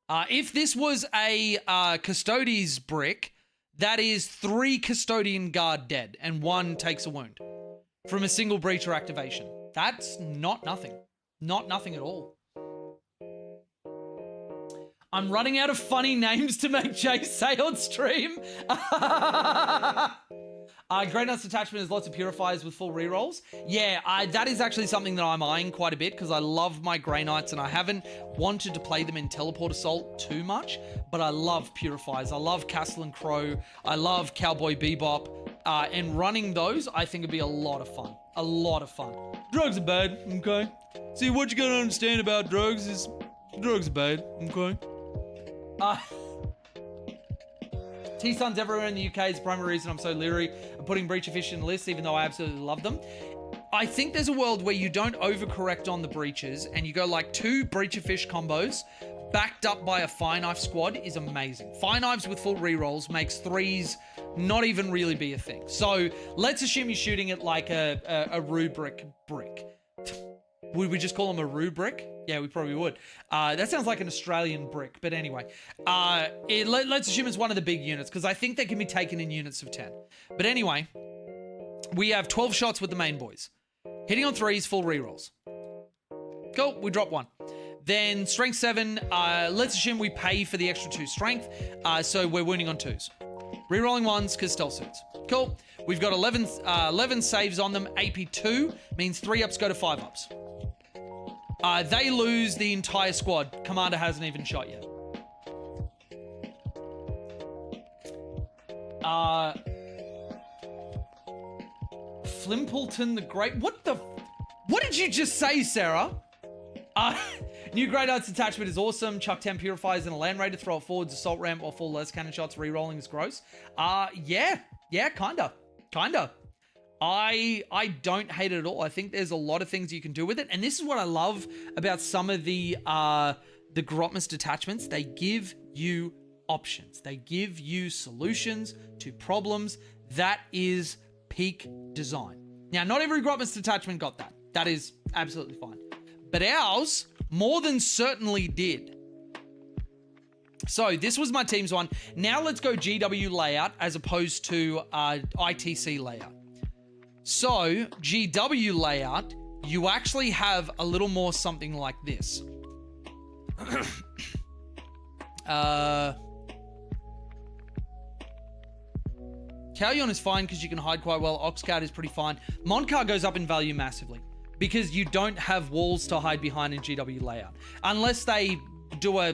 If this was a Custodes brick, that is 3 Custodian Guard dead, and 1 takes a wound from a single breacher activation. That's not nothing. Not nothing at all. I'm running out of funny names to make Jay say on stream. Grey Knight's Detachment has lots of Purifiers with full rerolls. Yeah, that is actually something that I'm eyeing quite a bit because I love my Grey Knights and I haven't wanted to play them in Teleport Assault too much, but I love Purifiers. I love Castle and Crow. I love Cowboy Bebop. And running those, I think would be a lot of fun. A lot of fun. Drugs are bad, okay? See, what you gotta understand about drugs is drugs are bad, okay? T-Suns everywhere in the UK is the primary reason I'm so leery of putting Breacher Fish in the list, even though I absolutely love them. I think there's a world where you don't overcorrect on the breaches and you go like 2 Breacher Fish combos backed up by a Fire Knife squad is amazing. Fire Knives with full rerolls makes 3s not even really be a thing. So let's assume you're shooting at like a rubric brick. Would we just call them a rubric? Yeah, we probably would. That sounds like an Australian brick, but anyway. Let's assume it's one of the big units, because I think they can be taken in units of 10. But anyway, we have 12 shots with the main boys. Hitting on 3s, full rerolls. Cool, we drop 1. Then strength 7, let's assume we pay for the extra 2 strength, so we're wounding on 2s. Rerolling 1s, because stealth suits. Cool. We've got 11 saves on them. AP2 means 3-ups go to 5-ups. They lose the entire squad. Commander hasn't even shot yet. Flimpleton the Great. What did you just say, Sarah? New Grey Knight's Detachment is awesome. Chuck 10 Purifiers and a Land Raider. Throw it forwards, Assault Ramp, or full Les Cannon shots. Rerolling is gross. Yeah, kinda. I don't hate it at all. I think there's a lot of things you can do with it. And this is what I love about some of the Grotmus detachments. They give you options. They give you solutions to problems. That is peak design. Now, not every Grotmus detachment got that. That is absolutely fine. But ours more than certainly did. So this was my team's one. Now let's go GW layout as opposed to ITC layout. So GW layout, you actually have a little more something like this. Callion is fine because you can hide quite well. Oxcart is pretty fine. Moncar goes up in value massively because you don't have walls to hide behind in GW layout. Unless they do a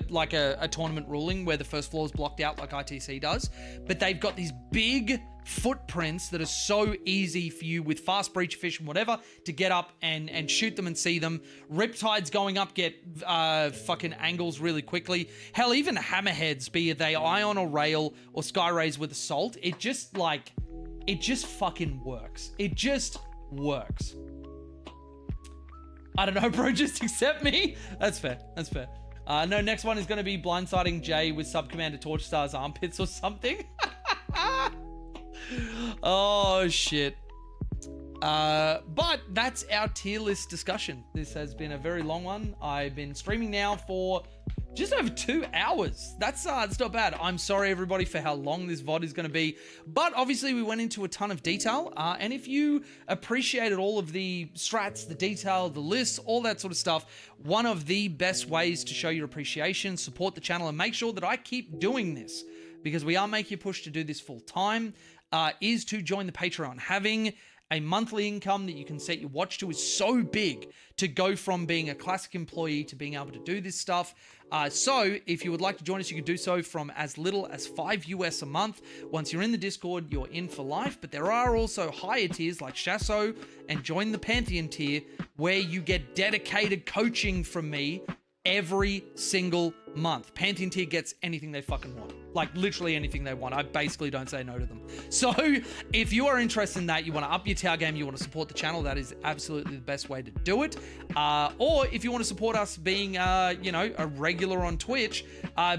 tournament ruling where the first floor is blocked out like ITC does. But they've got these big footprints that are so easy for you with fast breach fish and whatever to get up and shoot them and see them. Riptides going up get fucking angles really quickly. Hell, even hammerheads, be they ion or rail or sky rays with assault, it just fucking works. It just works. I don't know, bro, just accept me. That's fair. No, next one is going to be blindsiding Jay with Sub-Commander Torchstar's armpits or something. Oh, shit. But that's our tier list discussion. This has been a very long one. I've been streaming now for just over 2 hours. That's not bad. I'm sorry, everybody, for how long this VOD is going to be. But obviously, we went into a ton of detail. And if you appreciated all of the strats, the detail, the lists, all that sort of stuff, one of the best ways to show your appreciation, support the channel, and make sure that I keep doing this, because we are making a push to do this full time, is to join the Patreon. Having a monthly income that you can set your watch to is so big to go from being a classic employee to being able to do this stuff. So if you would like to join us, you can do so from as little as $5 US a month. Once you're in the Discord, you're in for life. But there are also higher tiers like Shasso and Join the Pantheon tier, where you get dedicated coaching from me every single month. Pantheon tier gets anything they fucking want. Like literally anything they want. I basically don't say no to them. So if you are interested in that, you want to up your tower game, you want to support the channel, that is absolutely the best way to do it. Or if you want to support us being, a regular on Twitch,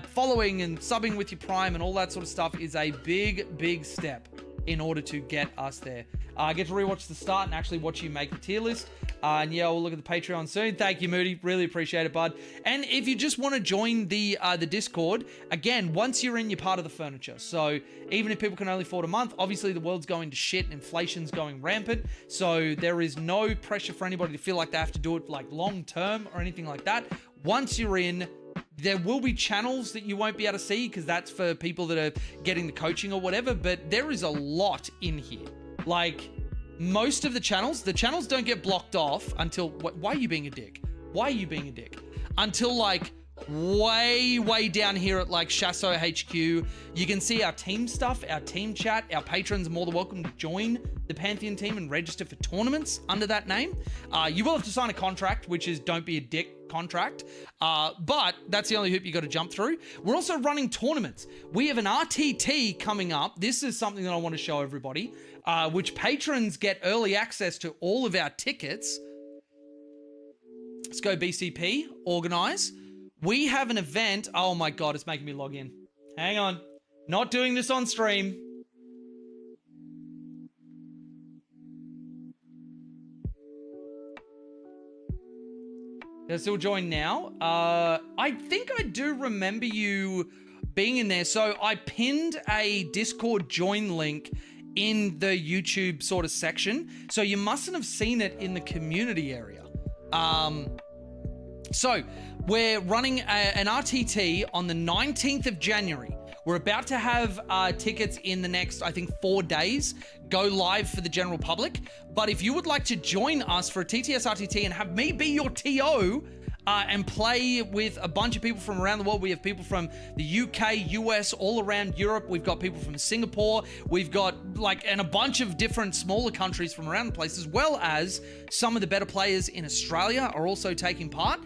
following and subbing with your Prime and all that sort of stuff is a big, big step in order to get us there. I get to rewatch the start and actually watch you make the tier list. And yeah, we'll look at the Patreon soon. Thank you, Moody. Really appreciate it, bud. And if you just want to join the Discord, again, once you're in, you're part of the furniture. So even if people can only afford a month, obviously the world's going to shit and inflation's going rampant. So there is no pressure for anybody to feel like they have to do it like long term or anything like that. Once you're in, there will be channels that you won't be able to see because that's for people that are getting the coaching or whatever. But there is a lot in here. Like, most of the channels don't get blocked off until... Why are you being a dick? Why are you being a dick? Until, like, way down here at, like, Shasso HQ. You can see our team stuff, our team chat. Our patrons are more than welcome to join the Pantheon team and register for tournaments under that name. You will have to sign a contract, which is don't be a dick contract. But that's the only hoop you got to jump through. We're also running tournaments. We have an RTT coming up. This is something that I want to show everybody. Which patrons get early access to all of our tickets. Let's go BCP, organize. We have an event. Oh my God, it's making me log in. Hang on. Not doing this on stream. Still join now. I think I do remember you being in there. So I pinned a Discord join link in the YouTube sort of section. So you mustn't have seen it in the community area. So we're running an RTT on the 19th of January. We're about to have tickets in the next, I think, 4 days go live for the general public. But if you would like to join us for a TTS RTT and have me be your TO, and play with a bunch of people from around the world. We have people from the UK, US, all around Europe. We've got people from Singapore. We've got and a bunch of different smaller countries from around the place, as well as some of the better players in Australia are also taking part.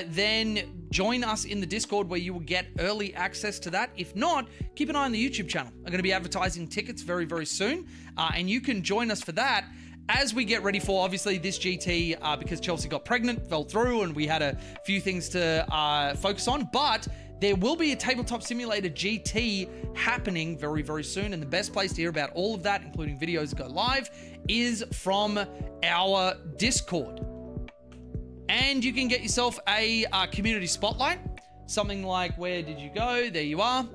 Then join us in the Discord where you will get early access to that. If not, keep an eye on the YouTube channel. I'm going to be advertising tickets very, very soon. And you can join us for that. As we get ready for, obviously, this GT, because Chelsea got pregnant, fell through, and we had a few things to focus on, but there will be a Tabletop Simulator GT happening very, very soon, and the best place to hear about all of that, including videos that go live, is from our Discord. And you can get yourself a community spotlight, something like, where did you go? There you are.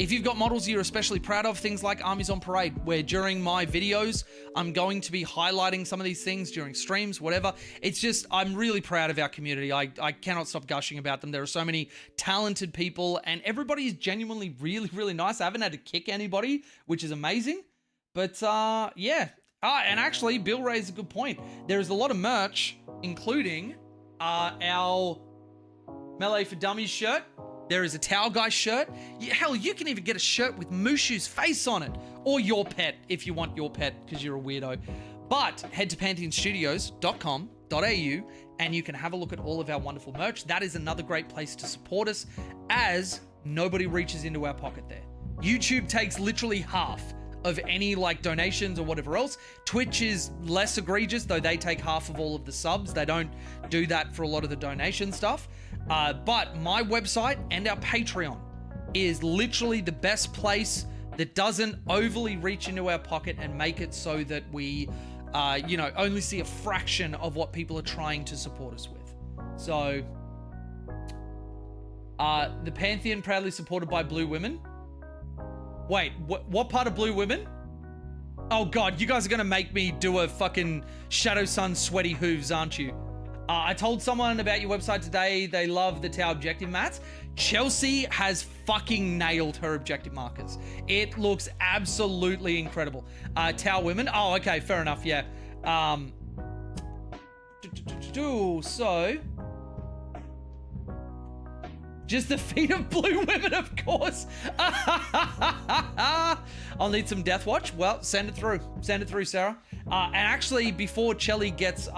If you've got models you're especially proud of, things like Armies on Parade, where during my videos, I'm going to be highlighting some of these things during streams, whatever. It's just, I'm really proud of our community. I cannot stop gushing about them. There are so many talented people, and everybody is genuinely really, really nice. I haven't had to kick anybody, which is amazing. But yeah. And actually, Bill raised a good point. There's a lot of merch, including our Melee for Dummies shirt. There is a Towel Guy shirt. Hell, you can even get a shirt with Mushu's face on it. Or your pet, if you want your pet, because you're a weirdo. But head to pantheonstudios.com.au and you can have a look at all of our wonderful merch. That is another great place to support us, as nobody reaches into our pocket there. YouTube takes literally half of any like donations or whatever else. Twitch is less egregious, though they take half of all of the subs. They don't do that for a lot of the donation stuff. But my website and our Patreon is literally the best place that doesn't overly reach into our pocket and make it so that we, only see a fraction of what people are trying to support us with. So, the Pantheon proudly supported by Blue Women. Wait, what part of Blue Women? Oh God, you guys are gonna make me do a fucking Shadow Sun sweaty hooves, aren't you? I told someone about your website today. They love the Tau objective mats. Chelsea has fucking nailed her objective markers. It looks absolutely incredible. Tau women. Oh, okay, fair enough. Yeah. So, just the feet of Blue Women, of course. I'll need some Death Watch. Well, send it through. Send it through, Sarah. And actually, before Chelly gets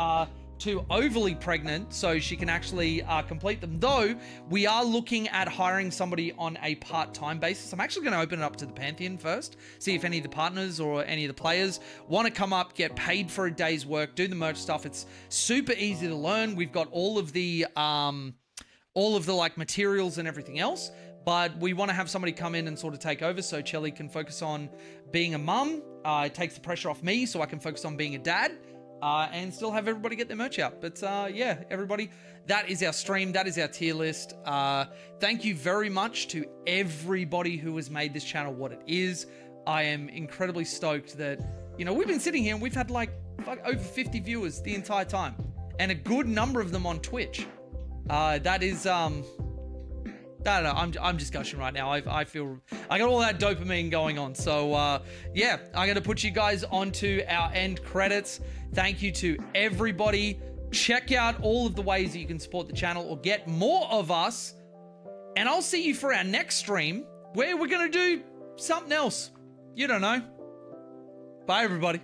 too overly pregnant, so she can actually complete them, though, we are looking at hiring somebody on a part-time basis. I'm actually going to open it up to the Pantheon first, see if any of the partners or any of the players want to come up, get paid for a day's work, do the merch stuff. It's super easy to learn. We've got all of the like materials and everything else, but we want to have somebody come in and sort of take over so Chelly can focus on being a mum. It takes the pressure off me so I can focus on being a dad. And still have everybody get their merch out. But yeah, everybody, that is our stream. That is our tier list. Thank you very much to everybody who has made this channel what it is. I am incredibly stoked that, we've been sitting here and we've had like over 50 viewers the entire time. And a good number of them on Twitch. That is, I don't know, I'm just gushing right now. I feel, I got all that dopamine going on. So, yeah, I'm going to put you guys onto our end credits. Thank you to everybody. Check out all of the ways that you can support the channel or get more of us. And I'll see you for our next stream where we're going to do something else. You don't know. Bye, everybody.